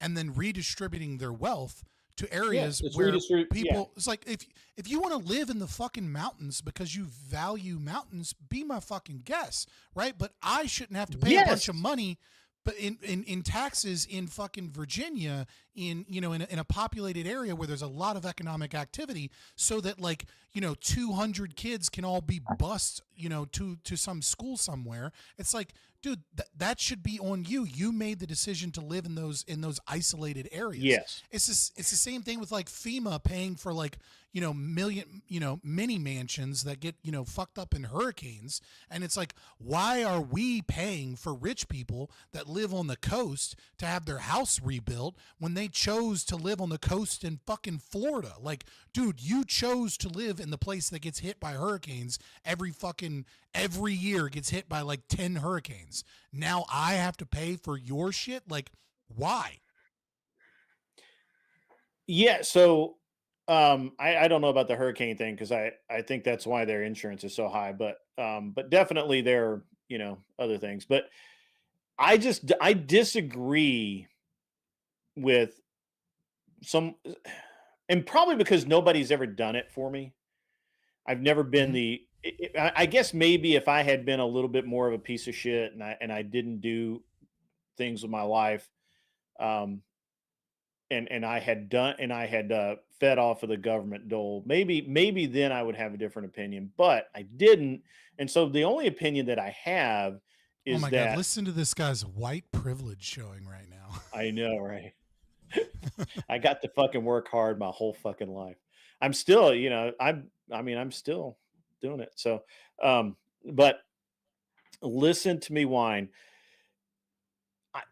and then redistributing their wealth to areas where people, it's like, if you want to live in the fucking mountains because you value mountains, be my fucking guest, right? But I shouldn't have to pay a bunch of money but in taxes in fucking Virginia, in in a populated area where there's a lot of economic activity, so that 200 kids can all be bused to some school somewhere. It's like, dude, that should be on you. You made the decision to live in those isolated areas. Yes. It's the same thing with FEMA paying for million mini mansions that get fucked up in hurricanes. And it's like, why are we paying for rich people that live on the coast to have their house rebuilt when they chose to live on the coast in fucking Florida? Like, dude, you chose to live in the place that gets hit by hurricanes every year, gets hit by 10 hurricanes. Now I have to pay for your shit? Like, why? Yeah, so I don't know about the hurricane thing, because I think that's why their insurance is so high, but definitely there are other things. But I disagree with some, and probably because nobody's ever done it for me. I've never been I guess maybe if I had been a little bit more of a piece of shit and I didn't do things with my life, and I had fed off of the government dole, maybe then I would have a different opinion, but I didn't. And so the only opinion that I have is God, that, listen to this guy's white privilege showing right now. I know, right? I got to fucking work hard my whole fucking life. I'm still, I'm still doing it. So, but listen to me whine.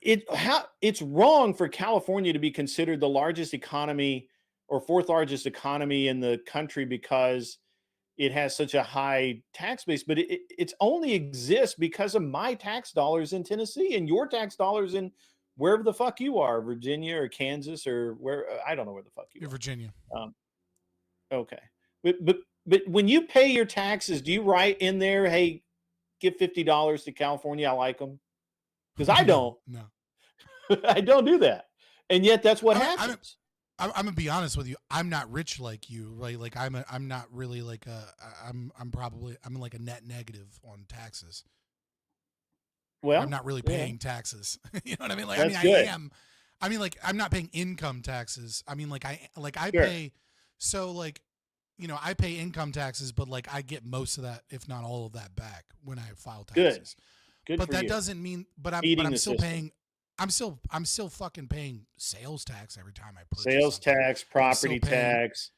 It's wrong for California to be considered the largest economy or fourth largest economy in the country because it has such a high tax base, but it's only exists because of my tax dollars in Tennessee and your tax dollars in wherever the fuck you are, Virginia or Kansas or where, I don't know where the fuck you are. Virginia. Okay. But when you pay your taxes, do you write in there, hey, give $50 to California, I like them? Because I don't. No. I don't do that. And yet that's what happens. I'm gonna be honest with you. I'm not rich like you, right? Like I'm not really I'm like a net negative on taxes. Well, I'm not really paying taxes. You know what I mean? Like, That's I good. am. I mean, like, I'm not paying income taxes. I mean, I Sure. pay. So I pay income taxes, but I get most of that, if not all of that, back when I file taxes. Good But for that you. doesn't mean. But I'm Feeding the still system. paying. I'm still fucking paying sales tax every time I purchase Sales something. tax, property still paying- tax,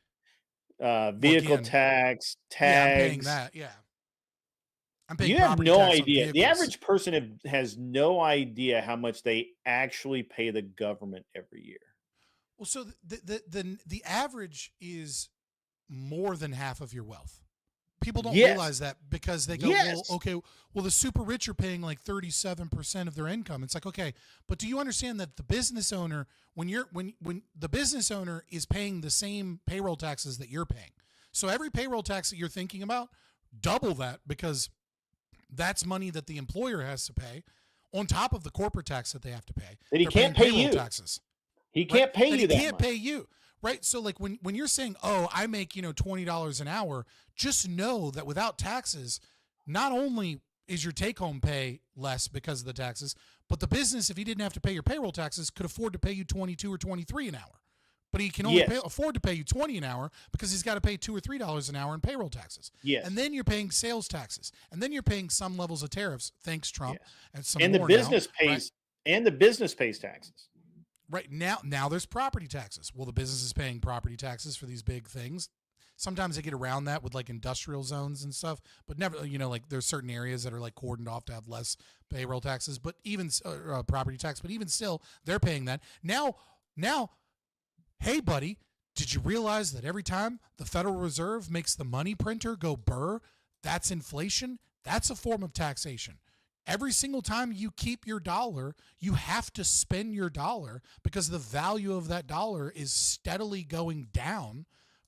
vehicle again, tax, tags. Yeah, I'm paying that. Yeah. I'm paying You have property no tax on idea. The vehicles. average person has no idea how much they actually pay the government every year. Well, so the average is more than half of your wealth. People don't Yes. realize that because they go, Yes. well, okay, well, the super rich are paying 37% of their income. It's like, okay, but do you understand that the business owner, when the business owner is paying the same payroll taxes that you're paying, so every payroll tax that you're thinking about, double that, because that's money that the employer has to pay on top of the corporate tax that they have to pay. That he They're can't paying pay payroll you. taxes. He can't pay That you he that can't much. pay you. Right. So when you're saying, oh, I make, $20 an hour, just know that without taxes, not only is your take home pay less because of the taxes, but the business, if he didn't have to pay your payroll taxes, could afford to pay you 22 or 23 an hour. But he can only Yes. afford to pay you 20 an hour because he's got to pay $2 or $3 an hour in payroll taxes. Yes. And then you're paying sales taxes. And then you're paying some levels of tariffs. Thanks, Trump. Yes. And some And the more business now, pays and the business pays taxes. Right now there's property taxes. Well, the business is paying property taxes for these big things. Sometimes they get around that with industrial zones and stuff, but never, there's certain areas that are cordoned off to have less payroll taxes, but even property tax, but even still they're paying that. Now, hey buddy, did you realize that every time the Federal Reserve makes the money printer go burr, that's inflation? That's a form of taxation. Every single time you keep your dollar, you have to spend your dollar because the value of that dollar is steadily going down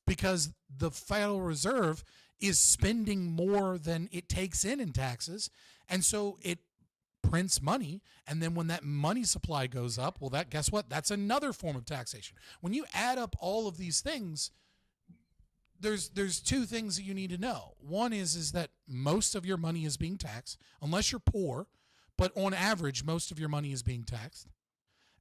because the Federal Reserve is spending more than it takes in taxes. And so it prints money. And then when that money supply goes up, well, guess what? That's another form of taxation. When you add up all of these things, there's two things that you need to know. One is that most of your money is being taxed, unless you're poor, but on average, most of your money is being taxed.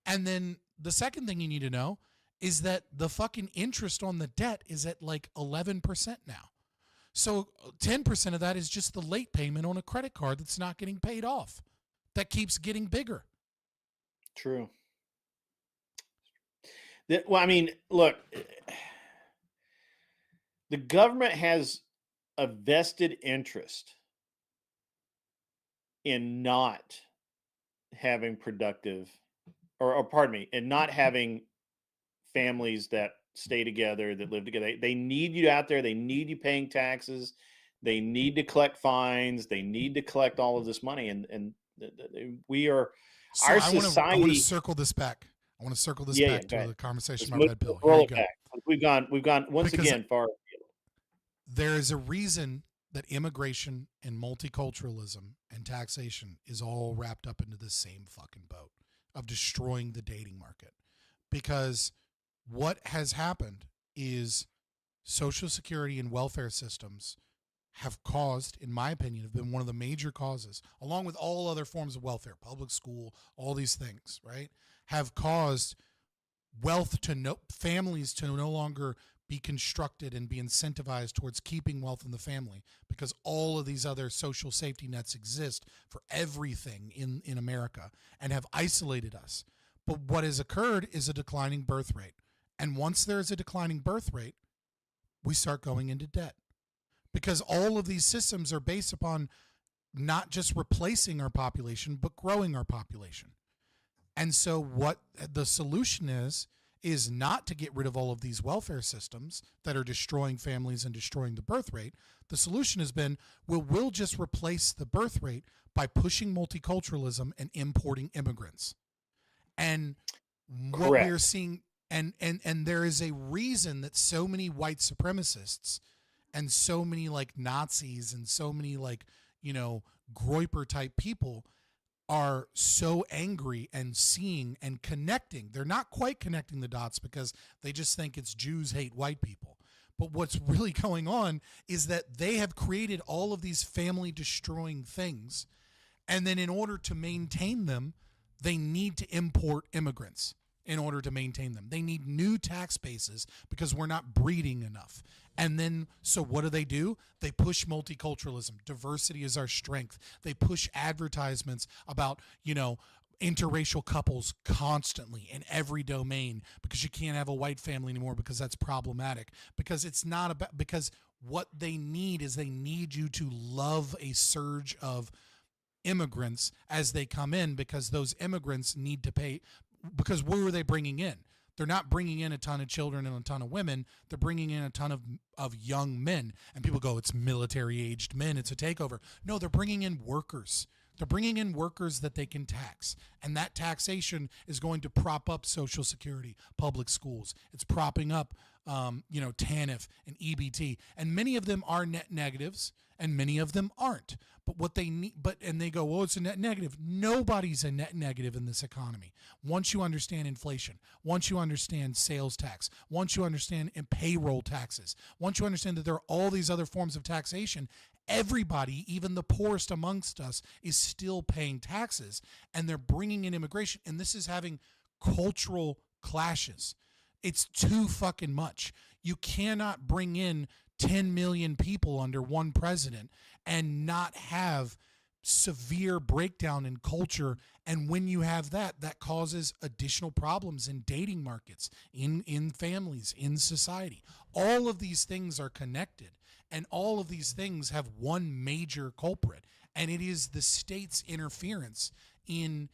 And then the second thing you need to know is that the fucking interest on the debt is at like 11% now. So 10% of that is just the late payment on a credit card that's not getting paid off. That keeps getting bigger. True. Well, I mean, look, the government has a vested interest in not having productive, or pardon me, in not having families that stay together, that live together. They need you out there. They need you paying taxes. They need to collect fines. They need to collect all of this money. And we are, so our I society. want to circle this back. I want to circle this back to the conversation about Red Pill. Roll it back. We've gone once because again far. There is a reason that immigration and multiculturalism and taxation is all wrapped up into the same fucking boat of destroying the dating market. Because what has happened is Social Security and welfare systems have caused, in my opinion, have been one of the major causes, along with all other forms of welfare, public school, all these things, right, have caused families to no longer be constructed and be incentivized towards keeping wealth in the family, because all of these other social safety nets exist for everything in America and have isolated us. But what has occurred is a declining birth rate. And once there's a declining birth rate, we start going into debt, because all of these systems are based upon not just replacing our population, but growing our population. And so what the solution is not to get rid of all of these welfare systems that are destroying families and destroying the birth rate. The solution has been, we'll just replace the birth rate by pushing multiculturalism and importing immigrants. And what we're seeing, and there is a reason that so many white supremacists and so many like Nazis and so many like, Groyper type people are so angry and seeing and connecting. They're not quite connecting the dots because they just think it's Jews hate white people. But what's really going on is that they have created all of these family destroying things. And then in order to maintain them, they need to import immigrants in order to maintain them. They need new tax bases because we're not breeding enough. And then, so what do? They push multiculturalism. Diversity is our strength. They push advertisements about, interracial couples constantly in every domain, because you can't have a white family anymore because that's problematic. Because it's not about, because what they need is they need you to love a surge of immigrants as they come in, because those immigrants need to pay, because what are they bringing in? They're not bringing in a ton of children and a ton of women. They're bringing in a ton of young men. And people go, it's military-aged men. It's a takeover. No, they're bringing in workers. They're bringing in workers that they can tax. And that taxation is going to prop up Social Security, public schools. It's propping up, TANF and EBT. And many of them are net negatives, and many of them aren't. But what they need, and they go, well, it's a net negative. Nobody's a net negative in this economy. Once you understand inflation, once you understand sales tax, once you understand payroll taxes, once you understand that there are all these other forms of taxation, everybody, even the poorest amongst us, is still paying taxes, and they're bringing in immigration. And this is having cultural clashes. It's too fucking much. You cannot bring in 10 million people under one president and not have severe breakdown in culture. And when you have that, that causes additional problems in dating markets, in families, in society. All of these things are connected, and all of these things have one major culprit, and it is the state's interference in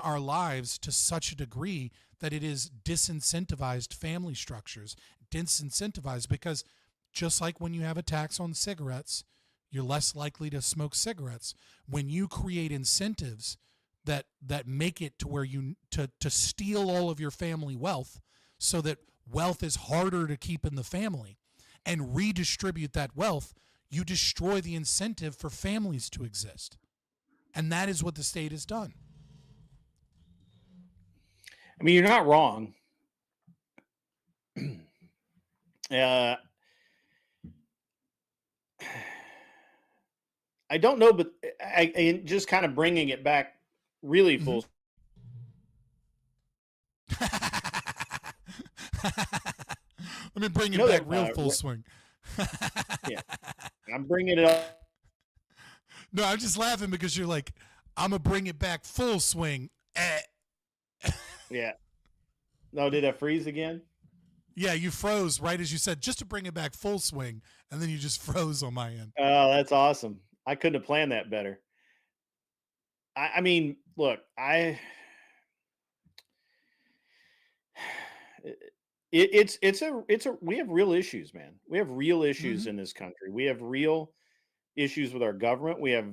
our lives to such a degree that it is disincentivized family structures, disincentivized, because just like when you have a tax on cigarettes, you're less likely to smoke cigarettes. When you create incentives that make it to where you to steal all of your family wealth, so that wealth is harder to keep in the family, and redistribute that wealth, you destroy the incentive for families to exist. And that is what the state has done. I mean, you're not wrong. I don't know, but I just kind of bringing it back really full. Let me bring it know back that, real full swing. Yeah, I'm bringing it up. No, I'm just laughing because you're like, I'm gonna bring it back full swing. Yeah. No, did I freeze again? Yeah, you froze right as you said, just to bring it back full swing, and then you just froze on my end. Oh, that's awesome. I couldn't have planned that better. I mean, look, it's a we have real issues, man. We have real issues in this country. We have real issues with our government. We have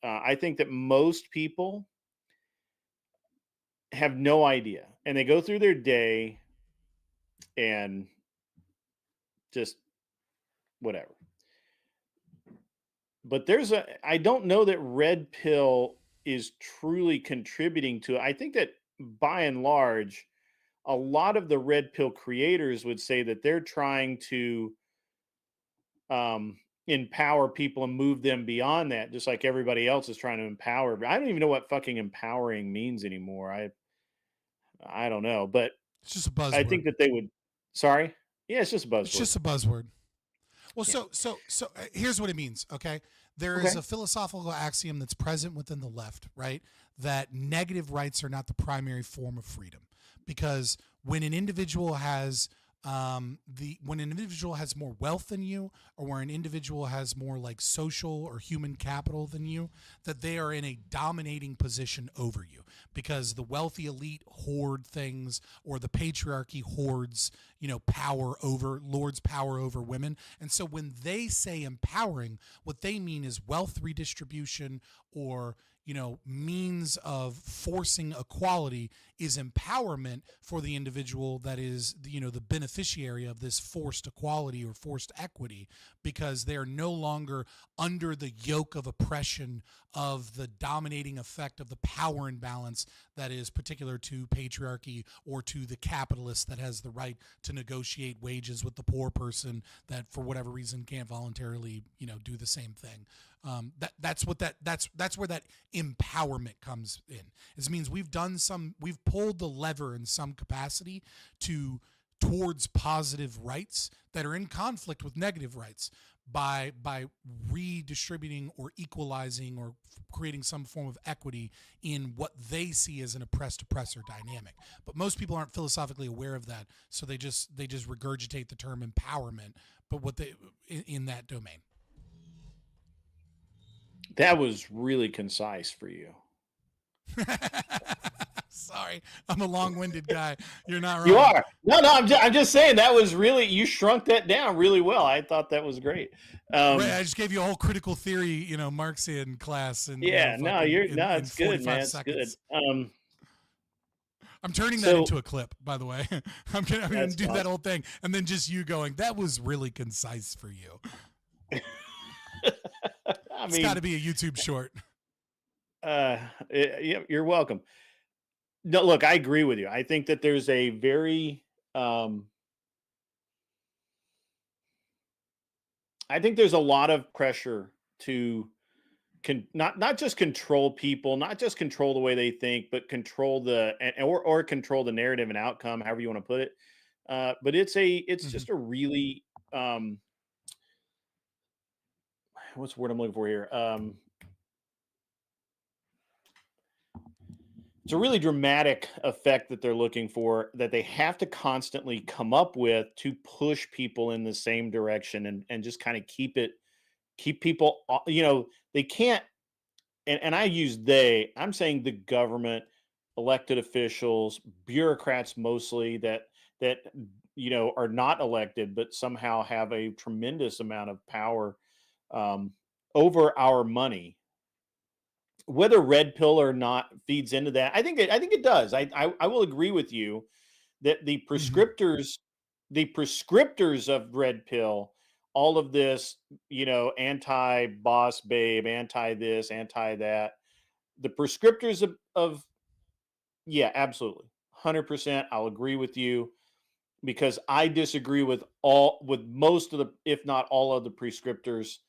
I think that most people have no idea, and they go through their day and just whatever. But I don't know that Red Pill is truly contributing to it. I think that by and large, a lot of the Red Pill creators would say that they're trying to empower people and move them beyond that, just like everybody else is trying to empower. But I don't even know what fucking empowering means anymore. I don't know, but it's just a buzzword. I think that they would. Sorry, yeah, it's just a buzzword. It's just a buzzword. Well, so here's what it means. Okay, there is a philosophical axiom that's present within the left, right? That negative rights are not the primary form of freedom, because when an individual has when an individual has more wealth than you, or where an individual has more like social or human capital than you, that they are in a dominating position over you, because the wealthy elite hoard things, or the patriarchy hoards, lords power over women. And so when they say empowering, what they mean is wealth redistribution, or means of forcing equality is empowerment for the individual that is, the beneficiary of this forced equality or forced equity, because they are no longer under the yoke of oppression of the dominating effect of the power imbalance that is particular to patriarchy, or to the capitalist that has the right to negotiate wages with the poor person that for whatever reason can't voluntarily, do the same thing. That's where that empowerment comes in. It means we've pulled the lever in some capacity towards positive rights that are in conflict with negative rights by redistributing or equalizing or creating some form of equity in what they see as an oppressed oppressor dynamic. But most people aren't philosophically aware of that, so they just regurgitate the term empowerment, but in that domain. That was really concise for you. Sorry, I'm a long-winded guy. You're not wrong. You are. No, I'm just saying that was really, you shrunk that down really well. I thought that was great. I just gave you a whole critical theory, Marxian class. And it's good, man. It's good. I'm turning that into a clip, by the way. I'm going to do that whole thing, and then just you going, that was really concise for you. It's got to be a YouTube short. You're welcome. No, look, I agree with you. I think that there's a very, I think there's a lot of pressure to not just control people, not just control the way they think, but control or control the narrative and outcome, however you want to put it. But it's just a really, what's the word I'm looking for here? It's a really dramatic effect that they're looking for, that they have to constantly come up with to push people in the same direction and just kind of keep people, they can't, and I use I'm saying the government, elected officials, bureaucrats mostly that are not elected, but somehow have a tremendous amount of power over our money. Whether Red Pill or not feeds into that, I think it does. I will agree with you that the prescriptors of Red Pill, all of this, anti-boss babe, anti-this, anti-that, the prescriptors of yeah, absolutely, 100%. I'll agree with you, because I disagree with most of the, if not all of the prescriptors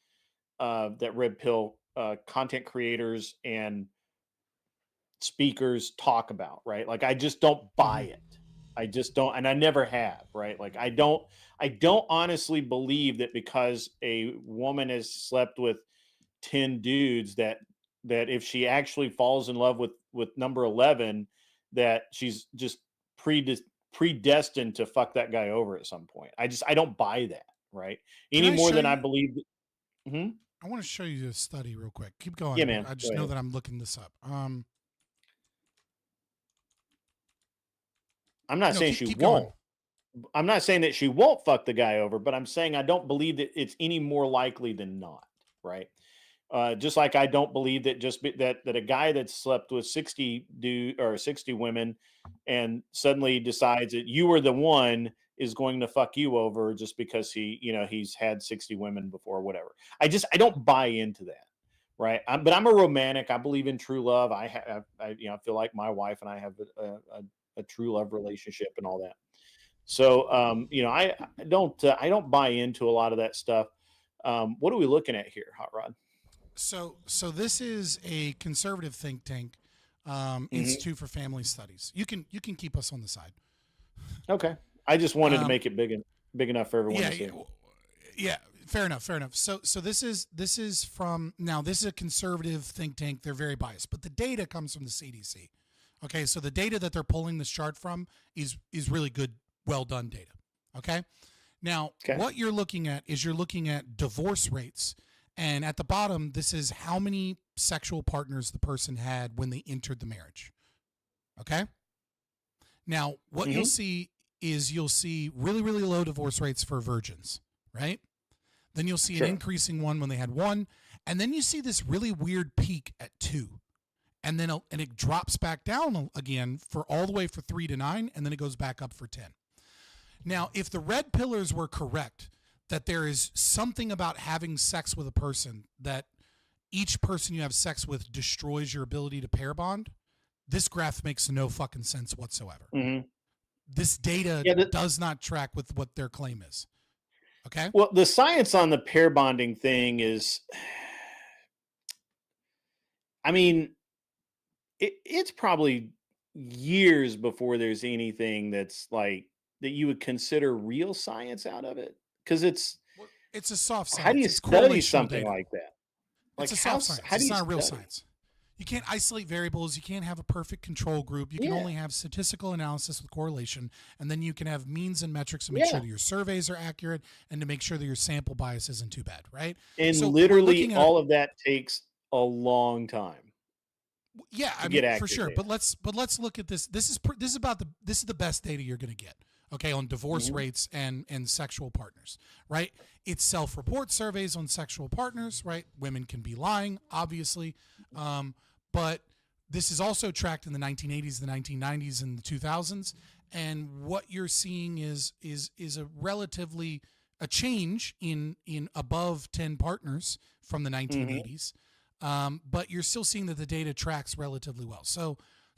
that Red Pill content creators and speakers talk about, right? Like, I just don't buy it. I just don't, and I never have, right? Like I don't honestly believe that because a woman has slept with 10 dudes that if she actually falls in love with number 11, that she's just predestined to fuck that guy over at some point. I don't buy that, right? Any more than I believe. I want to show you this study real quick. Keep going. Yeah, man. I just know that I'm looking this up. I'm not saying she keep won't. going. I'm not saying that she won't fuck the guy over, but I'm saying I don't believe that it's any more likely than not, right? Just like I don't believe that that a guy that slept with 60 women and suddenly decides that you were the one is going to fuck you over just because he's had 60 women before or whatever. I don't buy into that, right? But I'm a romantic. I believe in true love. I feel like my wife and I have a true love relationship and all that. So, I don't buy into a lot of that stuff. What are we looking at here, Hot Rod? So this is a conservative think tank, Institute for Family Studies. You can keep us on the side. Okay. I just wanted to make it big enough for everyone to see. Yeah. Fair enough. So this is a conservative think tank. They're very biased, but the data comes from the CDC. Okay. So the data that they're pulling this chart from is really good, well done data. Okay. Now, what you're looking at is divorce rates. And at the bottom, this is how many sexual partners the person had when they entered the marriage. Okay? Now, what you'll see is really, really low divorce rates for virgins, right? Then you'll see an increasing one when they had one. And then you see this really weird peak at 2. And then it drops back down again for all the way for 3 to 9. And then it goes back up for 10. Now, if the red pillars were correct, that there is something about having sex with a person that each person you have sex with destroys your ability to pair bond, this graph makes no fucking sense whatsoever. This data does not track with what their claim is. Okay? Well, the science on the pair bonding thing is, I mean, it's probably years before there's anything that's like that you would consider real science out of it. Because it's a soft science. How do you study something like that? It's a soft science. It's not a real science. You can't isolate variables. You can't have a perfect control group. You can only have statistical analysis with correlation, and then you can have means and metrics to make sure that your surveys are accurate and to make sure that your sample bias isn't too bad, right? And so literally all of that takes a long time. Yeah, I mean, for sure. But let's look at this. This is the best data you're going to get. Okay, on divorce rates and sexual partners, right? It's self-report surveys on sexual partners, right? Women can be lying, obviously, but this is also tracked in the 1980s, the 1990s, and the 2000s. And what you're seeing is a change in above 10 partners from the 1980s, but you're still seeing that the data tracks relatively well. So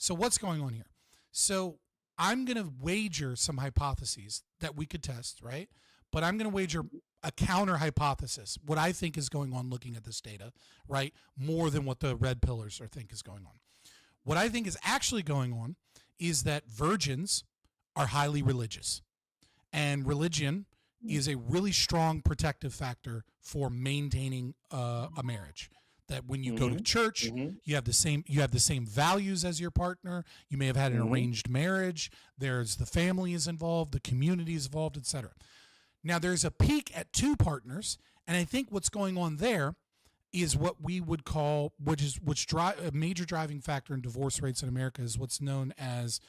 what's going on here? So I'm going to wager some hypotheses that we could test, right? But I'm going to wager a counter hypothesis, what I think is going on looking at this data, right? More than what the red pillars think is going on. What I think is actually going on is that virgins are highly religious. And religion is a really strong protective factor for maintaining a marriage. That when you go to church, you have the same values as your partner. You may have had an arranged marriage. There's the family is involved, the community is involved, etc. Now there's a peak at 2 partners, and I think what's going on there is what we would call, a major driving factor in divorce rates in America is what's known as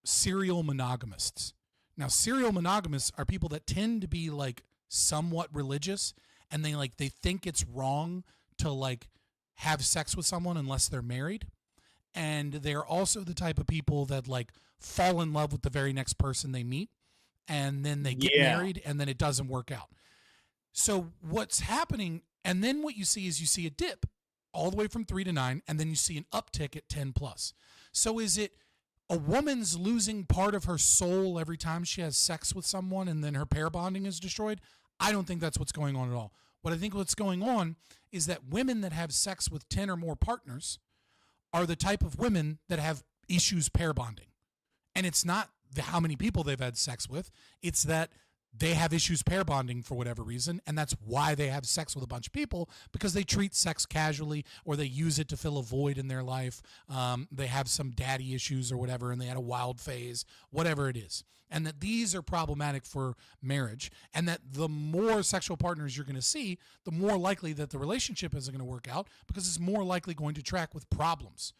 serial monogamists. Now, serial monogamists are people that tend to be like somewhat religious, and they think it's wrong to have sex with someone unless they're married. And they're also the type of people that fall in love with the very next person they meet, and then they get married, and then it doesn't work out. So what's happening, and then what you see is a dip all the way from 3 to 9, and then you see an uptick at 10 plus. So is it a woman's losing part of her soul every time she has sex with someone and then her pair bonding is destroyed? I don't think that's what's going on at all. What I think what's going on is that women that have sex with 10 or more partners are the type of women that have issues pair bonding, And it's not how many people they've had sex with. It's that they have issues pair bonding for whatever reason, and that's why they have sex with a bunch of people, because they treat sex casually, or they use it to fill a void in their life. They have some daddy issues or whatever, and they had a wild phase, whatever it is. And that these are problematic for marriage, and that the more sexual partners you're going to see, the more likely that the relationship isn't going to work out, because it's more likely going to track with problems.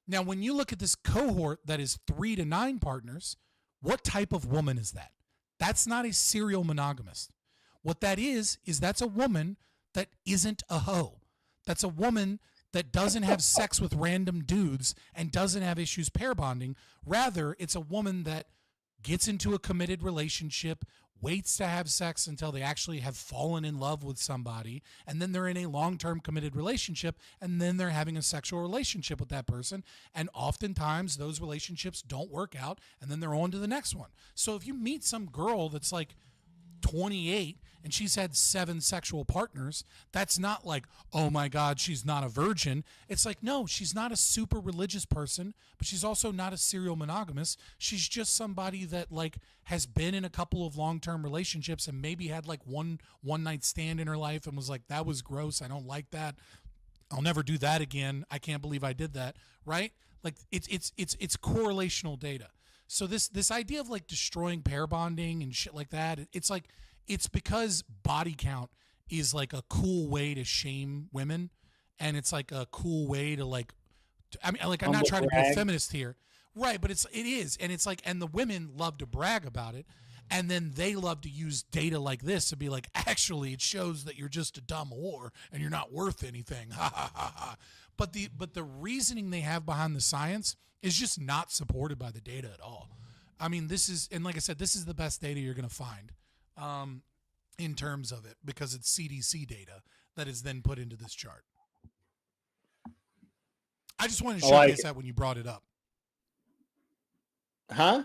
Now, when you look at this cohort that is 3 to 9 partners, what type of woman is that? That's not a serial monogamist. What that is that's a woman that isn't a hoe. That's a woman that doesn't have sex with random dudes and doesn't have issues pair bonding. Rather, it's a woman that gets into a committed relationship, waits to have sex until they actually have fallen in love with somebody, and then they're in a long-term committed relationship, and then they're having a sexual relationship with that person, and oftentimes those relationships don't work out, and then they're on to the next one. So if you meet some girl that's like 28 and she's had 7 sexual partners, that's not like, oh my God, she's not a virgin. It's like, no, she's not a super religious person, but she's also not a serial monogamist. She's just somebody that like has been in a couple of long-term relationships and maybe had like one night stand in her life and was like, that was gross. I don't like that. I'll never do that again. I can't believe I did that. Right? Like it's correlational data. So this idea of like destroying pair bonding and shit like that, it's like, it's because body count is like a cool way to shame women, and it's like a cool way to like, I mean, like I'm not trying to be a feminist here, right? But it is, and it's like, and the women love to brag about it, and then they love to use data like this to be like, actually, it shows that you're just a dumb whore and you're not worth anything, ha ha ha ha. But the reasoning they have behind the science is just not supported by the data at all. I mean, this is, and like I said, this is the best data you're going to find in terms of it, because it's CDC data that is then put into this chart. I just wanted to showcase that when you brought it up. Huh?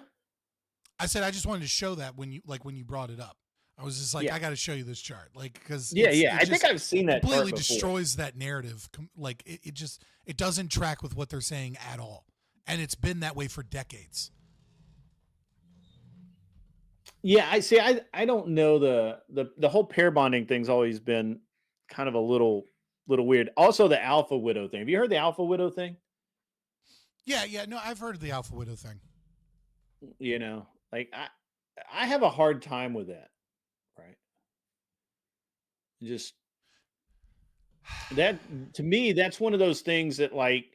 I said I just wanted to show that when you brought it up. I was just like, I got to show you this chart, like, because I think I've seen that. Completely destroys that narrative. Like it doesn't track with what they're saying at all, and it's been that way for decades. Yeah, I see. I don't know, the whole pair bonding thing's always been kind of a little weird. Also, the alpha widow thing. Have you heard the alpha widow thing? Yeah. No, I've heard of the alpha widow thing. You know, like I have a hard time with that. Right. Just that, to me, that's one of those things that, like,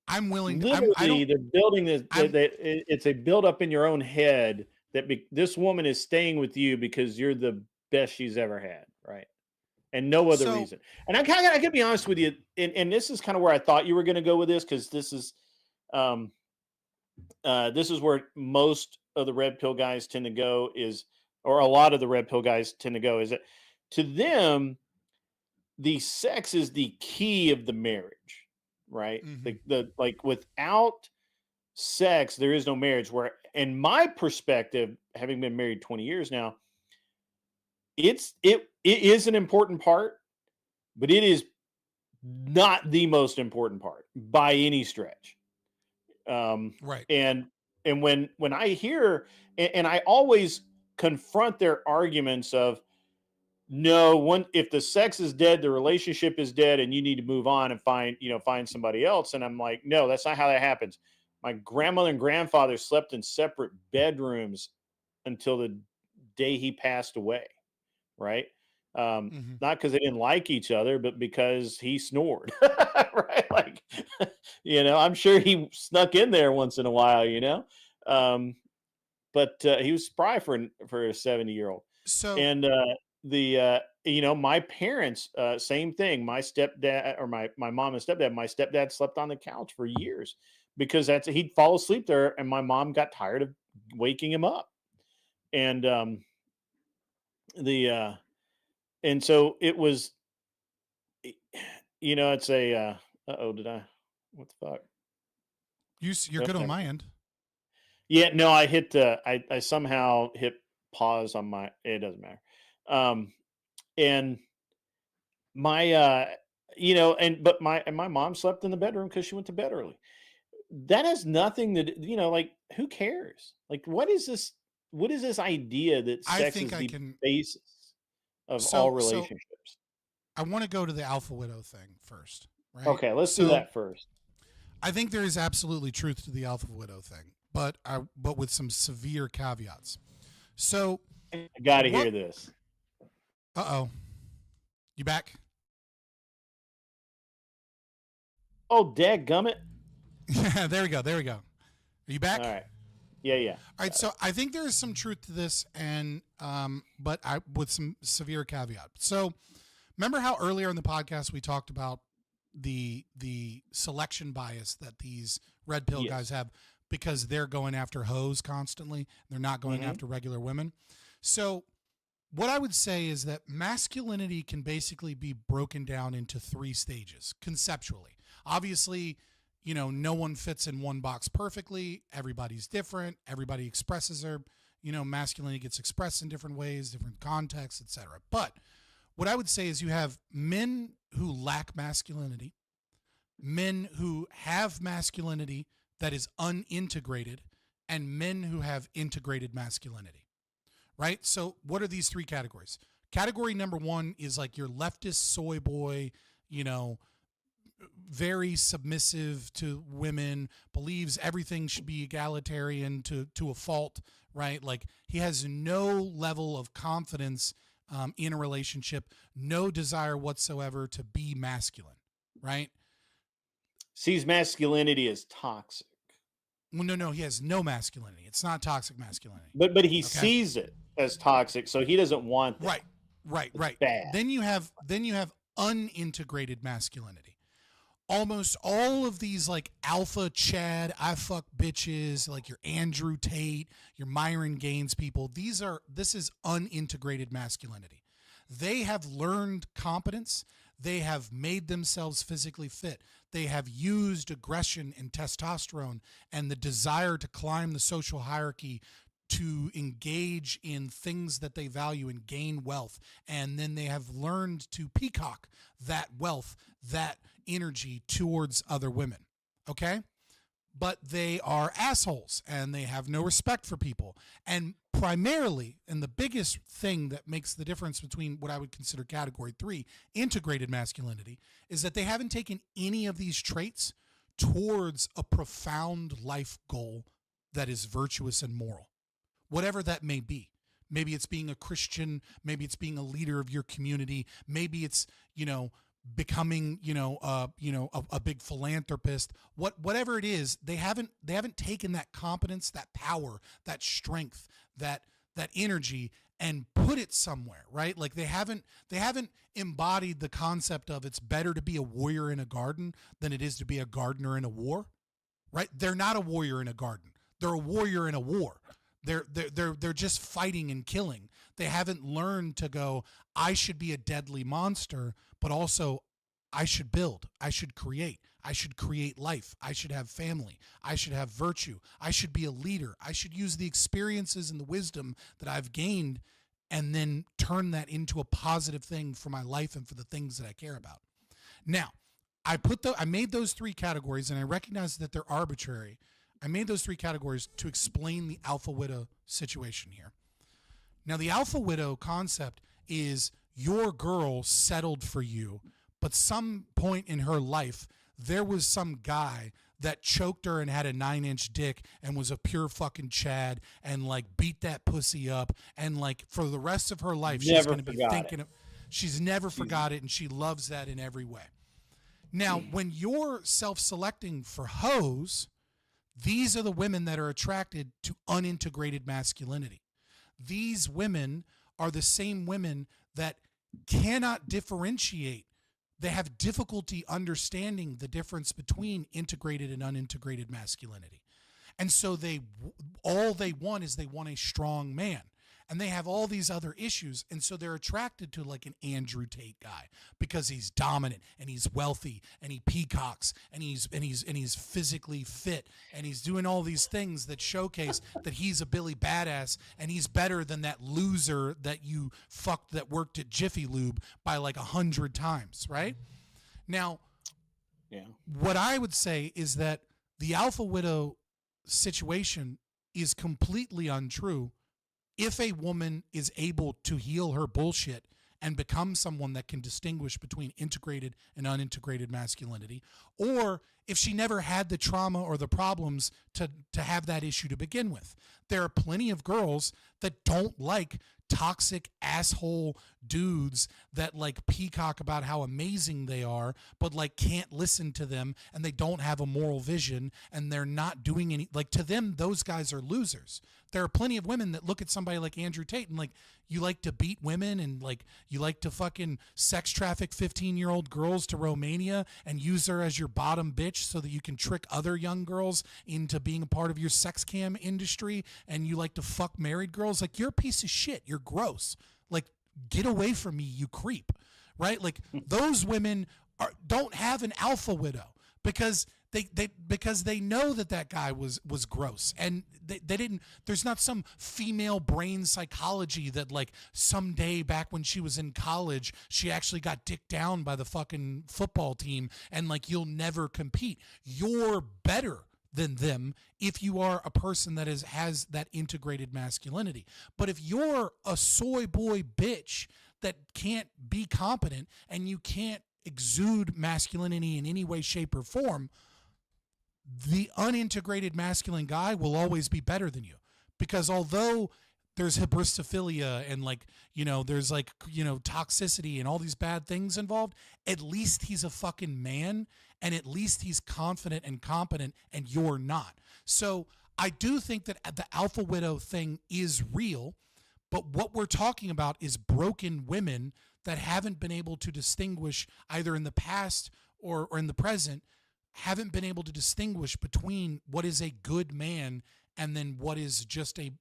I'm willing. Literally, they're building this. It's a build up in your own head that this woman is staying with you because you're the best she's ever had, right? And no other reason. And I can be honest with you, and this is kind of where I thought you were going to go with this, because this is where most of the red pill guys tend to go, or a lot of the red pill guys tend to go, is that to them, the sex is the key of the marriage. Right. Mm-hmm. Like without sex, there is no marriage. Where, in my perspective, having been married 20 years now, it is an important part, but it is not the most important part by any stretch. Right. And when I hear, and I always confront their arguments of, no, if the sex is dead, the relationship is dead, and you need to move on and find somebody else. And I'm like, no, that's not how that happens. My grandmother and grandfather slept in separate bedrooms until the day he passed away. Right. Not because they didn't like each other, but because he snored. Right. Like, I'm sure he snuck in there once in a while, but he was spry for a 70-year-old. So, and, my parents, same thing. My stepdad, or my mom and stepdad, my stepdad slept on the couch for years because he'd fall asleep there, and my mom got tired of waking him up. And and so it was, it's a what the fuck? You're good on my end. Yeah, no, I hit I somehow hit pause on it doesn't matter. And my, but my mom slept in the bedroom because she went to bed early. that has nothing to do, like, who cares? Like, what is this idea that I sex think is I the can. basis of So, all so relationships? I want to go to the alpha widow thing first, right? Okay, let's do So that first. I think there is absolutely truth to the alpha widow thing, but with some severe caveats. So I got to hear this. Uh-oh. You back? Oh, dadgummit. Yeah, there we go. Are you back? All right. Yeah. All right, so I think there is some truth to this, and but with some severe caveat. So, remember how earlier in the podcast we talked about the selection bias that these red pill guys have because they're going after hoes constantly. They're not going after regular women. So, what I would say is that masculinity can basically be broken down into 3 stages conceptually. Obviously, no one fits in one box perfectly. Everybody's different. Everybody expresses their, masculinity gets expressed in different ways, different contexts, etc. But what I would say is you have men who lack masculinity, men who have masculinity that is unintegrated, and men who have integrated masculinity, right? So what are these 3 categories? Category number 1 is like your leftist soy boy, very submissive to women, believes everything should be egalitarian to a fault, right? Like he has no level of confidence in a relationship, no desire whatsoever to be masculine, right? Sees masculinity as toxic. Well, no, he has no masculinity. It's not toxic masculinity. But he sees it as toxic, so he doesn't want that. Right. Bad. Then you have unintegrated masculinity. Almost all of these like alpha Chad, I fuck bitches, like your Andrew Tate, your Myron Gaines people, this is unintegrated masculinity. They have learned competence. They have made themselves physically fit. They have used aggression and testosterone and the desire to climb the social hierarchy to engage in things that they value and gain wealth. And then they have learned to peacock that wealth, that energy towards other women. Okay? But they are assholes and they have no respect for people. And primarily, and the biggest thing that makes the difference between what I would consider category 3, integrated masculinity, is that they haven't taken any of these traits towards a profound life goal that is virtuous and moral, whatever that may be. Maybe it's being a Christian, maybe it's being a leader of your community, maybe it's, becoming, a big philanthropist, whatever it is, they haven't taken that competence, that power, that strength, that energy and put it somewhere, right? Like they haven't embodied the concept of it's better to be a warrior in a garden than it is to be a gardener in a war, right? They're not a warrior in a garden. They're a warrior in a war. They're just fighting and killing. They haven't learned to go, I should be a deadly monster, but also I should build, I should create life, I should have family, I should have virtue, I should be a leader, I should use the experiences and the wisdom that I've gained and then turn that into a positive thing for my life and for the things that I care about. Now, I made those 3 categories, and I recognize that they're arbitrary. I made those 3 categories to explain the alpha widow situation here. Now, the alpha widow concept is your girl settled for you, but some point in her life, there was some guy that choked her and had a 9-inch dick and was a pure fucking Chad and like beat that pussy up. And like for the rest of her life, she's going to be thinking she's never forgot it. And she loves that in every way. Now, when you're self-selecting for hoes, these are the women that are attracted to unintegrated masculinity. These women are the same women that cannot differentiate. They have difficulty understanding the difference between integrated and unintegrated masculinity. And so all they want is a strong man. And they have all these other issues. And so they're attracted to like an Andrew Tate guy because he's dominant and he's wealthy and he peacocks and he's physically fit and he's doing all these things that showcase that he's a Billy Badass and he's better than that loser that you fucked that worked at Jiffy Lube by like 100 times, right? Now, what I would say is that the alpha widow situation is completely untrue if a woman is able to heal her bullshit and become someone that can distinguish between integrated and unintegrated masculinity, or if she never had the trauma or the problems to have that issue to begin with. There are plenty of girls that don't like toxic asshole dudes that like peacock about how amazing they are, but like can't listen to them, and they don't have a moral vision, and they're not doing any, like, to them, those guys are losers. There are plenty of women that look at somebody like Andrew Tate and like, you like to beat women, and like you like to fucking sex traffic 15-year-old girls to Romania and use her as your bottom bitch so that you can trick other young girls into being a part of your sex cam industry, and you like to fuck married girls. Like, you're a piece of shit. You're gross. Like, get away from me, you creep. Right? Like, those women don't have an alpha widow because they know that guy was gross, and they didn't. There's not some female brain psychology that like someday back when she was in college she actually got dicked down by the fucking football team, and like, you'll never compete. You're better than them if you are a person that has that integrated masculinity. But if you're a soy boy bitch that can't be competent and you can't exude masculinity in any way, shape, or form, the unintegrated masculine guy will always be better than you. Because although there's hybristophilia and like, you know, there's like, you know, toxicity and all these bad things involved, at least he's a fucking man, and at least he's confident and competent, and you're not. So I do think that the alpha widow thing is real, but what we're talking about is broken women that haven't been able to distinguish, either in the past or in the present, haven't been able to distinguish between what is a good man and then what is just a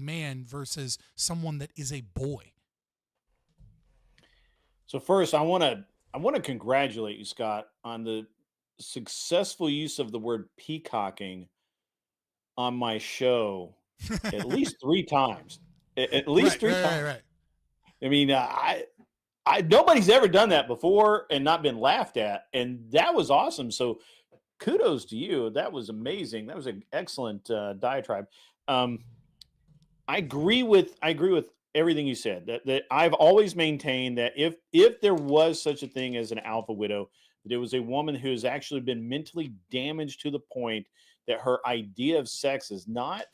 man versus someone that is a boy. So first, I want to congratulate you, Scott, on the successful use of the word peacocking on my show at least 3 times. At least 3 times. Right. I mean, I nobody's ever done that before and not been laughed at, and that was awesome. So kudos to you. That was amazing. That was an excellent diatribe. I agree with everything you said. That I've always maintained that if there was such a thing as an alpha widow, that it was a woman who has actually been mentally damaged to the point that her idea of sex is not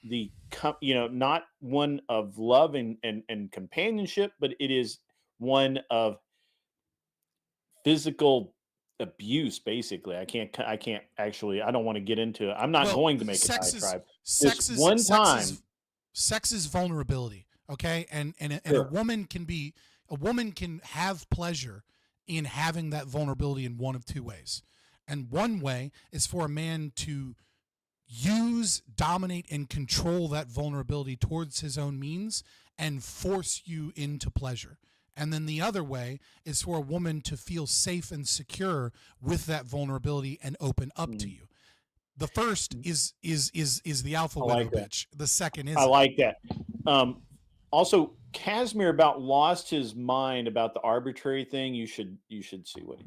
not one of love and companionship, but it is one of physical abuse. Basically, I can't actually. I don't want to get into it. I'm not going to make a diatribe. Sex is vulnerability. Okay, and Sure. a woman can have pleasure in having that vulnerability in one of 2 ways. And one way is for a man to use, dominate, and control that vulnerability towards his own means and force you into pleasure. And then the other way is for a woman to feel safe and secure with that vulnerability and open up to you. The first is the alpha widow bitch. The second is I like that. Also, Casimir about lost his mind about the arbitrary thing. You should see what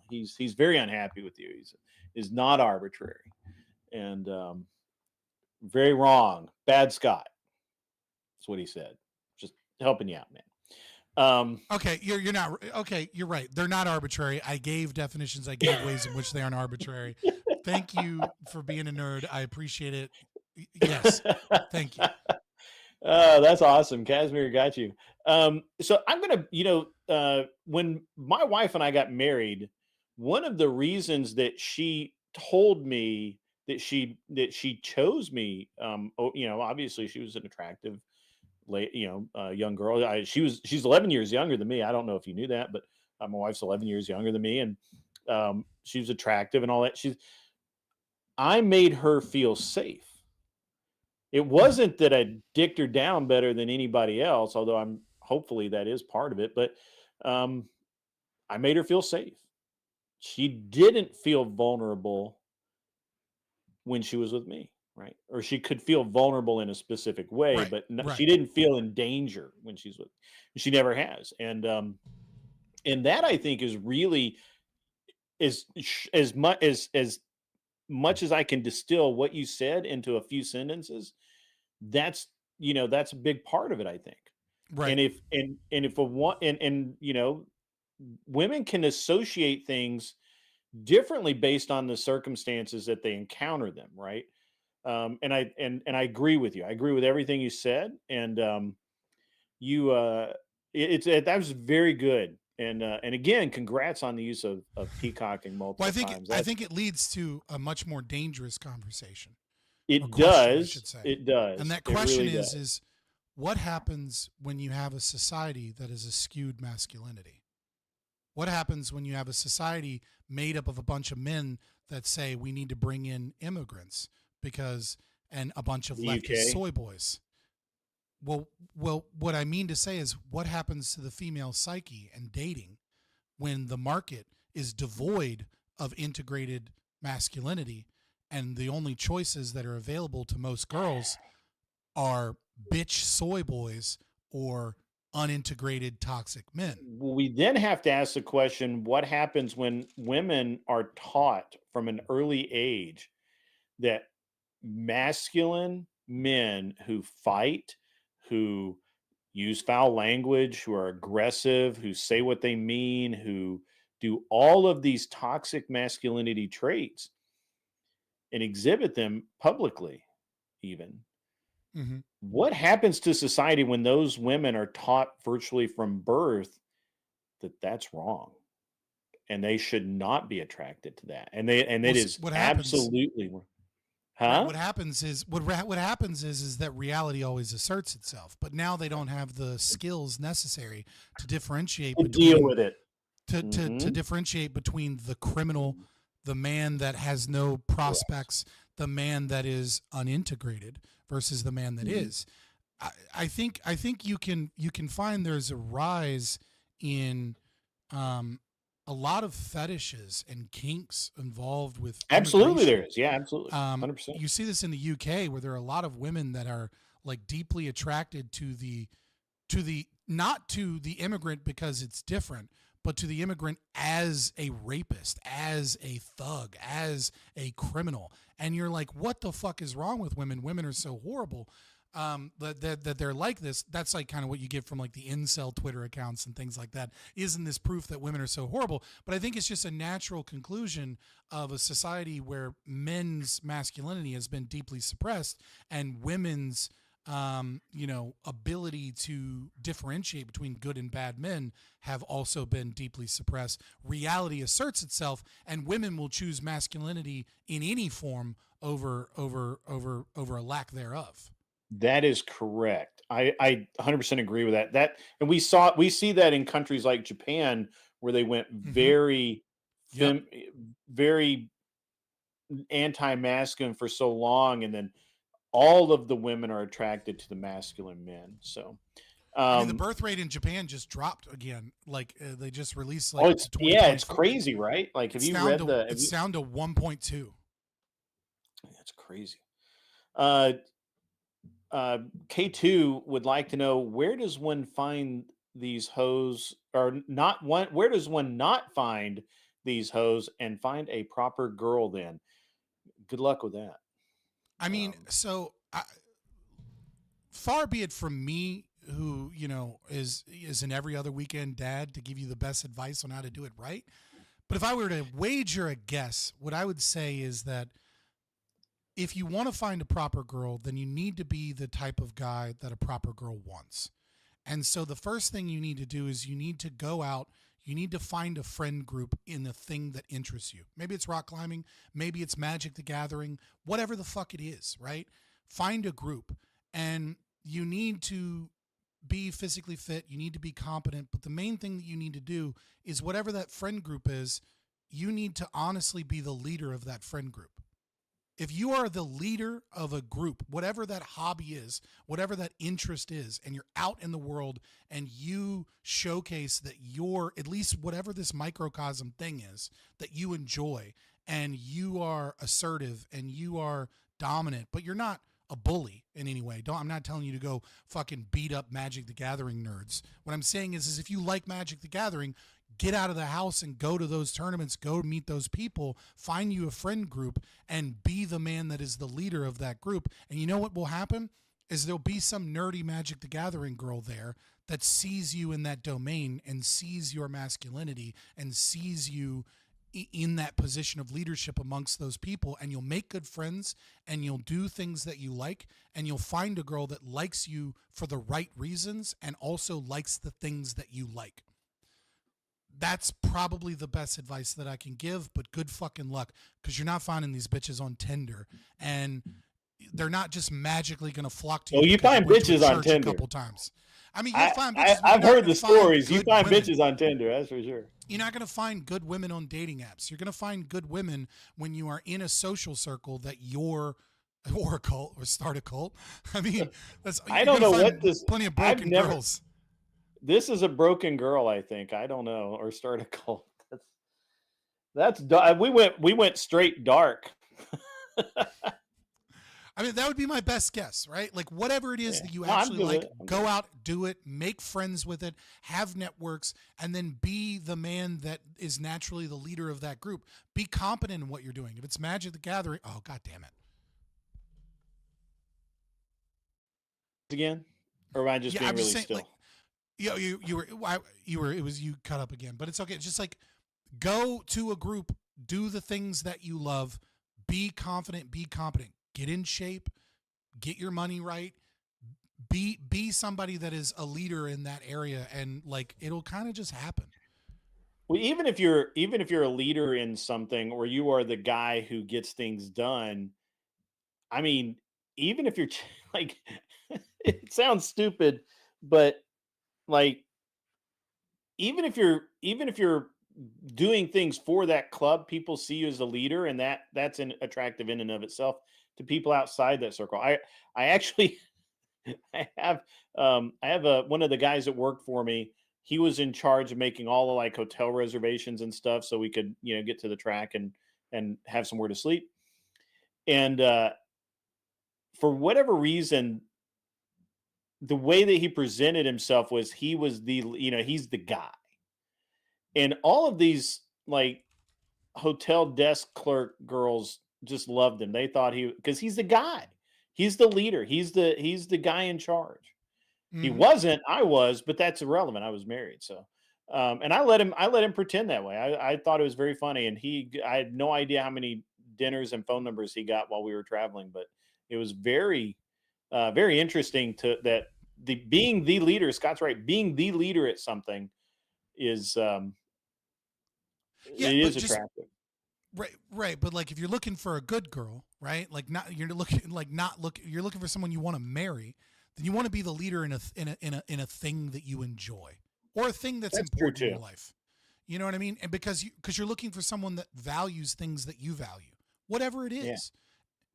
he's very unhappy with you. He's not arbitrary, and very wrong. Bad Scott. That's what he said. Just helping you out, man. Okay, you're not okay. You're right. They're not arbitrary. I gave definitions. I gave ways in which they aren't arbitrary. Thank you for being a nerd. I appreciate it. Yes, thank you. That's awesome. Casimir got you. So I'm gonna, when my wife and I got married, one of the reasons that she told me that she chose me, obviously she was an attractive, young girl. She's 11 years younger than me. I don't know if you knew that, but my wife's 11 years younger than me, and she was attractive and all that. I made her feel safe. It wasn't that I dicked her down better than anybody else, although hopefully that is part of it, but I made her feel safe. She didn't feel vulnerable when she was with me, right? Or she could feel vulnerable in a specific way, Right, but right. she didn't feel in danger when she's with me. She never has. And that I think is really as much as much as I can distill what you said into a few sentences, that's that's a big part of it, I think. Right. And if a one and women can associate things differently based on the circumstances that they encounter them, right? And I agree with you. I agree with everything you said, and that was very good. And again, congrats on the use of peacocking multiple times. I think it leads to a much more dangerous conversation. It question, I does. should say. It does. And that It question really is does. is what happens when you have a society that is a skewed masculinity? What happens when you have a society made up of a bunch of men that say we need to bring in immigrants and a bunch of The leftist UK? soy boys? Well, what I mean to say is what happens to the female psyche and dating when the market is devoid of integrated masculinity and the only choices that are available to most girls are bitch soy boys or unintegrated toxic men. Well, we then have to ask the question, what happens when women are taught from an early age that masculine men who fight, who use foul language, who are aggressive, who say what they mean, who do all of these toxic masculinity traits and exhibit them publicly even. Mm-hmm. What happens to society when those women are taught virtually from birth that that's wrong and they should not be attracted to that? And it is absolutely wrong. Huh? What happens is that reality always asserts itself, but now they don't have the skills necessary to differentiate To between, deal with it. to Mhm. differentiate between the criminal, the man that has no prospects, the man that is unintegrated versus the man that Mhm. is. I think you can find there's a rise in a lot of fetishes and kinks involved with Absolutely there immigration. is. Yeah, absolutely. 100%. You see this in the UK where there are a lot of women that are like deeply attracted to the not to the immigrant because it's different, but to the immigrant as a rapist, as a thug, as a criminal. And you're like, what the fuck is wrong with women? Women are so horrible. That they're like this. That's like kind of what you get from like the incel Twitter accounts and things like that. Isn't this proof that women are so horrible? But I think it's just a natural conclusion of a society where men's masculinity has been deeply suppressed and women's ability to differentiate between good and bad men have also been deeply suppressed. Reality asserts itself, and women will choose masculinity in any form over a lack thereof. That is correct. I 100% agree with that. And we see that in countries like Japan where they went very very anti-masculine for so long, and then all of the women are attracted to the masculine men. So I mean, the birth rate in Japan just dropped again. Like they just released like it's crazy, right? Like have you read it's down to 1.2. That's crazy. K2 would like to know, where does one find these hoes, or not one? Where does one not find these hoes and find a proper girl? Then, good luck with that. I mean, far be it from me, who is an every other weekend dad, to give you the best advice on how to do it right. But if I were to wager a guess, what I would say is that if you want to find a proper girl, then you need to be the type of guy that a proper girl wants. And so the first thing you need to do is you need to go out, you need to find a friend group in the thing that interests you. Maybe it's rock climbing, maybe it's Magic the Gathering, whatever the fuck it is, right? Find a group, and you need to be physically fit, you need to be competent, but the main thing that you need to do is whatever that friend group is, you need to honestly be the leader of that friend group. If you are the leader of a group, whatever that hobby is, whatever that interest is, and you're out in the world and you showcase that you're, at least whatever this microcosm thing is, that you enjoy, and you are assertive and you are dominant, but you're not a bully in any way. I'm not telling you to go fucking beat up Magic the Gathering nerds. What I'm saying is if you like Magic the Gathering, get out of the house and go to those tournaments, go meet those people, find you a friend group, and be the man that is the leader of that group. And you know what will happen is there'll be some nerdy Magic the Gathering girl there that sees you in that domain and sees your masculinity and sees you in that position of leadership amongst those people, and you'll make good friends and you'll do things that you like, and you'll find a girl that likes you for the right reasons and also likes the things that you like. That's probably the best advice that I can give, but good fucking luck, because you're not finding these bitches on Tinder, and they're not just magically going to flock to you. Well, you find bitches on Tinder a couple times. I mean, you'll find bitches. I've heard the stories. You find bitches on Tinder, that's for sure. You're not going to find good women on dating apps. You're going to find good women when you are in a social circle that you're, or a cult, or start a cult. I mean, I don't know what this. Plenty of broken girls. This is a broken girl, I think. I don't know, or start a cult. That's we went straight dark. I mean, that would be my best guess, right? Like, whatever it is that you actually like, go out, do it, make friends with it, have networks, and then be the man that is naturally the leader of that group. Be competent in what you're doing. If it's Magic the Gathering, oh, God damn it. Again? Or am I just being really still? Like, you cut up again, but it's okay. It's just like, go to a group, do the things that you love, be confident, be competent. Get in shape, get your money right, be somebody that is a leader in that area, and like it'll kind of just happen. Well, even if you're a leader in something, or you are the guy who gets things done, I mean, even if you're like, it sounds stupid, but like, even if you're doing things for that club, people see you as a leader, and that's an attractive in and of itself to people outside that circle. I actually I have one of the guys that worked for me. He was in charge of making all the like hotel reservations and stuff, so we could get to the track and have somewhere to sleep. And for whatever reason, the way that he presented himself was he was he's the guy. And all of these like hotel desk clerk girls just loved him. They thought because he's the guy, he's the leader, he's the guy in charge. He wasn't, I was, but that's irrelevant. I was married. So, and I let him pretend that way. I thought it was very funny. And I had no idea how many dinners and phone numbers he got while we were traveling, but it was very, very interesting being the leader. Scott's right. Being the leader at something is, it is attractive. Right. But like, if you're looking for a good girl, right? Like you're looking for someone you want to marry, then you want to be the leader in a thing that you enjoy, or a thing that's important in your life. You know what I mean? And because you're looking for someone that values things that you value, whatever it is. Yeah.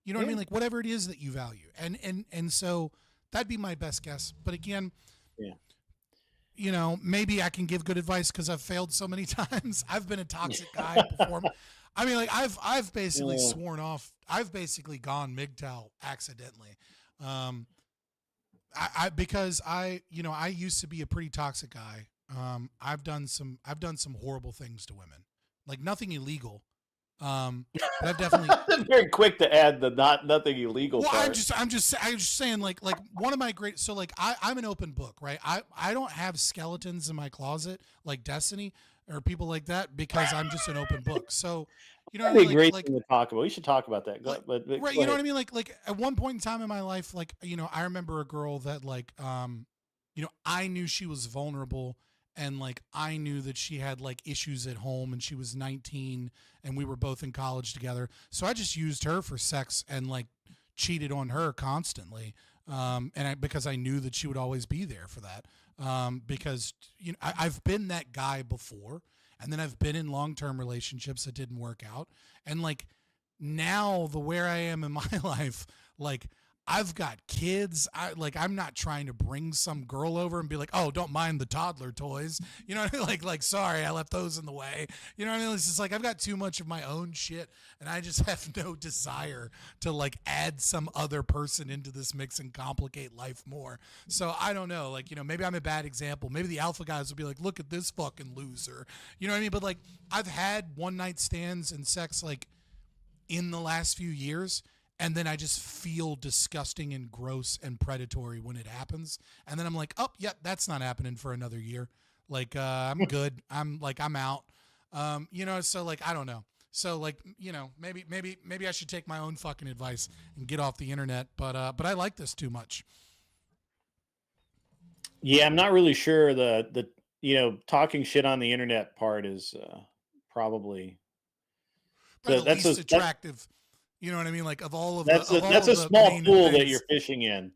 You know what I mean? Like whatever it is that you value. And so that'd be my best guess. But again, maybe I can give good advice because I've failed so many times. I've been a toxic guy before. I mean, like I've basically sworn off. I've basically gone MGTOW accidentally. Because I used to be a pretty toxic guy. I've done some horrible things to women, like nothing illegal. But I've definitely very quick to add the nothing illegal. Well, part. I'm just saying like one of my great. So like I'm an open book, right? I don't have skeletons in my closet like Destiny or people like that because I'm just an open book. So that'd be a great thing to talk about. We should talk about that. Right, you know what I mean? Like at one point in time in my life, like I remember a girl that like I knew she was vulnerable. And like, I knew that she had like issues at home, and she was 19 and we were both in college together. So I just used her for sex and like cheated on her constantly. Because I knew that she would always be there for that. Because I've been that guy before, and then I've been in long-term relationships that didn't work out. And like now where I am in my life, like I've got kids. I'm not trying to bring some girl over and be like, oh, don't mind the toddler toys. You know what I mean? Like, sorry, I left those in the way. You know what I mean? It's just like, I've got too much of my own shit, and I just have no desire to like add some other person into this mix and complicate life more. So I don't know, like, you know, maybe I'm a bad example. Maybe the alpha guys will be like, look at this fucking loser. You know what I mean? But like, I've had one night stands and sex like in the last few years, and then I just feel disgusting and gross and predatory when it happens. And then I'm like, oh, yeah, that's not happening for another year. Like, I'm good. I'm out. You know, so like, I don't know. So like, you know, maybe I should take my own fucking advice and get off the internet. But I like this too much. Yeah, I'm not really sure the you know, talking shit on the internet part is probably the least attractive. You know what I mean? Like, of all of that's a small pool that you're fishing in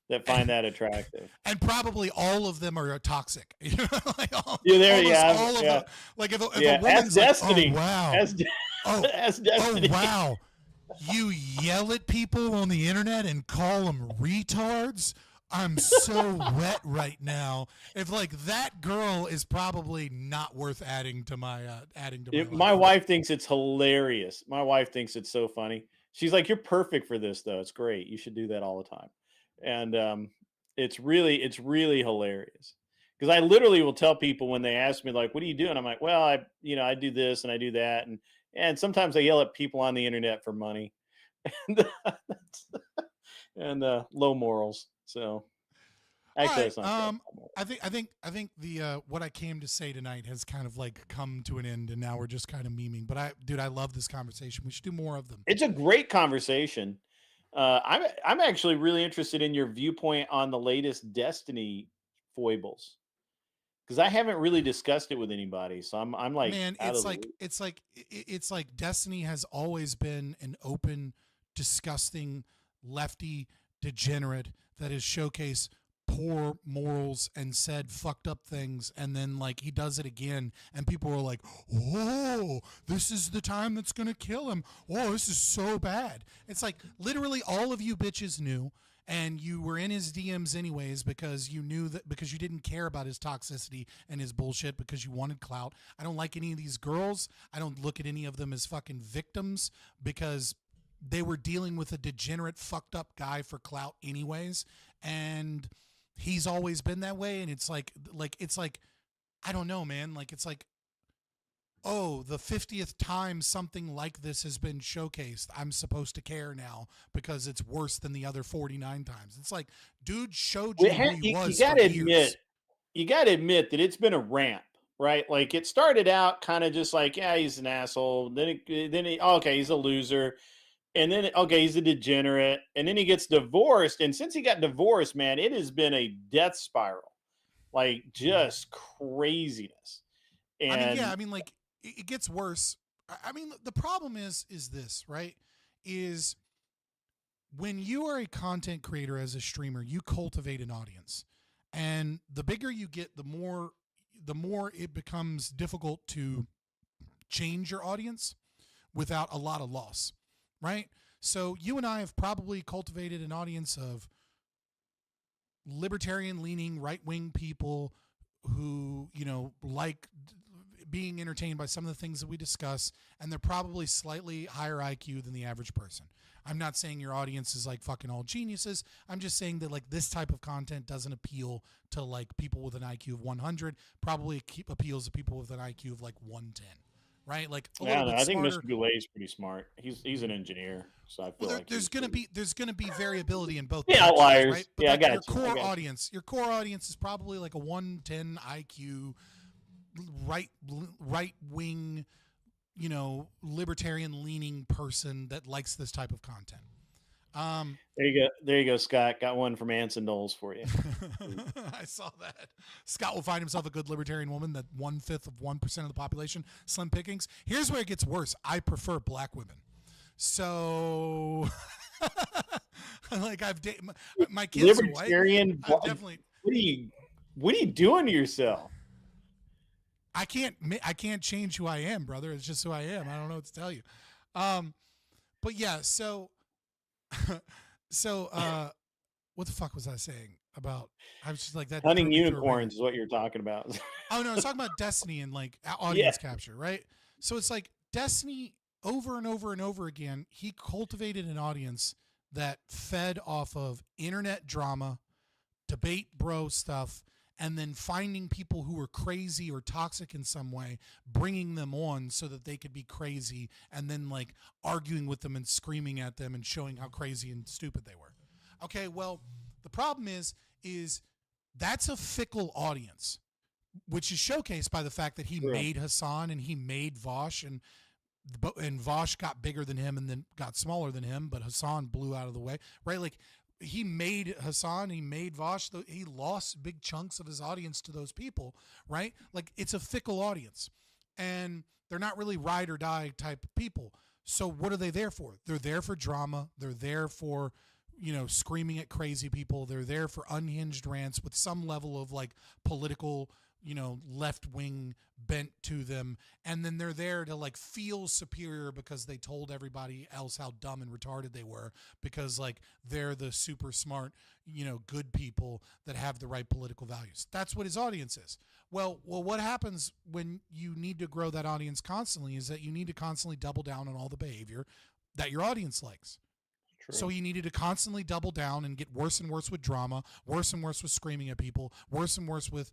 that find that attractive, and probably all of them are toxic. You know, like all of them. Like if a woman's like, Destiny, oh wow, as Destiny. Oh wow, you yell at people on the internet and call them retards. I'm so wet right now. If like that girl is probably not worth adding to my my wife thinks it's hilarious. My wife thinks it's so funny. She's like, "You're perfect for this, though. It's great. You should do that all the time." And it's really hilarious because I literally will tell people when they ask me like, "What do you do?" And I'm like, "Well, I do this and I do that," and sometimes I yell at people on the internet for money and low morals. So actually, right, I think the what I came to say tonight has kind of like come to an end, and now we're just kind of memeing. But I love this conversation. We should do more of them. It's a great conversation. I'm actually really interested in your viewpoint on the latest Destiny foibles because I haven't really discussed it with anybody. So I'm like, man, it's like Destiny has always been an open, disgusting, lefty degenerate that has showcased poor morals and said fucked up things, and then like he does it again and people are like, oh, this is the time that's gonna kill him. Oh, this is so bad. It's like literally all of you bitches knew, and you were in his DMs anyways because you knew that, because you didn't care about his toxicity and his bullshit, because you wanted clout. I don't like any of these girls. I don't look at any of them as fucking victims because they were dealing with a degenerate, fucked up guy for clout anyways. And he's always been that way. And it's like, I don't know, man. Like, it's like, oh, the 50th time something like this has been showcased, I'm supposed to care now because it's worse than the other 49 times. It's like, dude showed you who he was. You got to admit that it's been a ramp, right? Like it started out kind of just like, yeah, he's an asshole. Then okay, he's a loser. And then, okay, he's a degenerate. And then he gets divorced. And since he got divorced, man, it has been a death spiral. Like, just craziness. And I mean, like, it gets worse. I mean, the problem is this, right? Is when you are a content creator as a streamer, you cultivate an audience. And the bigger you get, the more it becomes difficult to change your audience without a lot of loss. Right? So you and I have probably cultivated an audience of libertarian-leaning, right-wing people who, you know, like being entertained by some of the things that we discuss, and they're probably slightly higher IQ than the average person. I'm not saying your audience is like fucking all geniuses. I'm just saying that like this type of content doesn't appeal to like people with an IQ of 100, probably appeals to people with an IQ of like 110. Right, like I think Mr. Goulet is pretty smart. He's an engineer, so I feel like there's gonna be variability in both. Outliers, right? But yeah, like I got your core audience is probably like a 110 IQ, right wing, you know, libertarian leaning person that likes this type of content. There you go, Scott. Got one from Anson Knowles for you. I saw that. Scott will find himself a good libertarian woman, that 1/5 of 1% of the population, slim pickings. Here's where it gets worse. I prefer black women. So, like I've dated my kids. Libertarian. Definitely. What are you doing to yourself? I can't change who I am, brother. It's just who I am. I don't know what to tell you. But yeah, so So, what the fuck was I saying about? I was just like that. Hunting threw me through a ringer. unicorns is what you're talking about. Oh no, I was talking about Destiny and like audience capture, right? So it's like Destiny over and over and over again. He cultivated an audience that fed off of internet drama, debate bro stuff, and then finding people who were crazy or toxic in some way, bringing them on so that they could be crazy, and then like arguing with them and screaming at them and showing how crazy and stupid they were. Okay, well, the problem is that's a fickle audience, which is showcased by the fact that he made Hassan and he made Vosh, and Vosh got bigger than him and then got smaller than him, but Hassan blew out of the way, right? Like he made Hassan, he made Vosh, he lost big chunks of his audience to those people, right? Like it's a fickle audience, and they're not really ride or die type of people. So what are they there for? They're there for drama. They're there for, screaming at crazy people. They're there for unhinged rants with some level of like political, left-wing bent to them. And then they're there to like feel superior because they told everybody else how dumb and retarded they were, because like they're the super smart, good people that have the right political values. That's what his audience is. Well, what happens when you need to grow that audience constantly is that you need to constantly double down on all the behavior that your audience likes. True. So he needed to constantly double down and get worse and worse with drama, worse and worse with screaming at people, worse and worse with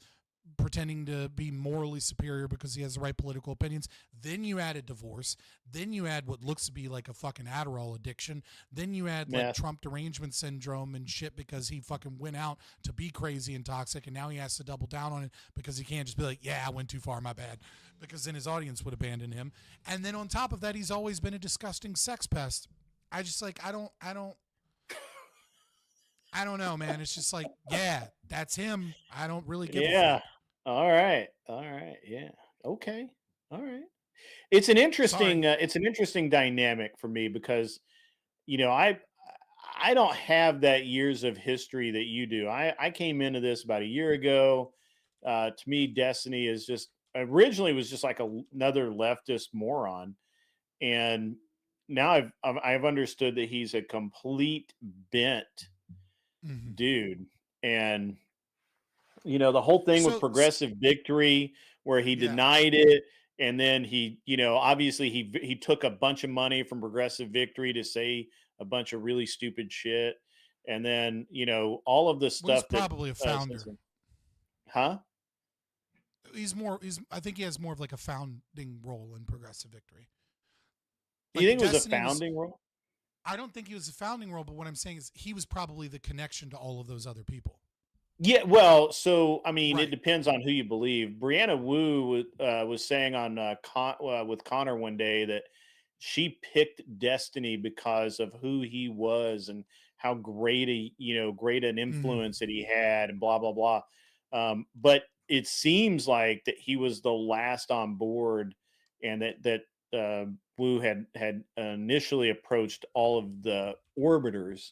pretending to be morally superior because he has the right political opinions. Then you added divorce. Then you add what looks to be like a fucking Adderall addiction. Then you add like Trump derangement syndrome and shit because he fucking went out to be crazy and toxic, and now he has to double down on it because he can't just be like, yeah, I went too far, my bad, because then his audience would abandon him. And then on top of that, he's always been a disgusting sex pest. I just like, I don't know, man. It's just like, yeah, that's him. I don't really give a fuck. All right. Yeah. Okay. All right. It's an interesting dynamic for me because, I don't have that years of history that you do. I came into this about a year ago. To me, Destiny is just originally was just like another leftist moron. And now I've understood that he's a complete bent dude. And the whole thing with progressive victory where he denied it, and then he obviously he took a bunch of money from progressive victory to say a bunch of really stupid shit, and then all of the stuff he's probably a founder. I think he has more of like a founding role in progressive victory. Do you think it was a founding role? I don't think he was a founding role, but what I'm saying is he was probably the connection to all of those other people. Yeah, well, so I mean, It depends on who you believe. Brianna Wu was saying on with Connor one day that she picked Destiny because of who he was and how great an influence that he had, and blah blah blah. But it seems like that he was the last on board, and that Wu had initially approached all of the orbiters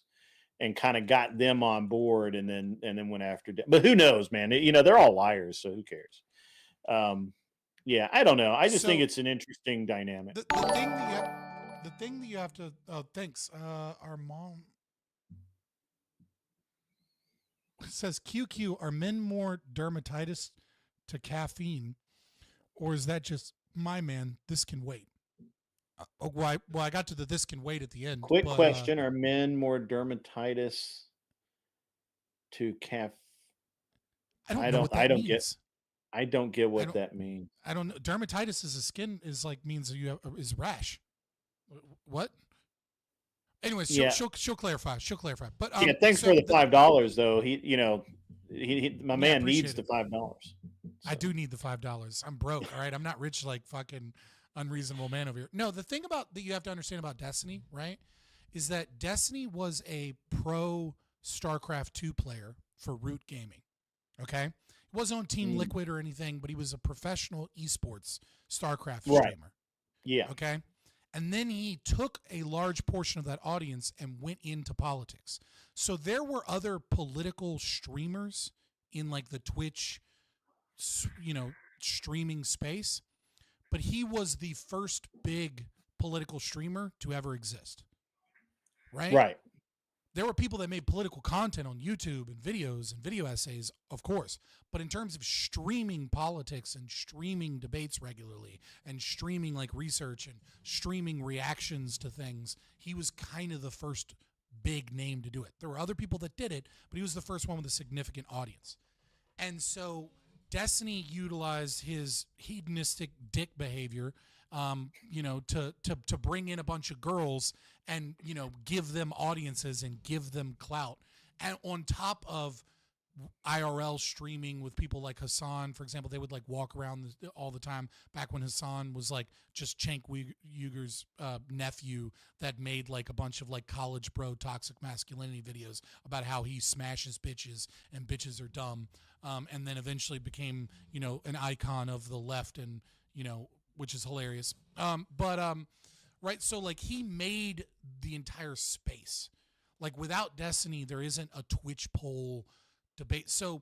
and kind of got them on board, and then went after. But who knows, man? They're all liars, so who cares? Yeah, I don't know. I just think it's an interesting dynamic. The thing that you have to. Oh, thanks. Our mom says, "QQ, are men more dermatitis to caffeine, or is that just my man? This can wait." I got to the "this can wait" at the end. Quick question: are men more dermatitis to caffeine? I don't get what that means. I don't know. Dermatitis means is rash. What? Anyways, she'll clarify. But thanks for the $5 though. My man needs the $5. So. I do need the $5. I'm broke. All right, I'm not rich like fucking unreasonable man over here. No, the thing that you have to understand about Destiny, right, is that Destiny was a pro StarCraft 2 player for Root Gaming. Okay, he wasn't on Team Liquid or anything, but he was a professional esports StarCraft streamer. Yeah. Okay. And then he took a large portion of that audience and went into politics. So there were other political streamers in like the Twitch, streaming space, but he was the first big political streamer to ever exist. Right? Right. there were people that made political content on YouTube and videos and video essays, of course. But in terms of streaming politics and streaming debates regularly and streaming like research and streaming reactions to things, he was kind of the first big name to do it. There were other people that did it, but he was the first one with a significant audience. And so Destiny utilized his hedonistic dick behavior, to bring in a bunch of girls and, give them audiences and give them clout. And on top of IRL streaming with people like Hassan, for example, they would like walk around all the time back when Hassan was like just Cenk Uyghur's nephew that made like a bunch of like college bro toxic masculinity videos about how he smashes bitches and bitches are dumb. And then eventually became, an icon of the left and, which is hilarious. Right. So like he made the entire space. Like without Destiny, there isn't a Twitch poll debate. So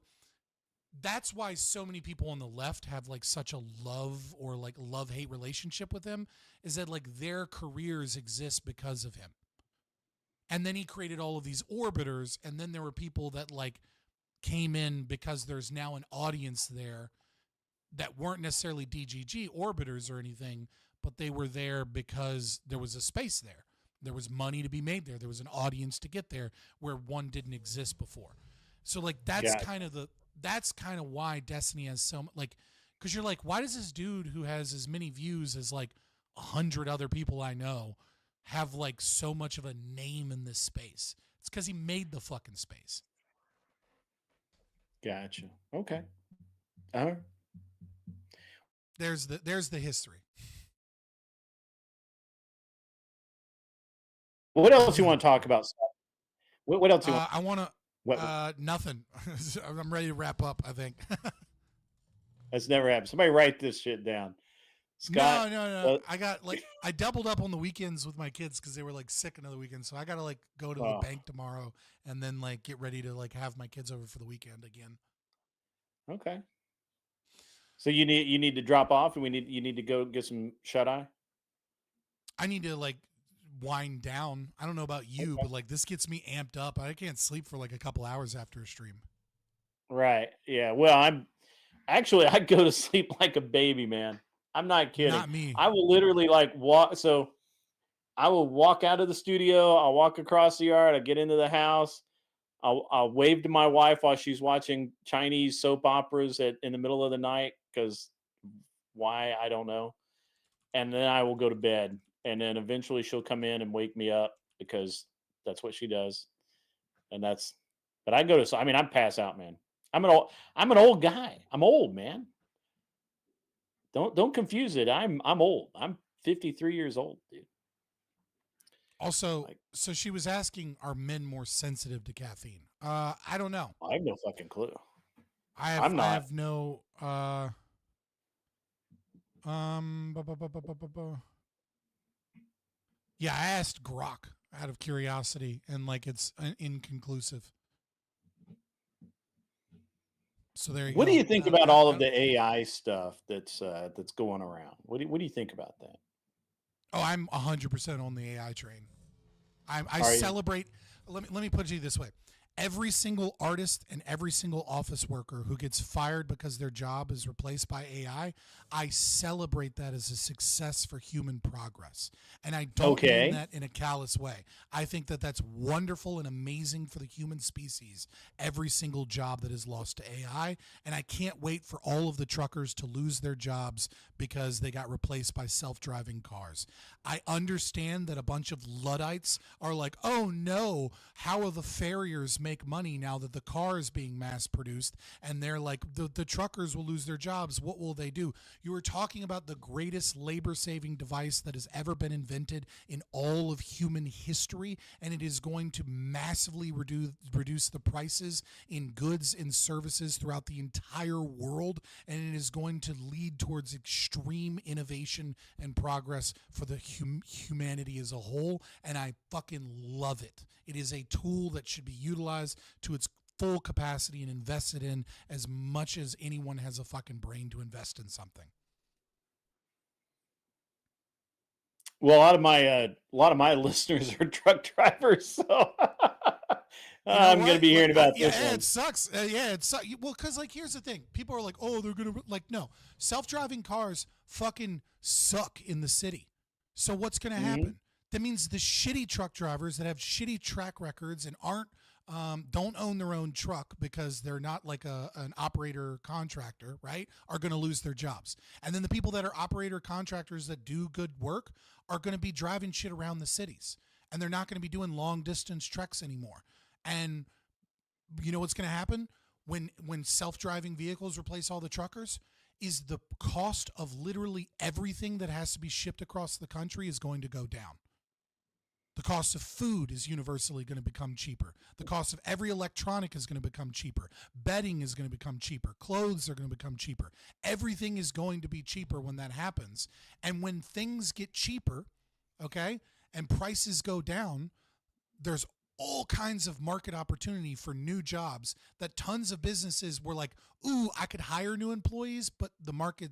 that's why so many people on the left have like such a love or like love-hate relationship with him, is that like their careers exist because of him. And then he created all of these orbiters, and then there were people that like came in because there's now an audience there that weren't necessarily DGG orbiters or anything, but they were there because there was a space there. There was money to be made there. There was an audience to get there where one didn't exist before. So like that's kind of why Destiny has so like, because you're like, why does this dude who has as many views as like 100 other people I know have like so much of a name in this space? It's because he made the fucking space. Gotcha. Okay. All right. There's the history. What else you want to talk about? What else you want? I want to. Nothing. I'm ready to wrap up, I think. That's never happened. Somebody write this shit down. Scott, No. I doubled up on the weekends with my kids because they were like sick another weekend. So I got to like go to the bank tomorrow and then like get ready to like have my kids over for the weekend again. Okay. So you need to drop off, and you need to go get some shut eye. I need to like wind down. I don't know about you, but like this gets me amped up. I can't sleep for like a couple hours after a stream. Right. Yeah. Well, I go to sleep like a baby, man. I'm not kidding. Not me. I will literally like walk. So I will walk out of the studio. I'll walk across the yard. I get into the house. I'll wave to my wife while she's watching Chinese soap operas in the middle of the night, because why, I don't know. And then I will go to bed, and then eventually she'll come in and wake me up because that's what she does. And but I go to, I'm pass out, man. I'm an old guy. I'm old, man. Don't confuse it. I'm old. I'm 53 years old, dude. Also, so she was asking, are men more sensitive to caffeine? I don't know. I have no fucking clue. I have no. Yeah, I asked Grok out of curiosity, and like it's inconclusive. So there you go. What do you think about all of the AI stuff that's going around? What do you think about that? Oh, I'm 100% on the AI train. I celebrate. Let me put it to you this way. Every single artist and every single office worker who gets fired because their job is replaced by AI, I celebrate that as a success for human progress. And I don't mean that in a callous way. I think that that's wonderful and amazing for the human species, every single job that is lost to AI. And I can't wait for all of the truckers to lose their jobs because they got replaced by self-driving cars. I understand that a bunch of Luddites are like, oh no, how will the farriers make money now that the car is being mass produced? And they're like, the truckers will lose their jobs. What will they do? You were talking about the greatest labor-saving device that has ever been invented in all of human history, and it is going to massively reduce the prices in goods and services throughout the entire world, and it is going to lead towards extreme innovation and progress for the humanity as a whole, and I fucking love it. It is a tool that should be utilized to its full capacity and invested in as much as anyone has a fucking brain to invest in something. Well, a lot of my listeners are truck drivers, so I'm going to be hearing about this yeah, one. it sucks. Yeah, it sucks. Well, because like here's the thing: people are like, "Oh, they're gonna like." No, self-driving cars fucking suck in the city. So what's gonna happen? That means the shitty truck drivers that have shitty track records and aren't don't own their own truck because they're not like an operator contractor, right? Are going to lose their jobs. And then the people that are operator contractors that do good work are going to be driving shit around the cities, and they're not going to be doing long distance treks anymore. And you know what's going to happen when self-driving vehicles replace all the truckers is the cost of literally everything that has to be shipped across the country is going to go down. The cost of food is universally going to become cheaper. The cost of every electronic is going to become cheaper. Bedding is going to become cheaper. Clothes are going to become cheaper. Everything is going to be cheaper when that happens. And when things get cheaper, okay, and prices go down, there's all kinds of market opportunity for new jobs that tons of businesses were like, ooh, I could hire new employees, but the market's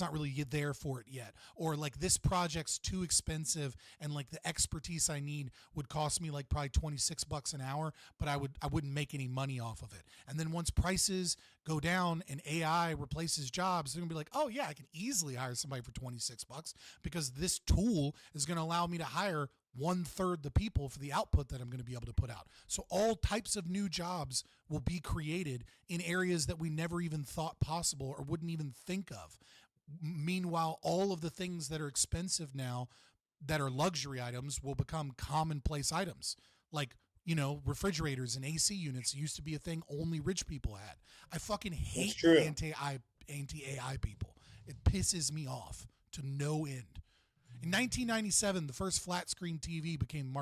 not really there for it yet. Or like this project's too expensive and like the expertise I need would cost me like probably $26 an hour, but I wouldn't make any money off of it. And then once prices go down and AI replaces jobs, they're gonna be like, oh yeah, I can easily hire somebody for $26 because this tool is gonna allow me to hire 1/3 the people for the output that I'm going to be able to put out. So all types of new jobs will be created in areas that we never even thought possible or wouldn't even think of. Meanwhile, all of the things that are expensive now that are luxury items will become commonplace items. Like, you know, refrigerators and AC units used to be a thing only rich people had. I fucking hate anti-AI people. It pisses me off to no end. In 1997, the first flat screen TV became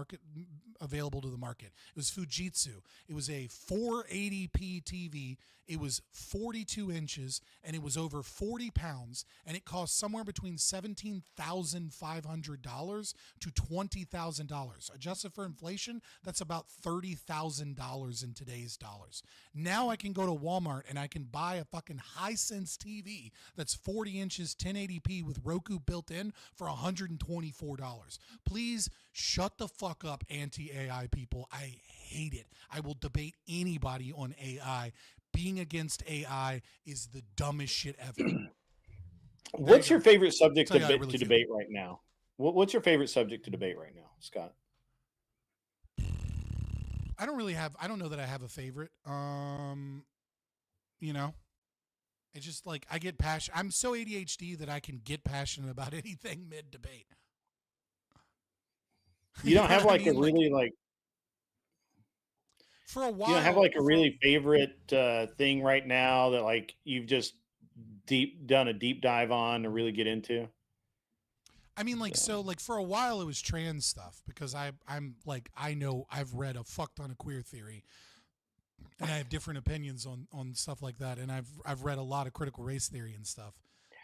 available to the market. It was Fujitsu. It was a 480p TV. It was 42 inches, and it was over 40 pounds, and it cost somewhere between $17,500 to $20,000. Adjusted for inflation, that's about $30,000 in today's dollars. Now I can go to Walmart, and I can buy a fucking Hisense TV that's 40 inches, 1080p with Roku built in for $124. Please shut the fuck up, anti-AI people. I hate it. I will debate anybody on AI. Being against AI is the dumbest shit ever. What's your favorite subject to debate right now? What's your favorite subject to debate right now, Scott? I don't know that I have a favorite. You know, it's just like I get passionate. I'm so ADHD that I can get passionate about anything mid debate. You don't have like a really like for a while. You don't have like a really favorite thing right now that like you've just done a deep dive on to really get into? I mean, like, so like for a while it was trans stuff because I'm like, I know I've read a fuck ton of queer theory and I have different opinions on stuff like that. And I've read a lot of critical race theory and stuff.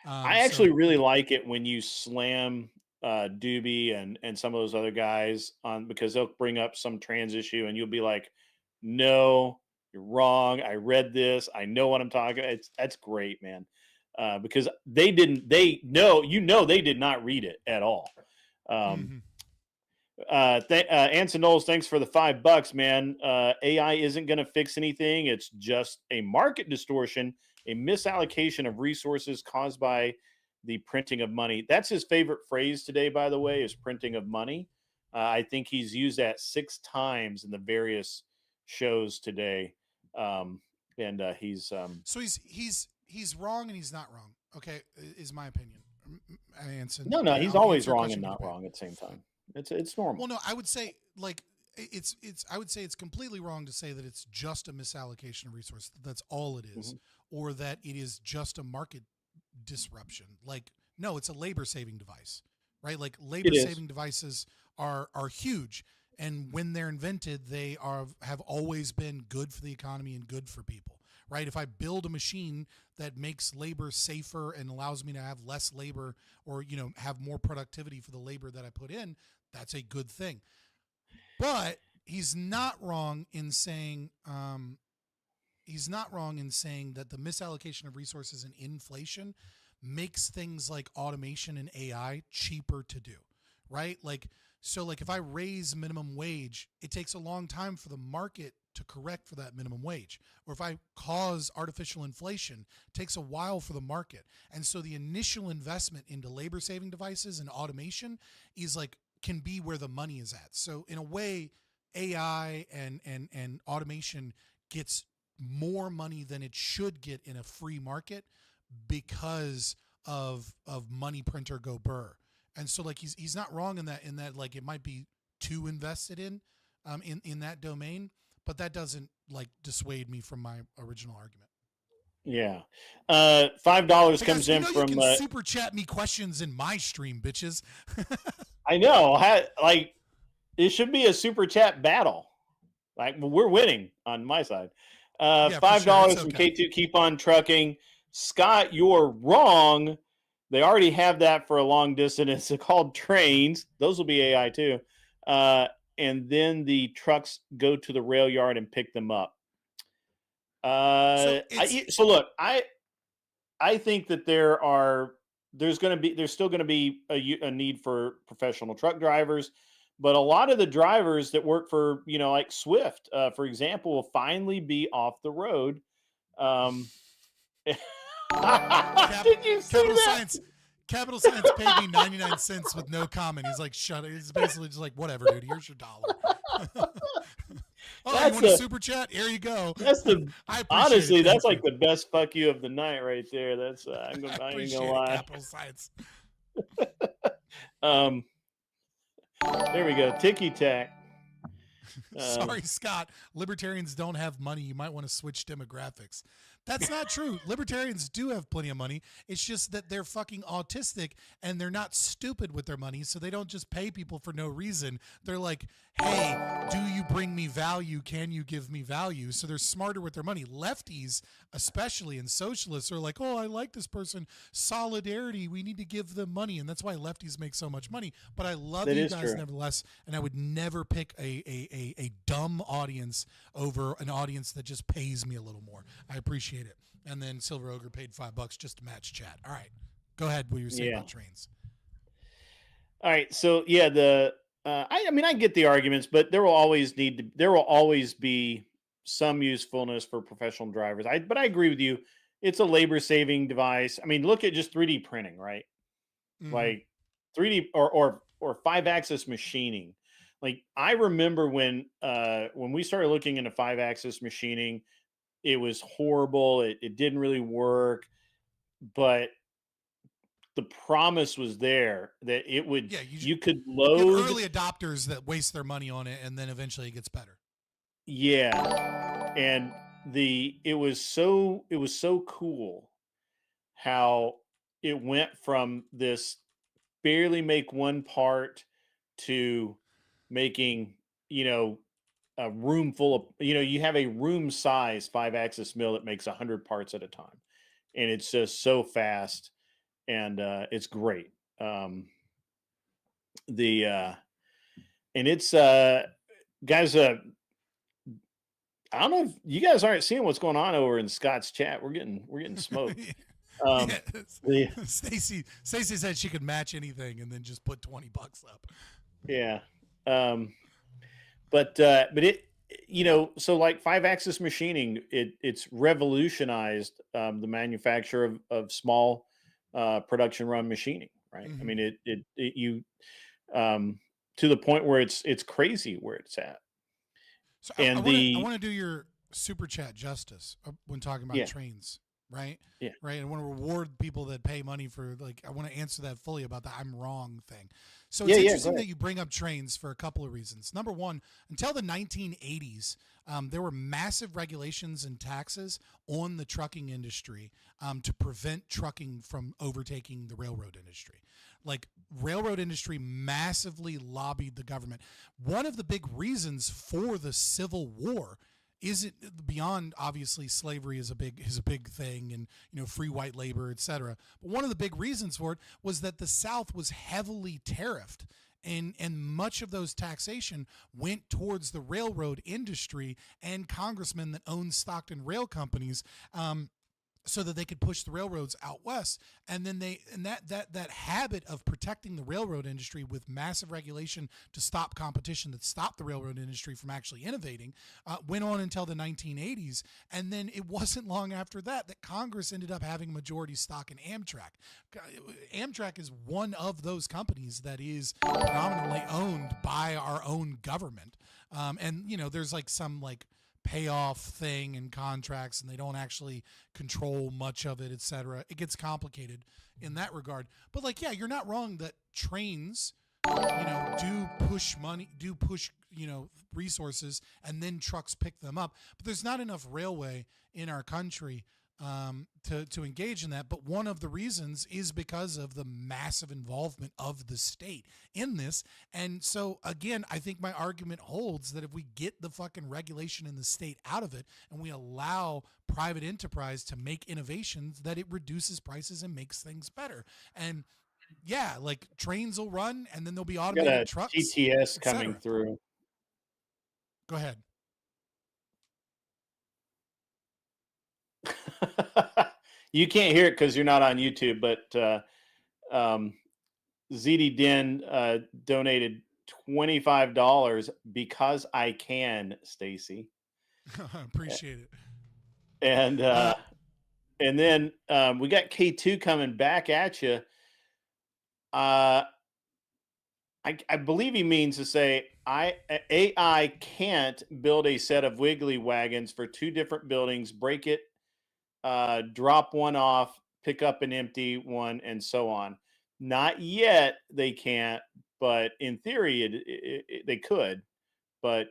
I actually really like it when you slam Doobie and some of those other guys on, because they'll bring up some trans issue and you'll be like, no, you're wrong. I read this. I know what I'm talking about. That's great, man. Because they did not read it at all. Anson Knowles, thanks for the $5, man. AI isn't going to fix anything. It's just a market distortion, a misallocation of resources caused by the printing of money. That's his favorite phrase today, by the way, is printing of money. I think he's used that 6 times in the various shows today. He's so he's wrong and he's not wrong. Okay, is my opinion. Anson. No, he's always wrong and not wrong at the same time. It's normal. Well, no, I would say like I would say it's completely wrong to say that it's just a misallocation of resources. That's all it is, or that it is just a market disruption. Like, no, it's a labor saving device, right? Like labor saving devices are huge. And when they're invented, they have always been good for the economy and good for people, right? If I build a machine that makes labor safer and allows me to have less labor or, you know, have more productivity for the labor that I put in, that's a good thing. But he's not wrong in saying that the misallocation of resources and inflation makes things like automation and AI cheaper to do, right? Like, So like if I raise minimum wage, it takes a long time for the market to correct for that minimum wage. Or if I cause artificial inflation, it takes a while for the market. And so the initial investment into labor saving devices and automation is like can be where the money is at. So in a way, AI and automation gets more money than it should get in a free market because of money printer go burr. And so like he's not wrong in that like it might be too invested in that domain, but that doesn't like dissuade me from my original argument. Yeah. $5 Hey comes guys, in you from can super chat me questions in my stream, bitches. I know. Like it should be a super chat battle. Like we're winning on my side. $5 from K2 Keep On Trucking. Scott, you're wrong. They already have that for a long distance. It's called trains. Those will be AI too. And then the trucks go to the rail yard and pick them up. So look, I think that there's still going to be a need for professional truck drivers, but a lot of the drivers that work for, like Swift, for example, will finally be off the road. Did you see that? Capital Science paid me 99 cents with no comment. He's like, shut it. He's basically just like, whatever, dude. Here's your $1. You want a super chat? Here you go. That's honestly, that's like the best fuck you of the night right there. That's I ain't gonna lie. Capital Science. There we go. Ticky tack. Sorry, Scott. Libertarians don't have money. You might want to switch demographics. That's not true. Libertarians do have plenty of money. It's just that they're fucking autistic and they're not stupid with their money, so they don't just pay people for no reason. They're like, hey, do you bring me value? Can you give me value? So they're smarter with their money. Lefties, especially, and socialists are like, oh, I like this person. Solidarity. We need to give them money. And that's why lefties make so much money. But I love you guys nevertheless, and I would never pick a dumb audience over an audience that just pays me a little more. I appreciate it. And then Silver Ogre paid $5 just to match chat. All right, go ahead. What you were saying about trains? All right, so yeah, I mean I get the arguments, but there will always be some usefulness for professional drivers. But I agree with you. It's a labor saving device. I mean, look at just 3D printing, right? Mm-hmm. Like 3D or 5-axis machining. Like I remember when we started looking into 5-axis machining, it was horrible. It didn't really work, but the promise was there that it would. Yeah, you could load early adopters that waste their money on it, and then eventually it gets better. Yeah, and it was so cool how it went from this barely make one part to making a room full of you have a room size 5-axis mill that makes 100 parts at a time, and it's just so fast, and it's great. And it's guys, I don't know if you guys aren't seeing what's going on over in Scott's chat. We're getting smoked. Stacy said she could match anything and then just put $20 up. Yeah. But it, so like 5-axis machining, it's revolutionized the manufacture of small production run machining, right? Mm-hmm. I mean, you to the point where it's crazy where it's at. So I want to do your super chat justice when talking about trains, right? Yeah. Right. I want to reward people that pay money for, like, I want to answer that fully about the I'm wrong thing. So it's interesting that you bring up trains for a couple of reasons. Number one, until the 1980s, there were massive regulations and taxes on the trucking industry to prevent trucking from overtaking the railroad industry. Like, railroad industry massively lobbied the government. One of the big reasons for the Civil War isn't beyond, obviously, slavery is a big thing, and free white labor, etc. But one of the big reasons for it was that the South was heavily tariffed, and much of those taxation went towards the railroad industry and congressmen that owned Stockton rail companies. so that they could push the railroads out west. And then that habit of protecting the railroad industry with massive regulation to stop competition that stopped the railroad industry from actually innovating went on until the 1980s. And then it wasn't long after that Congress ended up having majority stock in Amtrak. Amtrak is one of those companies that is predominantly owned by our own government. And, you know, there's like some like payoff thing in contracts, and they don't actually control much of it, etc. It gets complicated in that regard. But like, yeah, you're not wrong that trains, you know, do push you know, resources, and then trucks pick them up. But there's not enough railway in our country to engage in that. But one of the reasons is because of the massive involvement of the state in this. And so again, I think my argument holds that if we get the fucking regulation in the state out of it, and we allow private enterprise to make innovations, that it reduces prices and makes things better. And yeah, like trains will run, and then there'll be automated trucks. GTS coming through. Go ahead. You can't hear it because you're not on YouTube, but ZD Den donated $25 because I can, Stacy. Appreciate it. And then we got K2 coming back at you. I believe he means to say AI can't build a set of wiggly wagons for two different buildings, break it, drop one off, pick up an empty one, and so on. Not yet, they can't, but in theory, they could. But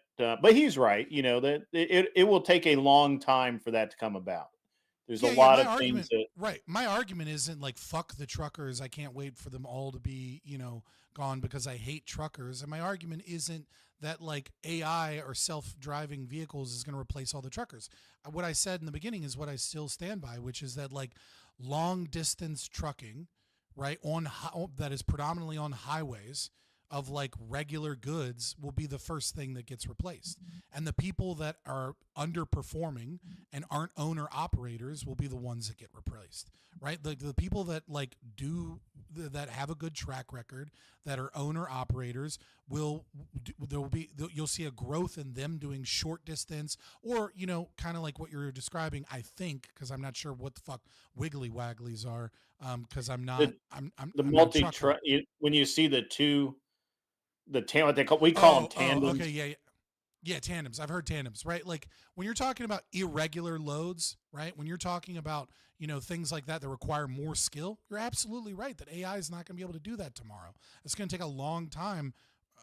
he's right. You know that it will take a long time for that to come about. There's a lot of things that, right. My argument isn't like fuck the truckers. I can't wait for them all to be, you know, gone because I hate truckers. And my argument isn't that like AI or self-driving vehicles is going to replace all the truckers. What I said in the beginning is what I still stand by, which is that like long distance trucking, right, that is predominantly on highways of like regular goods will be the first thing that gets replaced. And the people that are underperforming and aren't owner operators will be the ones that get replaced, right? The people that like that have a good track record, that are owner operators you'll see a growth in them doing short distance, or, you know, kind of like what you're describing, I think, because I'm not sure what the fuck wiggly wagglies are. Cause I'm not, I'm the I'm multi not trucker. when you see the two, we call them tandems. Okay, yeah, tandems. I've heard tandems, right? Like when you're talking about irregular loads, right? When you're talking about, you know, things like that require more skill, you're absolutely right that AI is not going to be able to do that tomorrow. It's going to take a long time,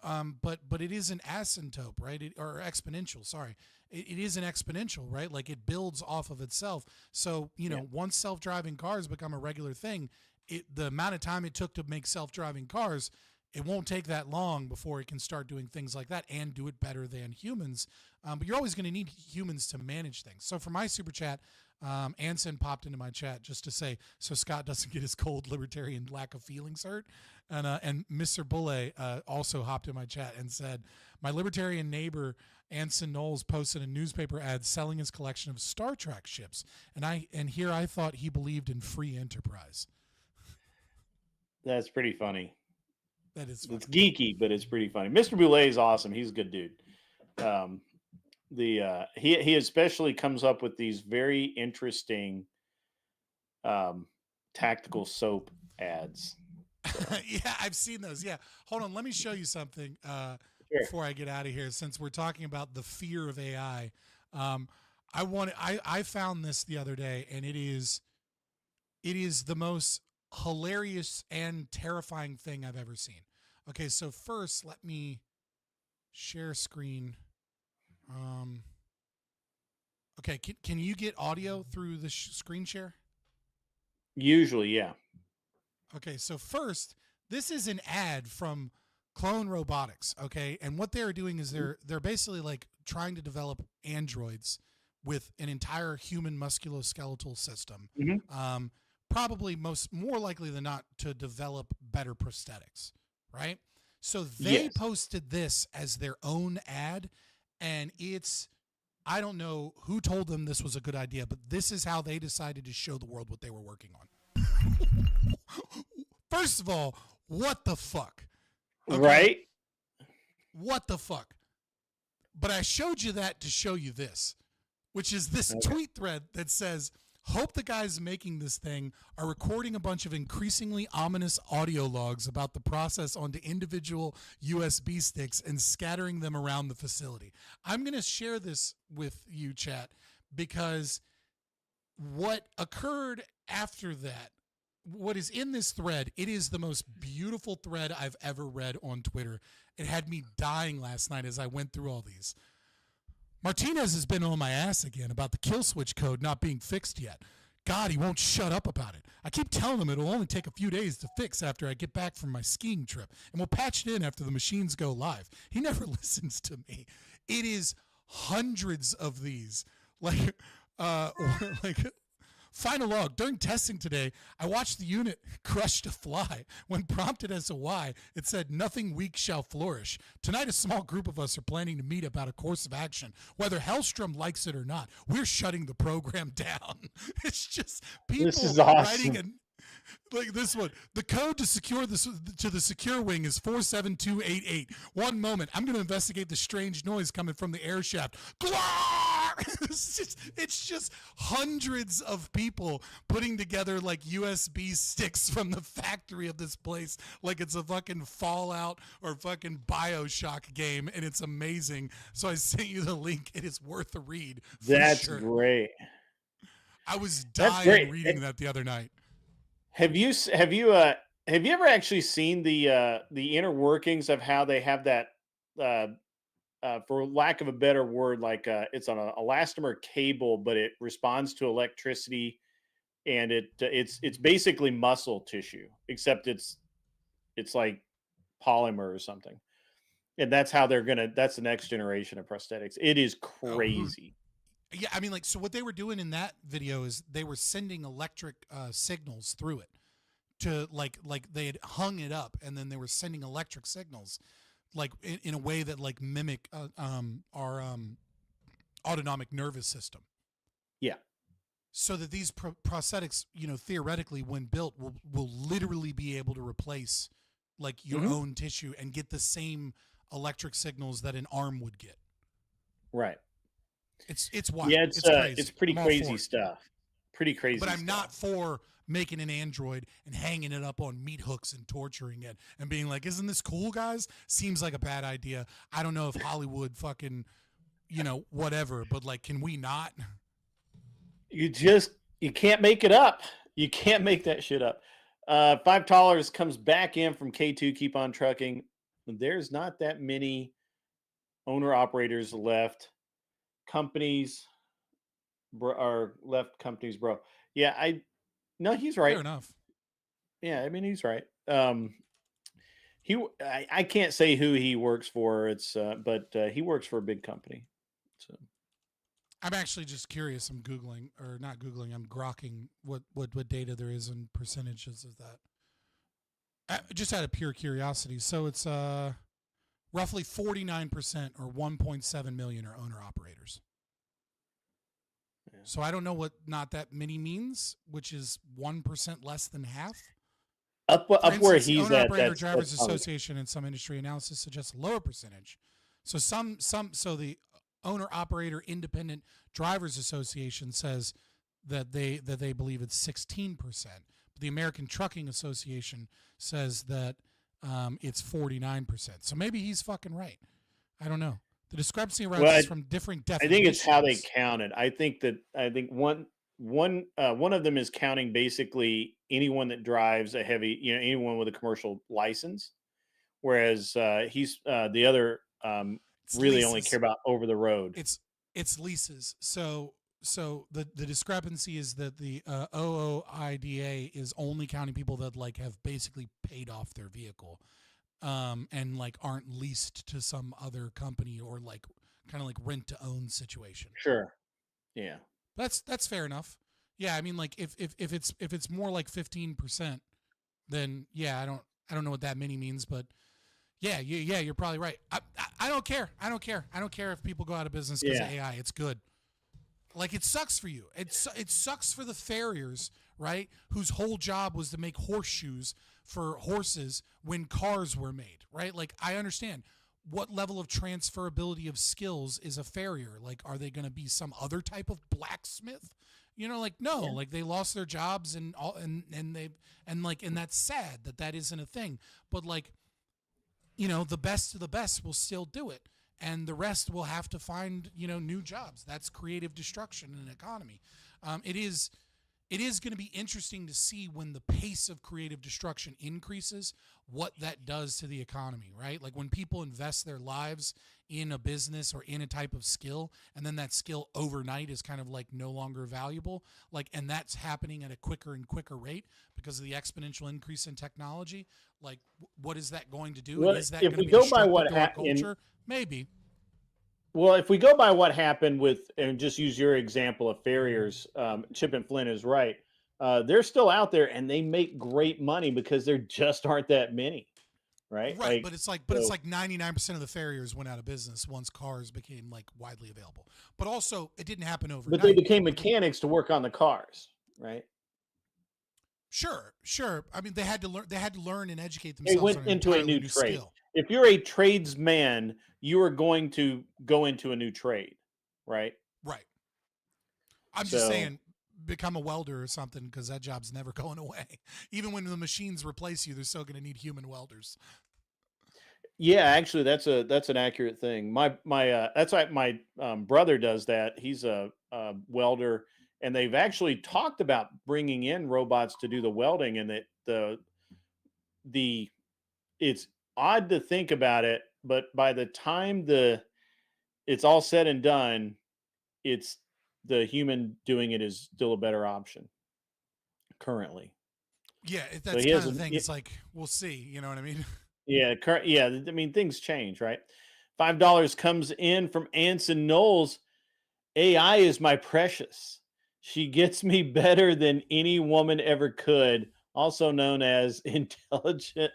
but it is an asymptote, right? Or exponential. Sorry, it is an exponential, right? Like it builds off of itself. So you know, once self-driving cars become a regular thing, the amount of time it took to make self-driving cars, it won't take that long before it can start doing things like that and do it better than humans. But you're always going to need humans to manage things. So for my super chat, Anson popped into my chat just to say, so Scott doesn't get his cold libertarian lack of feelings hurt. And Mr. Bulle also hopped in my chat and said, my libertarian neighbor Anson Knowles posted a newspaper ad selling his collection of Star Trek ships. And here I thought he believed in free enterprise. That's pretty funny. That is funny. It's geeky, but it's pretty funny. Mr. Boulay is awesome. He's a good dude. He especially comes up with these very interesting tactical soap ads. So. Yeah, I've seen those. Yeah. Hold on. Let me show you something before I get out of here, since we're talking about the fear of AI. I found this the other day, and it is the most hilarious and terrifying thing I've ever seen. Okay, so first let me share screen. Okay, can you get audio through the screen share? Usually, yeah. Okay, so first, this is an ad from Clone Robotics, okay? And what they're doing is they're basically like trying to develop androids with an entire human musculoskeletal system. Mm-hmm. Probably more likely than not to develop better prosthetics, right? So they posted this as their own ad, and it's I don't know who told them this was a good idea, but this is how they decided to show the world what they were working on. First of all, what the fuck? Okay? Right? What the fuck? But I showed you that to show you this, which is this tweet thread that says, hope the guys making this thing are recording a bunch of increasingly ominous audio logs about the process onto individual USB sticks and scattering them around the facility. I'm going to share this with you, chat, because what occurred after that, what is in this thread, it is the most beautiful thread I've ever read on Twitter. It had me dying last night as I went through all these. Martinez has been on my ass again about the kill switch code not being fixed yet. God, he won't shut up about it. I keep telling him it'll only take a few days to fix after I get back from my skiing trip, and we'll patch it in after the machines go live. He never listens to me. It is hundreds of these. Like final log. During testing today, I watched the unit crush a fly. When prompted as to why, it said, nothing weak shall flourish. Tonight, a small group of us are planning to meet about a course of action. Whether Hellstrom likes it or not, we're shutting the program down. It's just people This is awesome. writing and like this one. The code to secure this to the secure wing is 47288. One moment. I'm going to investigate the strange noise coming from the air shaft. It's just hundreds of people putting together like USB sticks from the factory of this place like it's a fucking Fallout or fucking BioShock game, and it's amazing. So I sent you the link. It is worth a read. That's sure. great. I was dying great. reading that the other night. Have you ever actually seen the inner workings of how they have that for lack of a better word, like it's on an elastomer cable, but it responds to electricity, and it's basically muscle tissue, except it's like polymer or something, and that's how that's the next generation of prosthetics. It is crazy. Yeah, I mean, like, so what they were doing in that video is they were sending electric signals through it to like they had hung it up, and then they were sending electric signals like in a way that like mimic our autonomic nervous system. Yeah. So that these prosthetics, you know, theoretically, when built, will literally be able to replace like your own tissue and get the same electric signals that an arm would get. Right. It's wild. Yeah, it's crazy. it's pretty crazy stuff. Pretty crazy. But I'm not for making an android and hanging it up on meat hooks and torturing it and being like, isn't this cool, guys? Seems like a bad idea. I don't know if Hollywood fucking, you know, whatever, but like, can we not? You can't make it up. You can't make that shit up. $5 comes back in from K2 Keep On Trucking. There's not that many owner operators left. Companies are left companies, bro. Yeah, no, he's right. Fair enough. Yeah, I mean, he's right. I can't say who he works for. But he works for a big company. So I'm actually just curious. I'm Googling, or not Googling, I'm grokking what data there is and percentages of that. Just out of pure curiosity. So it's roughly 49% or 1.7 million are owner operators. Yeah. So I don't know what not that many means, which is 1% less than half. Up where he's owner at. Operator Drivers Association and some industry analysis suggests a lower percentage. So so the Owner Operator Independent Drivers Association says that they believe it's 16%. But the American Trucking Association says that it's 49%. So maybe he's fucking right. I don't know. The discrepancy arises from different definitions. I think it's how they count it. I think one of them is counting basically anyone that drives a heavy, anyone with a commercial license, whereas he's the other really leases. only care about over the road. It's leases. So the discrepancy is that the OOIDA is only counting people that like have basically paid off their vehicle. And like aren't leased to some other company or like kind of like rent to own situation. Sure. Yeah. That's fair enough. Yeah, I mean like if it's more like 15%, then yeah, I don't know what that many means, but Yeah, you're probably right. I don't care. I don't care. I don't care if people go out of business because of AI. It's good. Like, it sucks for you. It sucks for the farriers, right? Whose whole job was to make horseshoes for horses when cars were made, right? Like, I understand. What level of transferability of skills is a farrier? Like, are they going to be some other type of blacksmith? You know, like, no, like they lost their jobs and that's sad that isn't a thing. But like, you know, the best of the best will still do it. And the rest will have to find, you know, new jobs. That's creative destruction in an economy. It is going to be interesting to see when the pace of creative destruction increases, what that does to the economy, right? Like when people invest their lives in a business or in a type of skill, and then that skill overnight is kind of like no longer valuable, like, and that's happening at a quicker and quicker rate because of the exponential increase in technology. Like, what is that going to do? Well, is that if going we to be go by destructive what to our happened, culture? Maybe. well, if we go by what happened with, and just use your example of farriers, Chip and Flynn is right. They're still out there and they make great money because there just aren't that many, right? Right, but it's like 99% of the farriers went out of business once cars became like widely available. But also, it didn't happen overnight. But they became mechanics to work on the cars, right? Sure. I mean, they had to learn. They had to learn and educate They themselves. went on into a entirely new trade. skill. If you're a tradesman, you are going to go into a new trade, right? Right. I'm just saying, become a welder or something, because that job's never going away. Even when the machines replace you, they're still going to need human welders. Yeah, actually, that's an accurate thing. That's why my brother does that. He's a welder, and they've actually talked about bringing in robots to do the welding, and that it's odd to think about it, but by the time it's all said and done, it's the human doing it is still a better option currently. Yeah, that's kind of the thing. It's like, we'll see. You know what I mean? Yeah, I mean, things change, right? $5 comes in from Anson Knowles. AI is my precious. She gets me better than any woman ever could. Also known as intelligent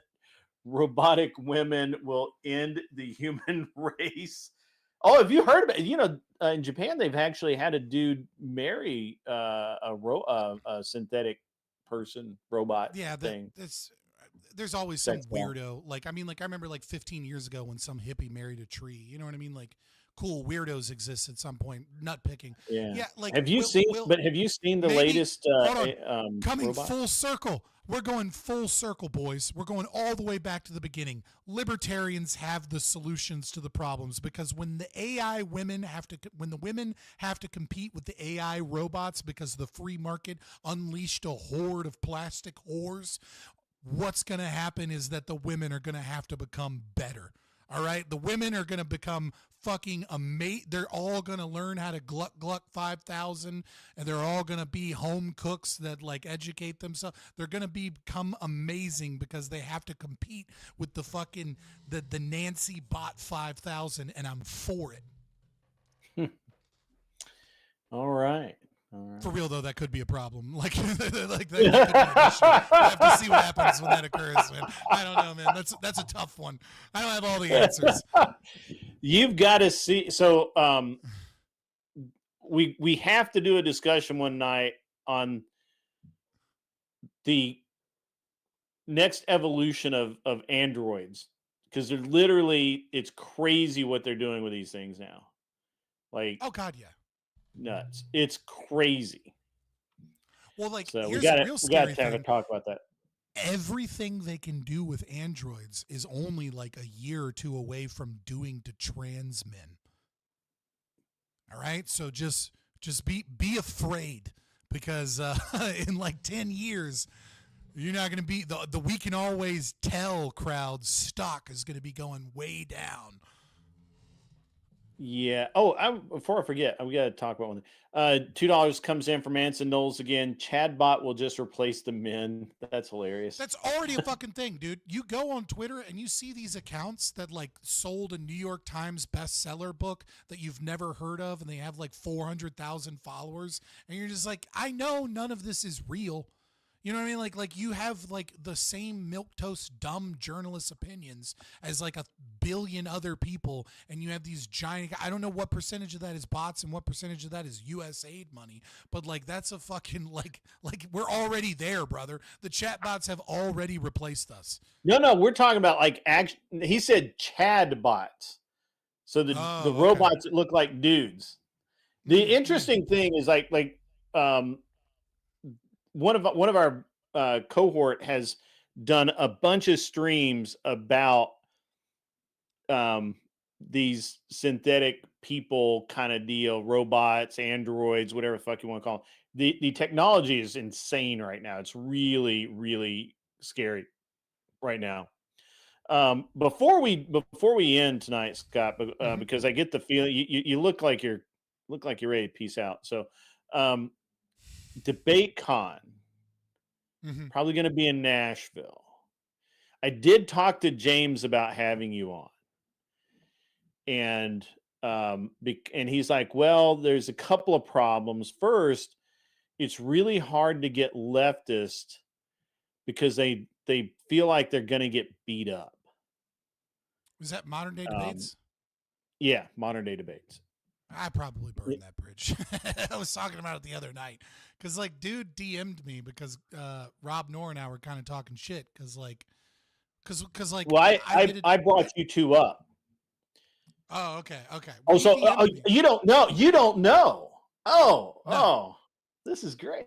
robotic women will end the human race. Oh, have you heard about it? You know, in Japan, they've actually had a dude marry a synthetic person robot thing. There's always some weirdo. Like, I mean, like I remember like 15 years ago when some hippie married a tree. You know what I mean? Like, cool weirdos exist at some point. Nut picking. Yeah. Like, have you seen the latest? Coming robot? full circle. We're going full circle, boys. We're going all the way back to the beginning. Libertarians have the solutions to the problems, because when the women have to compete with the AI robots because the free market unleashed a horde of plastic whores, what's going to happen is that the women are going to have to become better. All right? The women are going to become fucking amazing. They're all going to learn how to gluck 5,000, and they're all going to be home cooks that like educate themselves. They're going to become amazing because they have to compete with the fucking the Nancy bot 5,000, and I'm for it. All right. For real though, that could be a problem. Like, that could be an issue. I have to see what happens when that occurs, man. I don't know, man. That's a tough one. I don't have all the answers. You've got to see. So, we have to do a discussion one night on the next evolution of androids, because they're literally, it's crazy what they're doing with these things now. Like, oh god, yeah. Nuts. It's crazy. Well, like, so here's we a real scary got to thing. talk about that. Everything they can do with androids is only like a year or two away from doing to trans men. All right, so just be afraid, because in like 10 years, you're not going to be the we can always tell crowd stock is going to be going way down. Yeah. Oh, before I forget, we got to talk about one thing. $2 comes in from Anson Knowles again. Chadbot will just replace the men. That's hilarious. That's already a fucking thing, dude. You go on Twitter and you see these accounts that like sold a New York Times bestseller book that you've never heard of, and they have like 400,000 followers, and you're just like, I know none of this is real. You know what I mean? Like you have like the same milquetoast dumb journalist opinions as like a billion other people, and you have these giant. I don't know what percentage of that is bots and what percentage of that is USAID money, but like that's a fucking like we're already there, brother. The chat bots have already replaced us. No, we're talking about like he said Chad bots. So the robots that look like dudes. The interesting thing is like one of our cohort has done a bunch of streams about these synthetic people kind of deal, robots, androids, whatever the fuck you want to call them. The technology is insane right now. It's really, really scary right now. Before we end tonight, Scott, because I get the feeling you look like you're ready to peace out. So, Debate Con, probably going to be in Nashville. I did talk to James about having you on, and he's like, well, there's a couple of problems. First, it's really hard to get leftists because they feel like they're going to get beat up. Is that modern day debates? Yeah, modern day debates. I probably burned that bridge. I was talking about it the other night because like dude DM'd me because Rob Noor and I were kind of talking shit because like well, I brought you two up. Oh, okay. Oh, so you don't know. Oh, this is great.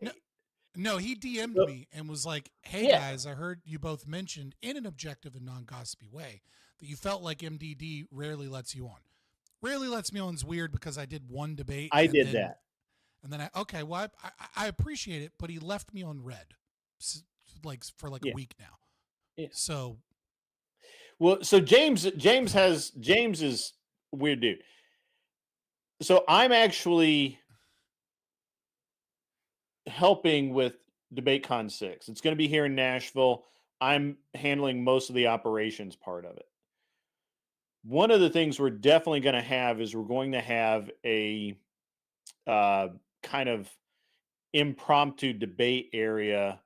No, he DM'd me and was like, hey guys, I heard you both mentioned in an objective and non-gossipy way that you felt like MDD rarely lets you on. Rarely lets me on is weird because I did one debate. I did that. And then I appreciate it, but he left me on red for a week now. Yeah. So. Well, so James is a weird dude. So I'm actually helping with DebateCon 6. It's going to be here in Nashville. I'm handling most of the operations part of it. One of the things we're definitely going to have is we're going to have a kind of impromptu debate area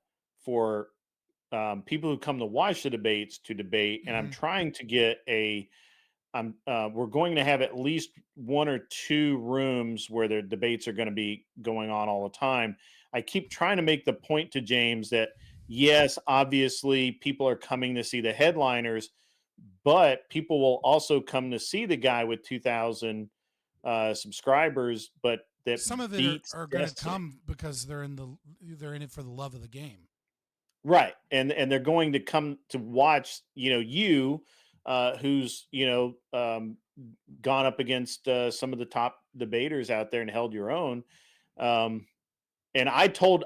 for people who come to watch the debates to debate. And I'm trying to get we're going to have at least one or two rooms where the debates are going to be going on all the time. I keep trying to make the point to James that yes, obviously people are coming to see the headliners, but people will also come to see the guy with 2,000 subscribers. But that some of it are going to come because they're in it for the love of the game, right? And they're going to come to watch. You, who's gone up against some of the top debaters out there and held your own. And I told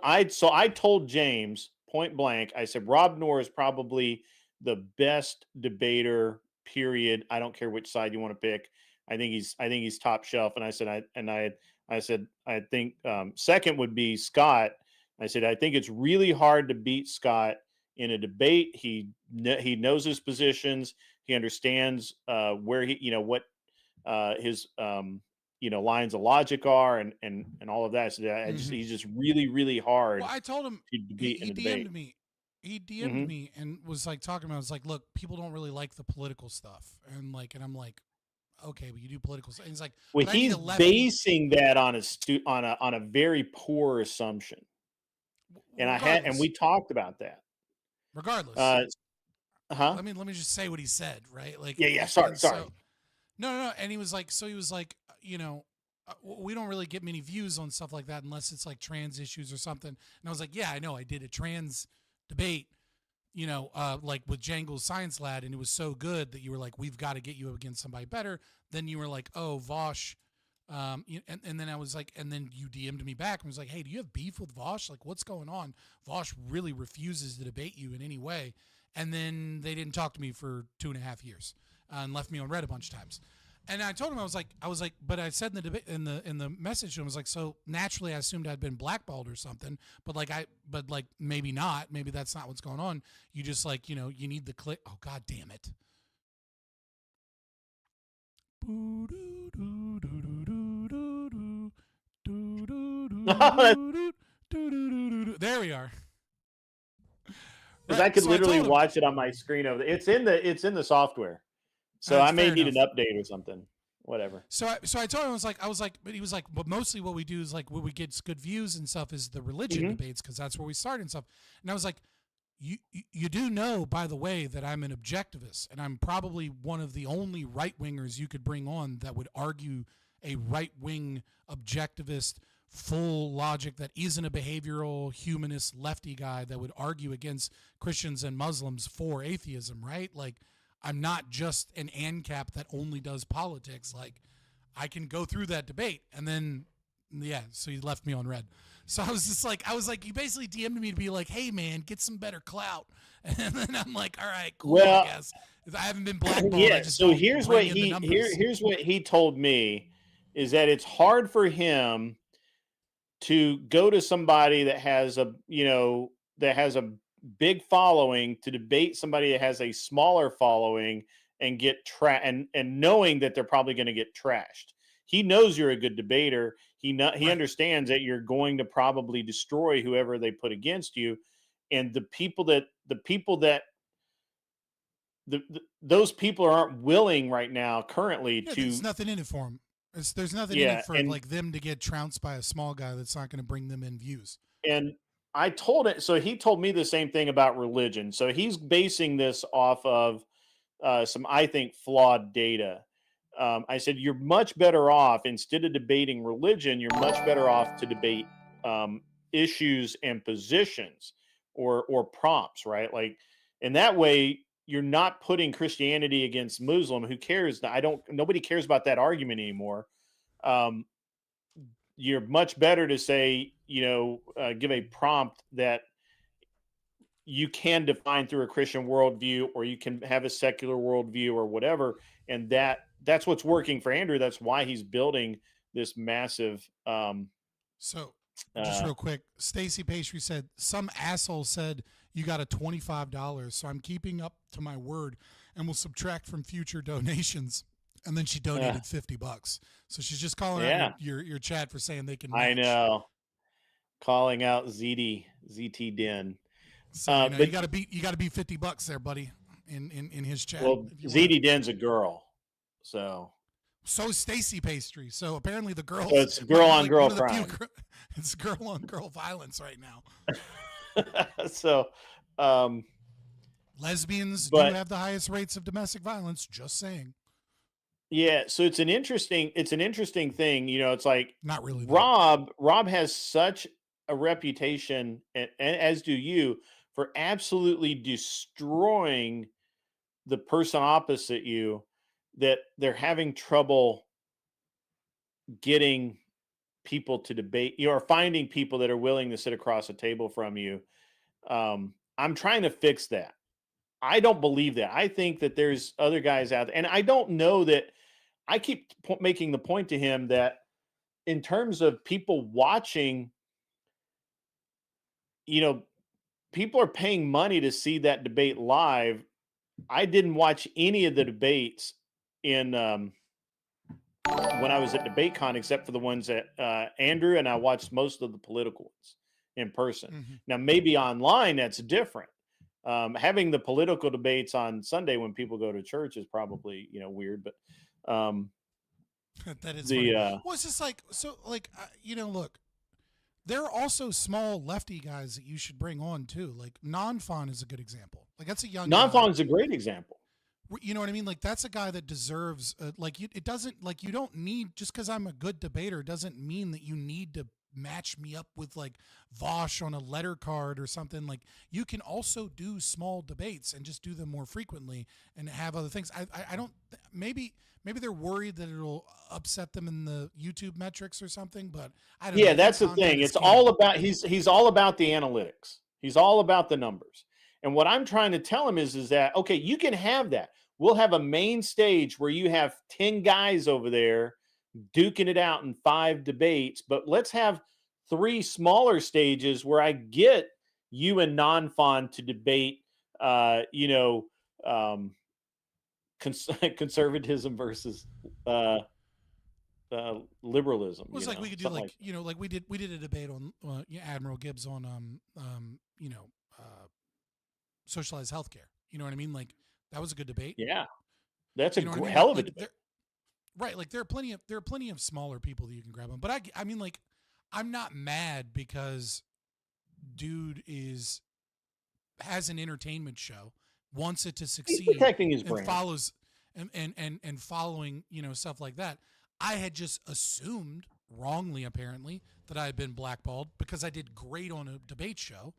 James point blank. I said Rob Noor is probably the best debater, period. I don't care which side you want to pick. I think he's top shelf. And I said I think second would be Scott. I said I think it's really hard to beat Scott in a debate. He knows his positions. He understands where what his lines of logic are and all of that. So he's just really, really hard. Well, I told him to beat in a debate. DM'd me. He DM'd me and was like talking about. I was like, look, people don't really like the political stuff, and I'm like, okay, but you do political stuff. And he's like, well, he's basing that on a very poor assumption. And we talked about that. Regardless, let me just say what he said, right? Like, sorry. No. And he was like, we don't really get many views on stuff like that unless it's like trans issues or something. And I was like, yeah, I know. I did a trans debate, like with Django's Science Lad, and it was so good that you were like, we've got to get you against somebody better. Then you were like, oh, Vosh. And then I was like, and then you DM'd me back and was like, hey, do you have beef with Vosh? Like, what's going on? Vosh really refuses to debate you in any way. And then they didn't talk to me for 2.5 years and left me on red a bunch of times. And I told him, I was like, but I said in the debate, in the message to him, I was like, so naturally I assumed I'd been blackballed or something, but maybe not, maybe that's not what's going on. You just you need the click. Oh, God damn it. There we are. because I could So literally told him- watch it on my screen over there. It's in the software, so That's I may fair need enough. an update or something. Whatever. So I told him I was like, but he was like, but mostly what we do is like where we get good views and stuff is the religion debates because that's where we start and stuff. And I was like, you do know, by the way, that I'm an objectivist and I'm probably one of the only right wingers you could bring on that would argue a right wing objectivist full logic that isn't a behavioral humanist lefty guy that would argue against Christians and Muslims for atheism, right? Like. I'm not just an ANCAP that only does politics. Like, I can go through that debate. And then, yeah, so he left me on red. So I was like, you basically DM'd me to be like, hey, man, get some better clout. And then I'm like, all right, cool, Well, I guess. I haven't been blackballed. Yeah. I just So don't here's bring what in the numbers. here's what he told me is that it's hard for him to go to somebody that has a big following to debate somebody that has a smaller following and get and knowing that they're probably going to get trashed. He knows you're a good debater. He understands that you're going to probably destroy whoever they put against you, and those people aren't willing right now currently to. There's nothing in it for them. There's nothing in it for like them to get trounced by a small guy that's not going to bring them in views. And I told it. So he told me the same thing about religion. So he's basing this off of some, I think, flawed data. I said, you're much better off, instead of debating religion, you're much better off to debate issues and positions or prompts, right? Like, in that way, you're not putting Christianity against Muslim. Who cares? Nobody cares about that argument anymore. You're much better to say, give a prompt that you can define through a Christian worldview, or you can have a secular worldview or whatever. And that's what's working for Andrew. That's why he's building this massive. So just real quick, Stacy Pastry said, some asshole said you got a $25. So I'm keeping up to my word and will subtract from future donations. And then she donated $50. So she's just calling out your chat for saying they can match. I know. Calling out ZT Den. So but you gotta be $50 there, buddy, in his chat. Well, ZT Den's a girl, so is Stacy Pastry. So apparently the girls. So it's girl on girl crime. It's girl on girl violence right now. So lesbians do have the highest rates of domestic violence. Just saying. Yeah, so it's an interesting thing. It's like not really. Rob has such a reputation, and as do you, for absolutely destroying the person opposite you, that they're having trouble getting people to debate you or finding people that are willing to sit across a table from you. I'm trying to fix that. I don't believe that. I think that there's other guys out there, and I don't know that. I keep making the point to him that in terms of people watching, people are paying money to see that debate live. I didn't watch any of the debates when I was at DebateCon, except for the ones that Andrew, and I watched most of the political ones in person. Mm-hmm. Now, maybe online that's different. Having the political debates on Sunday when people go to church is probably weird, but that is funny. Well, it's just like look, there are also small lefty guys that you should bring on too. Like Non-Fon is a good example. Like that's a young Non-Fon is a great example. You know what I mean? Like that's a guy that deserves it doesn't, like, you don't need, just because I'm a good debater doesn't mean that you need to match me up with like Vosh on a letter card or something. Like you can also do small debates and just do them more frequently and have other things. I don't, maybe they're worried that it'll upset them in the YouTube metrics or something, but I don't know. Yeah, that's the thing. It's all about, he's all about the analytics. He's all about the numbers. And what I'm trying to tell him is that, okay, you can have that. We'll have a main stage where you have 10 guys over there duking it out in 5 debates, but let's have 3 smaller stages where I get you and Non-Fon to debate, conservatism versus liberalism. It was like we could do like we did a debate on Admiral Gibbs on socialized healthcare. You know what I mean? Like that was a good debate. Yeah, that's a You know what I mean? hell of a Like, debate. right. Like there are plenty of smaller people that you can grab them. But I mean, like, I'm not mad because dude has an entertainment show, wants it to succeed, protecting his and brand. follows and following, you know, stuff like that. I had just assumed, wrongly apparently, that I had been blackballed because I did great on a debate show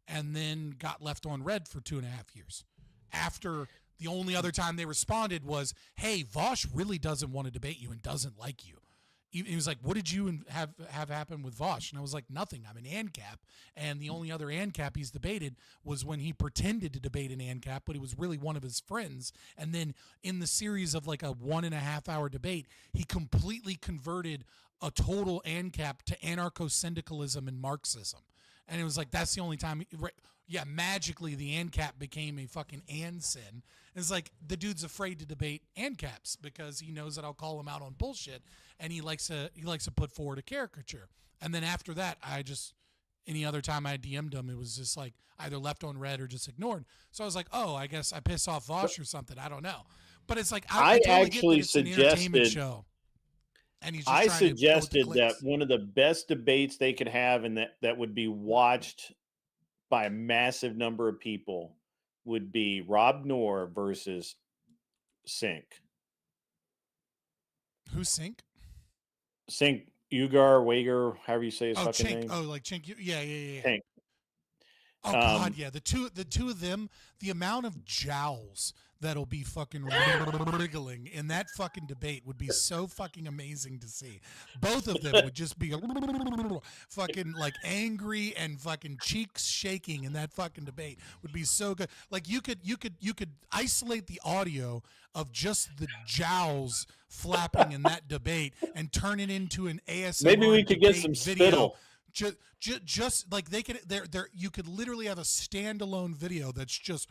and then got left on red for 2.5 years. After the only other time they responded was, hey, Vosh really doesn't want to debate you and doesn't like you. He was like, what did you have happen with Vosh? And I was like, nothing. I'm an ANCAP. And the only other ANCAP he's debated was when he pretended to debate an ANCAP, but it was really one of his friends. And then in the series of like a 1.5 hour debate, he completely converted a total ANCAP to anarcho-syndicalism and Marxism. And it was like, that's the only time. Magically the ANCAP became a fucking ANSIN. It's like the dude's afraid to debate ANCAPs because he knows that I'll call him out on bullshit, and he likes to put forward a caricature. And then after that, any other time I DM'd him, it was just like either left on red or just ignored. So I was like, oh, I guess I piss off Vosh or something. I don't know. But it's like I totally actually get that it's an entertainment show. And he's just I trying to suggested go with the that clicks. one of the best debates they could have and that would be watched by a massive number of people would be Rob Noor versus Sink. Who's Sink? Sink Ugar, Wager, however you say his fucking Chink. name. Oh, like Chink. Yeah. Sink. Oh God, yeah. The two of them, the amount of jowls that'll be fucking wriggling in that fucking debate would be so fucking amazing to see. Both of them would just be fucking like angry and fucking cheeks shaking in that fucking debate would be so good. Like you could isolate the audio of just the jowls flapping in that debate and turn it into an ASMR. Maybe we could get some video. spittle. Just like they could, you could literally have a standalone video that's just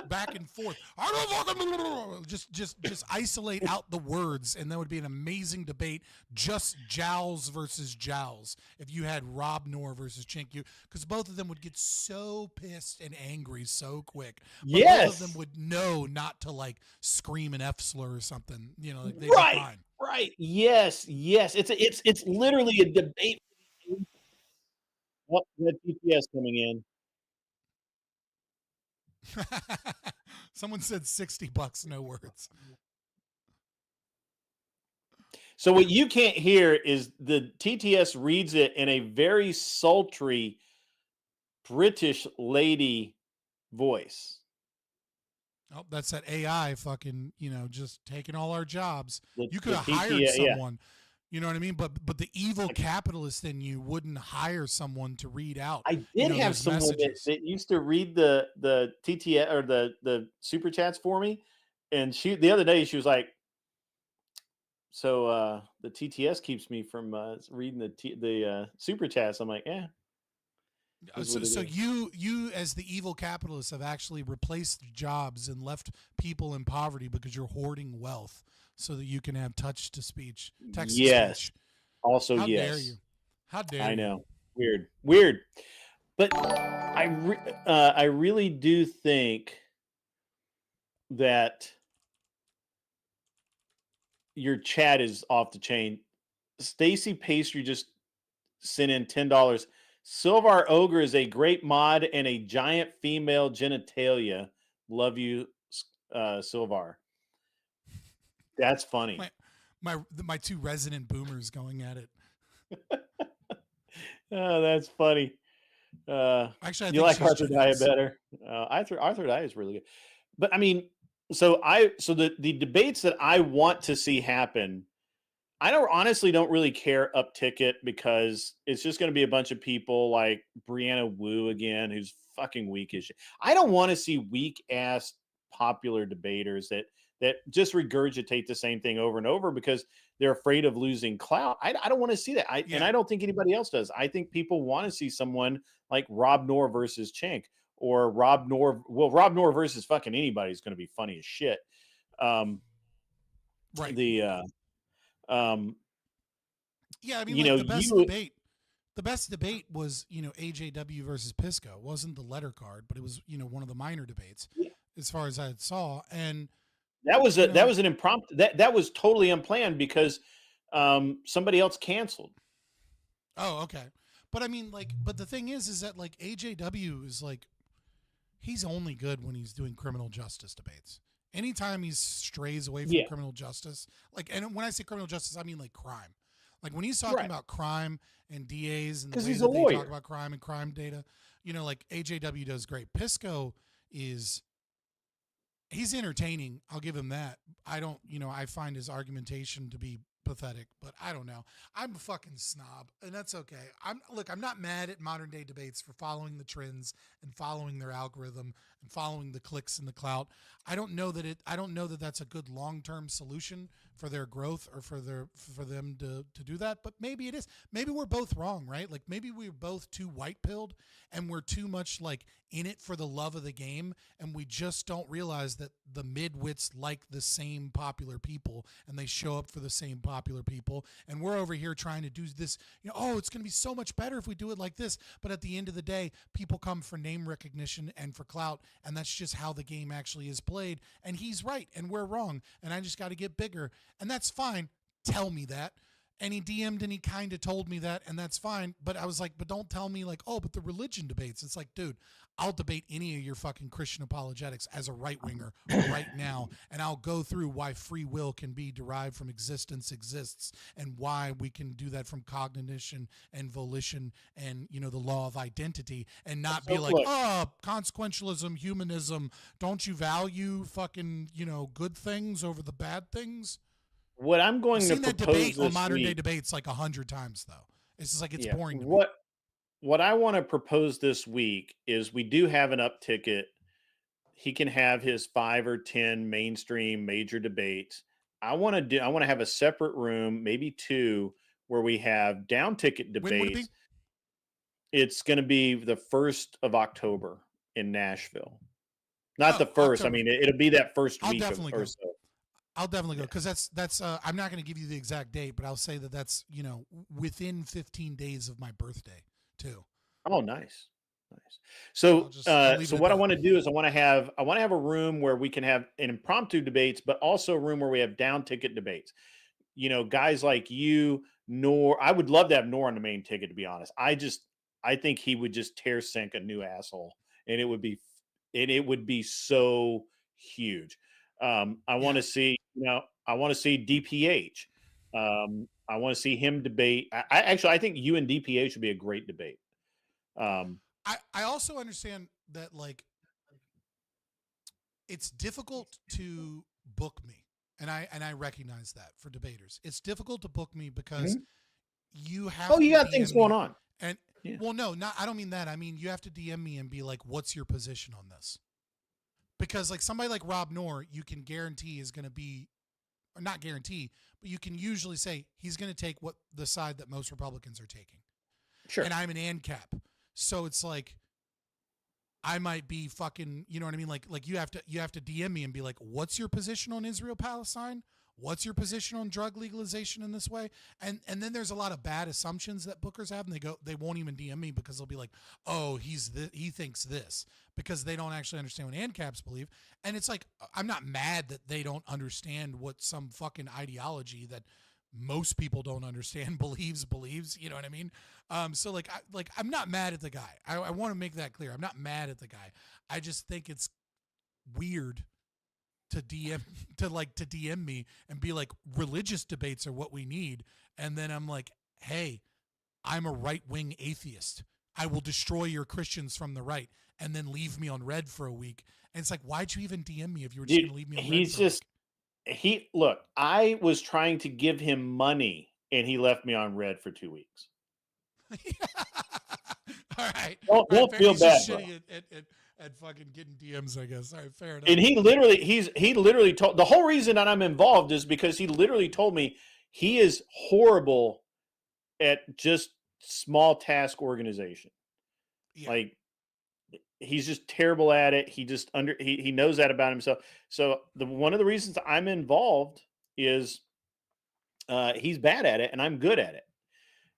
back and forth. Just isolate out the words, and that would be an amazing debate. Just jowls versus jowls. If you had Rob Noor versus Chink, because both of them would get so pissed and angry so quick. But Yes, both of them would know not to like scream an F slur or something. You know, like they'd Right. be fine. Right. Yes. It's literally a debate. Oh, we had PTS coming in. Someone said $60, no words. So what you can't hear is the TTS reads it in a very sultry British lady voice. Oh, that's that AI fucking, just taking all our jobs. You could the have hired TTS, yeah. someone, you know what I mean? But the evil capitalist in you wouldn't hire someone to read out. I did have those someone that used to read the TTS or the super chats for me, and the other day she was like, "So the TTS keeps me from reading the super chats." I'm like, "Yeah." So you as the evil capitalist have actually replaced jobs and left people in poverty because you're hoarding wealth so that you can have text to speech. Yes. Also, How yes. dare you? How dare I you? know. Weird. But I really do think that your chat is off the chain. Stacy Pastry just sent in $10. Silvar Ogre is a great mod and a giant female genitalia. Love you, Silvar. That's funny. My two resident boomers going at it. Oh, that's funny. Actually, I you think like she's Arthur Dye Chinese. better. Arthur Dye is really good. But I mean, so the debates that I want to see happen, I honestly don't really care up ticket because it's just going to be a bunch of people like Brianna Wu again, who's fucking weak as shit. I don't want to see weak ass popular debaters that just regurgitate the same thing over and over because they're afraid of losing clout. I don't want to see that. And I don't think anybody else does. I think people want to see someone like Rob Noor versus Chink or Rob Noor. Well, Rob Noor versus fucking anybody is going to be funny as shit. Right. Yeah, I mean, the the best debate was, AJW versus Pisco. It wasn't the letter card, but it was, one of the minor debates as far as I saw. And that was an impromptu, that was totally unplanned because somebody else canceled. Oh, okay. But I mean, but the thing is that AJW is he's only good when he's doing criminal justice debates. Anytime he strays away from criminal justice, and when I say criminal justice, I mean crime. When he's talking about crime and DAs and the way that they talk about crime and crime data, AJW does great. Pisco he's entertaining. I'll give him that. I don't, I find his argumentation to be pathetic, but I don't know. I'm a fucking snob, and that's okay. I'm not mad at modern day debates for following the trends and following their algorithm and following the clicks and the clout. I don't know that that's a good long-term solution for their growth or for them to do that, but maybe it is. Maybe we're both wrong, right? Maybe we're both too white-pilled and we're too much in it for the love of the game, and we just don't realize that the midwits like the same popular people and they show up for the same popular people, and we're over here trying to do this, it's going to be so much better if we do it like this. But at the end of the day, people come for name recognition and for clout, and that's just how the game actually is played. And he's right and we're wrong, and I just got to get bigger, and that's fine. Tell me that. And he DM'd and he kind of told me that, and that's fine. But I was but don't tell me but the religion debates. It's dude, I'll debate any of your fucking Christian apologetics as a right winger right now. And I'll go through why free will can be derived from existence exists, and why we can do that from cognition and volition and, the law of identity, and not be consequentialism, humanism. Don't you value fucking, good things over the bad things? What I'm going to propose that debate this on modern day week, debates 100 times though. It's just it's boring to me. What I want to propose this week is we do have an up ticket. He can have his 5 or 10 mainstream major debates. I want to have a separate room, maybe 2, where we have down ticket debates. When would it be? It's going to be the 1st of October in Nashville. Not the 1st. October. I mean, it'll be that first week or so. I'll definitely go, because that's I'm not going to give you the exact date, but I'll say that's within 15 days of my birthday too. Oh, nice. So so what I want to do is I want to have a room where we can have an impromptu debates, but also a room where we have down ticket debates. Guys like you, Nor. I would love to have Nor on the main ticket, to be honest. I think he would just tear sink a new asshole, and it would be so huge. I want to see, I want to see DPH. I want to see him debate. I think you and DPH should be a great debate. I also understand that it's difficult to book me, and I recognize that for debaters. It's difficult to book me because you have. Oh, you got things going on. And well, no, I don't mean that. I mean you have to DM me and be what's your position on this? Because somebody like Rob Noor, you can guarantee is going to be, or not guarantee, but you can usually say he's going to take what the side that most Republicans are taking. Sure. And I'm an ANCAP. So it's I might be fucking, you know what I mean? You have to DM me and be what's your position on Israel-Palestine? What's your position on drug legalization in this way? And then there's a lot of bad assumptions that bookers have, and they won't even DM me because they'll be oh, he thinks this, because they don't actually understand what ANCAPs believe. And it's I'm not mad that they don't understand what some fucking ideology that most people don't understand believes, you know what I mean? So I'm not mad at the guy. I want to make that clear. I'm not mad at the guy. I just think it's weird to DM me and be religious debates are what we need, and then I'm hey, I'm a right-wing atheist, I will destroy your Christians from the right, and then leave me on red for a week. And it's why'd you even DM me if you were just gonna leave me on red for a week? Look, I was trying to give him money and he left me on red for 2 weeks. All right. Don't feel bad. At fucking getting DMs, I guess. All right, fair enough. And he literally told, the whole reason that I'm involved is because he literally told me he is horrible at just small task organization. Yeah. He's just terrible at it. He knows that about himself. So one of the reasons I'm involved is he's bad at it and I'm good at it.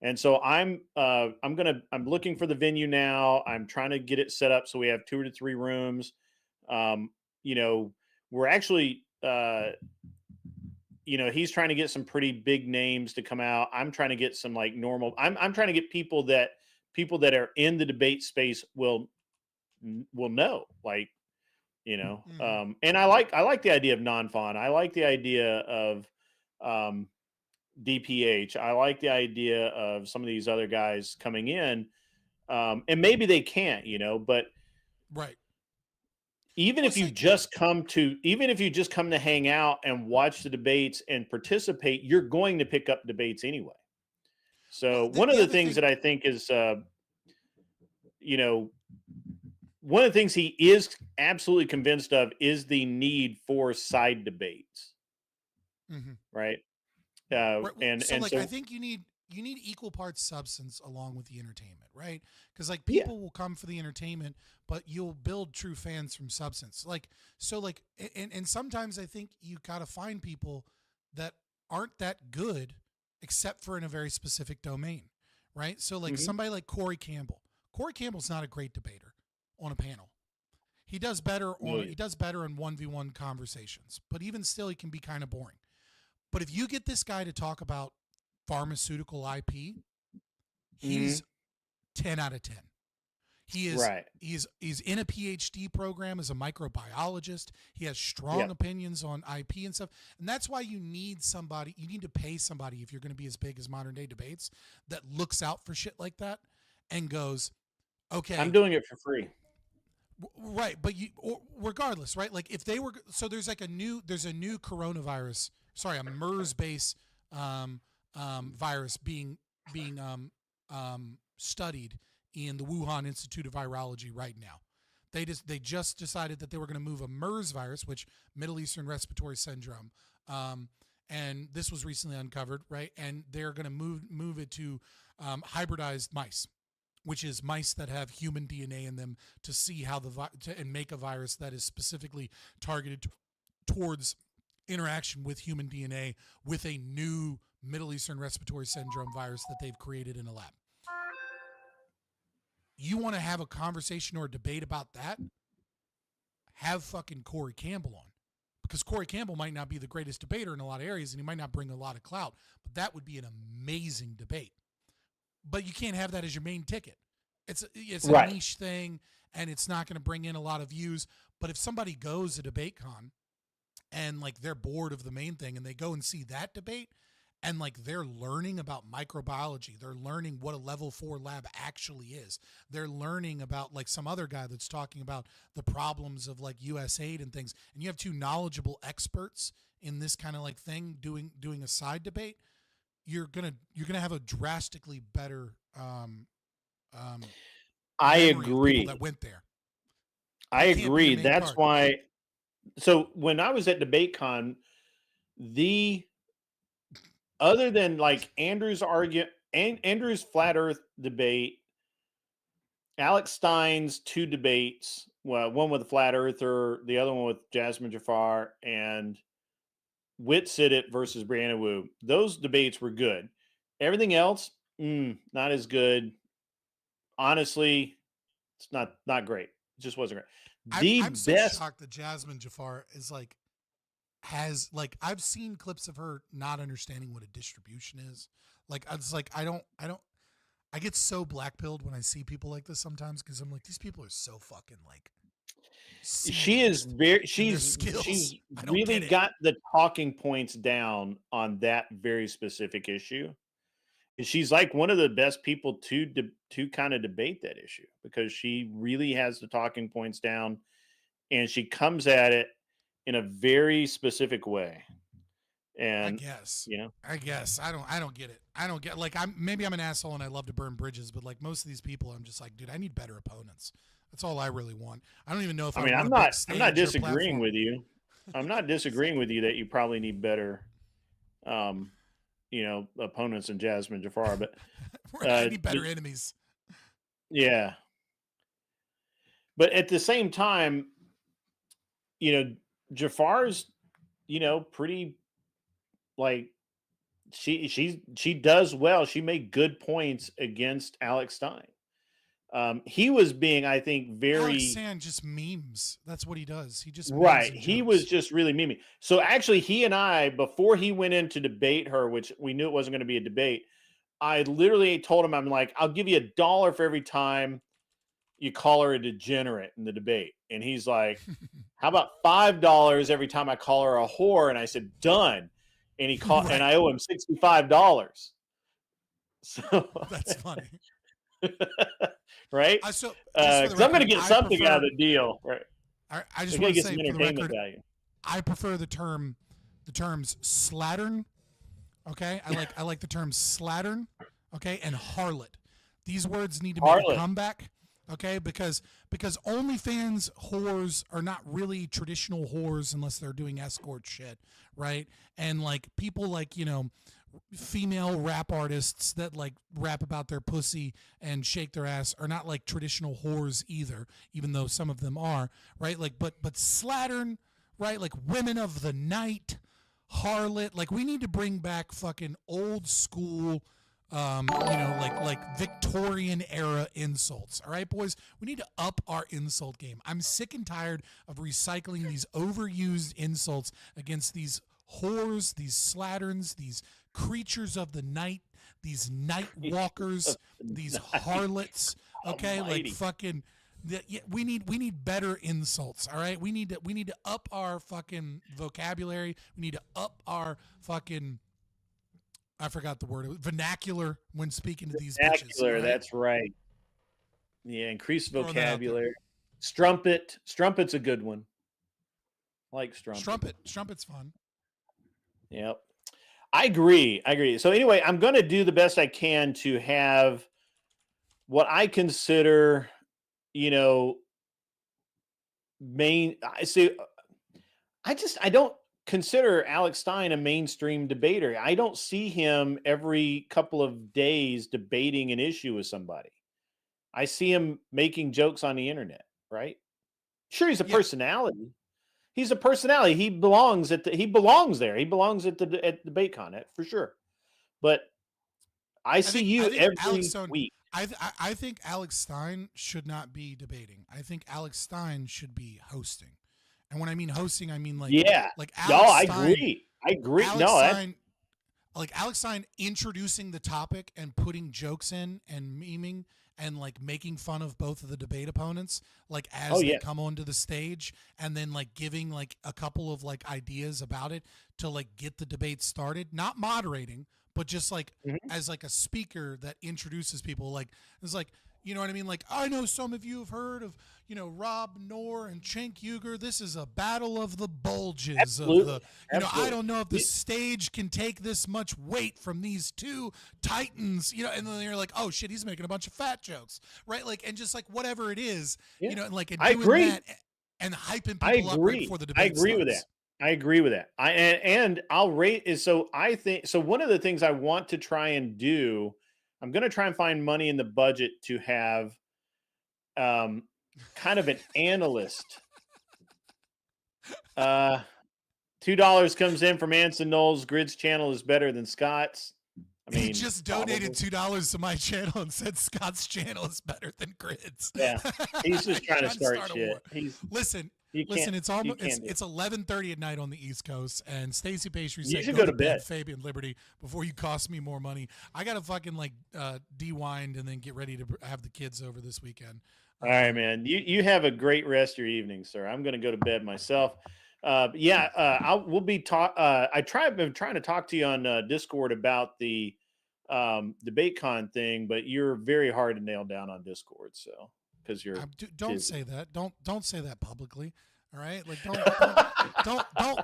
And so I'm looking for the venue now. I'm trying to get it set up so we have 2 to 3 rooms. You know, we're actually you know, he's trying to get some pretty big names to come out. I'm trying to get some like normal. I'm trying to get people that are in the debate space will know, like, you know. And I like the idea of non-fawn. I like the idea of DPH. I like the idea of some of these other guys coming in, and maybe they can't, you know, but right. Even if you just come to hang out and watch the debates and participate, you're going to pick up debates anyway. So one of the things that I think is, you know, one of the things he is absolutely convinced of is the need for side debates, right? And so so I think you need equal parts substance along with the entertainment, right? Because like people will come for the entertainment, but you'll build true fans from substance. And sometimes I think you gotta find people that aren't that good, except for in a very specific domain, right? So like somebody like Corey Campbell. Corey Campbell's not a great debater on a panel. He does better on in 1v1 conversations, but even still, he can be kind of boring. But if you get this guy to talk about pharmaceutical IP, he's 10 out of 10. He is he's in a PhD program as a microbiologist. He has strong opinions on IP and stuff. And that's why you need somebody, you need to pay somebody if you're going to be as big as Modern Day Debates that looks out for shit like that and goes, okay, I'm doing it for free. Right, but regardless, right? Like if they were, so there's a new coronavirus, a MERS-based virus being studied in the Wuhan Institute of Virology right now. They just decided that they were going to move a MERS virus, which Middle Eastern Respiratory Syndrome, and this was recently uncovered, right? And they're going to move it to hybridized mice, which is mice that have human DNA in them to see how and make a virus that is specifically targeted towards interaction with human DNA with a new Middle Eastern Respiratory Syndrome virus that they've created in a lab. You want to have a conversation or a debate about that? Have fucking Corey Campbell on. Because Corey Campbell might not be the greatest debater in a lot of areas and he might not bring a lot of clout, but that would be an amazing debate. But you can't have that as your main ticket. It's a niche thing and it's not going to bring in a lot of views. But if somebody goes to DebateCon and like they're bored of the main thing and they go and see that debate and like they're learning about microbiology, they're learning what a level 4 lab actually is, they're learning about like some other guy that's talking about the problems of like USAID and things, and you have two knowledgeable experts in this kind of like thing doing a side debate, you're gonna have a drastically better I memory of agree people that went there. I agree. That's why. So when I was at DebateCon, other than like Andrew's flat Earth debate, Alex Stein's 2 debates, well, one with a flat earther, the other one with Jasmine Jafar, and Wit Sidit versus Brianna Wu. Those debates were good. Everything else, not as good. Honestly, it's not great. It just wasn't great. I'm so shocked that Jasmine Jafar is like I've seen clips of her not understanding what a distribution is. Like it's like I get so black-pilled when I see people like this sometimes because I'm like, these people are so fucking like. She's really got the talking points down on that very specific issue. And she's like one of the best people to kind of debate that issue because she really has the talking points down and she comes at it in a very specific way. And I guess I don't get it. I don't get like maybe I'm an asshole and I love to burn bridges, but like most of these people, I'm just like, dude, I need better opponents. That's all I really want. I don't even know if I'm not disagreeing with you. I'm not disagreeing with you that you probably need better, opponents than Jasmine Jafar, but I need better enemies. Yeah. But at the same time, Jafar's, pretty like she does well. She made good points against Alex Stein. He was being, I think, very Alex Sand just memes. That's what he does. He just memes right. and He jokes. was just really memey. So actually, he and I, before he went in to debate her, which we knew it wasn't going to be a debate, I literally told him, I'm like, I'll give you $1 for every time you call her a degenerate in the debate. And he's like, how about $5 every time I call her a whore? And I said, done. And he called, Right. and I owe him $65. So That's funny. right? So, because I'm going to get something out of the deal. Right. I just We're want to get say some for the entertainment record, value. I prefer the terms slattern. Okay, I like the term slattern. Okay, and harlot. These words need to make a comeback. Okay, because OnlyFans whores are not really traditional whores unless they're doing escort shit, right? And like people like, you know, female rap artists that like rap about their pussy and shake their ass are not like traditional whores either, even though some of them are, right? Like but slattern, right? Like women of the night, harlot. Like we need to bring back fucking old school you know, like Victorian era insults. All right, boys, we need to up our insult game. I'm sick and tired of recycling these overused insults against these whores, these slatterns, these creatures of the night, these night walkers, these harlots. Okay, Almighty. like fucking. We need better insults. All right, we need to up our fucking vocabulary. We need to up our fucking. I forgot the word. Vernacular when speaking to these Vernacular, bitches. Right? that's right. Yeah, increase vocabulary. Strumpet's a good one. I like strumpet. Strumpet's fun. Yep. I agree. So anyway, I'm going to do the best I can to have what I consider, you know, I don't consider Alex Stein a mainstream debater. I don't see him every couple of days debating an issue with somebody. I see him making jokes on the internet, right? Sure, he's a personality. He's a personality. He belongs there. He belongs at DebateCon, for sure. But I see you every week. I think Alex Stein should not be debating. I think Alex Stein should be hosting. And when I mean hosting, I mean like Alex I Stein, agree. Alex Stein introducing the topic and putting jokes in and memeing and like making fun of both of the debate opponents, like as they come onto the stage, and then like giving like a couple of like ideas about it to like get the debate started, not moderating, but just like as like a speaker that introduces people. Like it's like, you know what I mean? Like, I know some of you have heard of, you know, Rob Knorr and Cenk Uygur. This is a battle of the bulges. Absolutely. I don't know if the stage can take this much weight from these two titans, you know, and then you're like, oh shit, he's making a bunch of fat jokes, right? Like, and just like whatever it is, you know, and like and doing that and hyping people up right before the debate I agree with that. I'll rate is so I think so. One of the things I want to try and do, I'm going to try and find money in the budget to have kind of an analyst. $2 comes in from Anson Knowles. Grid's channel is better than Scott's. I mean, he just donated $2 to my channel and said Scott's channel is better than Grid's. Yeah, he's just trying to start shit. Listen, it's almost it's 11:30 at night on the East Coast, and Stacey Pastry said, you should go to bed, Fabian Liberty, before you cost me more money. I gotta fucking like de-wind and then get ready to have the kids over this weekend. All right, man. You have a great rest of your evening, sir. I'm going to go to bed myself. I've been trying to talk to you on Discord about the DebateCon thing, but you're very hard to nail down on Discord. So because you're don't say that. Don't say that publicly. All right, like don't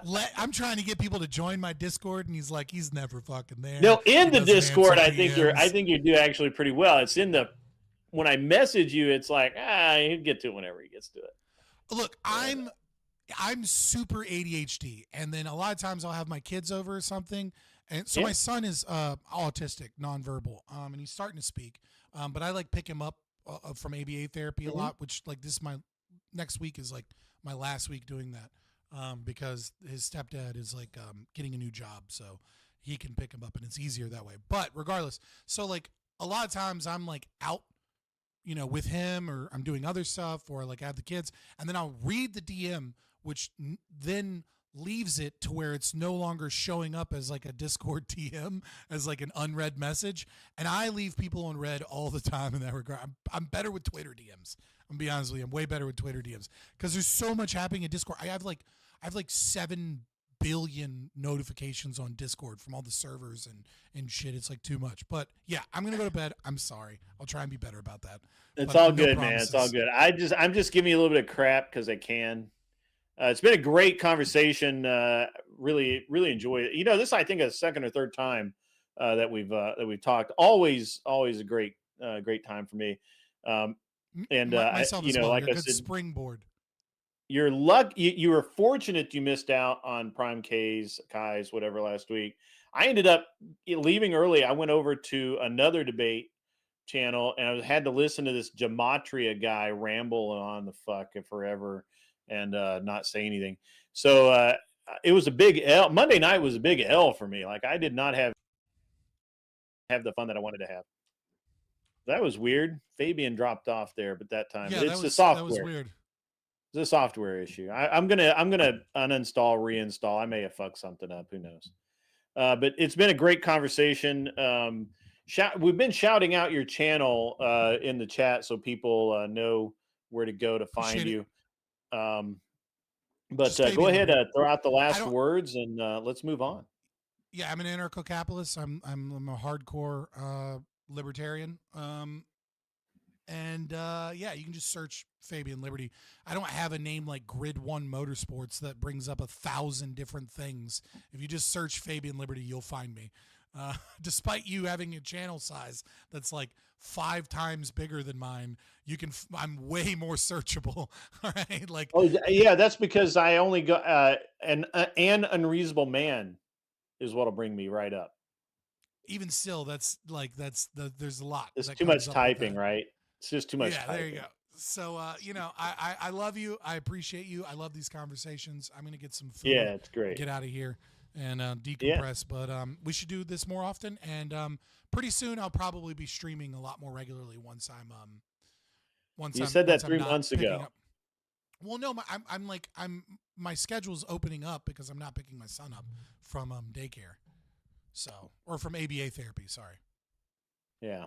let. I'm trying to get people to join my Discord, and he's like, he's never fucking there. No, in the Discord, I think you do actually pretty well. It's in the when I message you, it's like he'll get to it whenever he gets to it. Look, I'm super ADHD, and then a lot of times I'll have my kids over or something, and so my son is autistic, nonverbal, and he's starting to speak, but I like pick him up from ABA therapy a lot, which like this is my next week is like my last week doing that, because his stepdad is like getting a new job, so he can pick them up, and it's easier that way. But regardless, so like a lot of times I'm like out, with him, or I'm doing other stuff, or like I have the kids, and then I'll read the DM, which then leaves it to where it's no longer showing up as like a Discord TM, as like an unread message. And I leave people unread all the time in that regard. I'm better with Twitter DMs. I'm gonna be honest with you. I'm way better with Twitter DMs because there's so much happening in Discord. I have like 7 billion notifications on Discord from all the servers and shit. It's like too much. But yeah, I'm gonna go to bed. I'm sorry. I'll try and be better about that. It's But all no good, man. It's all promises. good. I'm just giving you a little bit of crap because I can. It's been a great conversation. Really, really enjoy it. This I think is the second or third time that we've talked. Always a great time for me. And Myself as well. like You're a I good said, springboard. you're lucky. You were fortunate you missed out on Prime K's, whatever last week. I ended up leaving early. I went over to another debate channel and I had to listen to this gematria guy ramble on the fuck forever and not say anything. So it was a big L. Monday night was a big L for me. Like I did not have the fun that I wanted to have. That was weird. Fabian dropped off there, but that time Yeah, it's the that software. was weird. It's a software issue. I'm gonna uninstall, reinstall. I may have fucked something up. Who knows? But it's been a great conversation. We've been shouting out your channel in the chat so people know where to go to find Appreciate you. But Just go Fabian ahead, Liberty. throw out the I last don't- words and let's move on. Yeah, I'm an anarcho-capitalist. I'm a hardcore libertarian. Yeah, you can just search Fabian Liberty. I don't have a name like Grid One Motorsports that brings up 1,000 different things. If you just search Fabian Liberty, you'll find me. Despite you having a channel size that's like 5 times bigger than mine, I'm way more searchable. All right, like Oh yeah, that's because I only got an unreasonable man is what'll bring me right up. even still, there's a lot. It's that too comes much up with typing, that. right? It's just too much Yeah, typing. there you go. So, I love you. I appreciate you. I love these conversations. I'm going to get some food. Yeah, it's great. Get out of here and decompress. But we should do this more often. And pretty soon, I'll probably be streaming a lot more regularly once I'm You said that 3 not months picking ago. up. Well, no, my schedule's opening up because I'm not picking my son up from daycare. So, or from ABA therapy. Sorry. Yeah.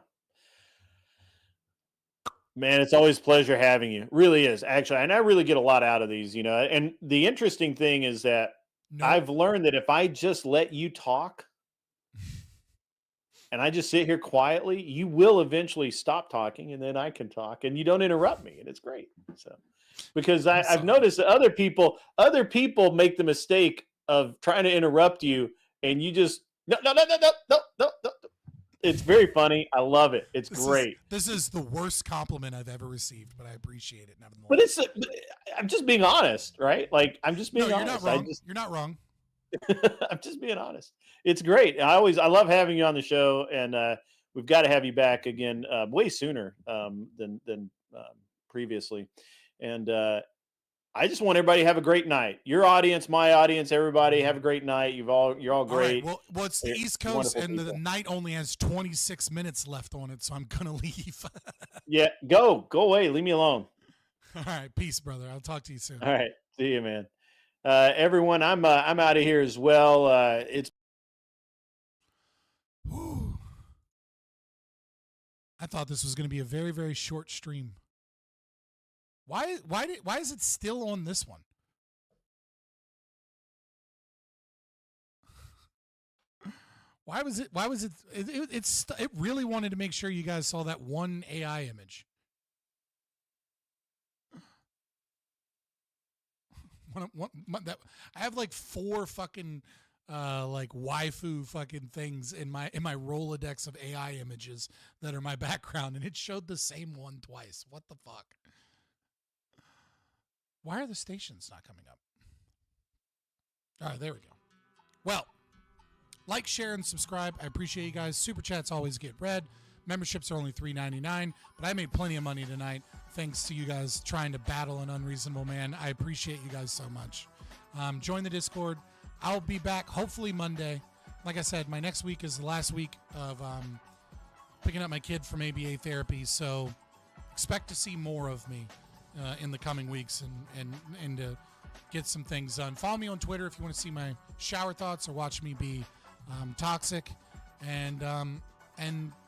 Man, it's always a pleasure having you. Really is, actually. And I really get a lot out of these, And the interesting thing is that I've learned that if I just let you talk and I just sit here quietly, you will eventually stop talking and then I can talk and you don't interrupt me. And it's great. So, because I've noticed that other people make the mistake of trying to interrupt you and you just, no. It's very funny. I love it. It's great. This is the worst compliment I've ever received, but I appreciate it nevertheless. But I'm just being honest, right? Like I'm just being honest. Not wrong. You're not wrong. I'm just being honest. It's great. I love having you on the show, and we've got to have you back again way sooner than previously. And I just want everybody to have a great night. Your audience, my audience, everybody have a great night. You're all great. All right. Well, it's the East Coast, and the night only has 26 minutes left on it, so I'm gonna leave. Yeah, go away. Leave me alone. All right, peace, brother. I'll talk to you soon. All right, see you, man. Everyone, I'm out of here as well. It's. I thought this was going to be a very, very short stream. Why is it still on this one? Why was it it really wanted to make sure you guys saw that one AI image. I have like 4 fucking like waifu fucking things in my Rolodex of AI images that are my background, and it showed the same one twice. What the fuck? Why are the stations not coming up? All right, there we go. Well, like, share, and subscribe. I appreciate you guys. Super chats always get read. Memberships are only $3.99, but I made plenty of money tonight thanks to you guys trying to battle an unreasonable man. I appreciate you guys so much. Join the Discord. I'll be back hopefully Monday. like I said, my next week is the last week of picking up my kid from ABA therapy, so expect to see more of me in the coming weeks and to get some things done. Follow me on Twitter if you want to see my shower thoughts or watch me be toxic. And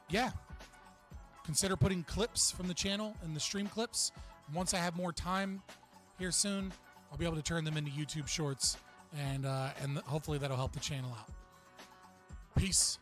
yeah, consider putting clips from the channel and the stream clips. Once I have more time here soon, I'll be able to turn them into YouTube shorts, and hopefully that'll help the channel out. Peace.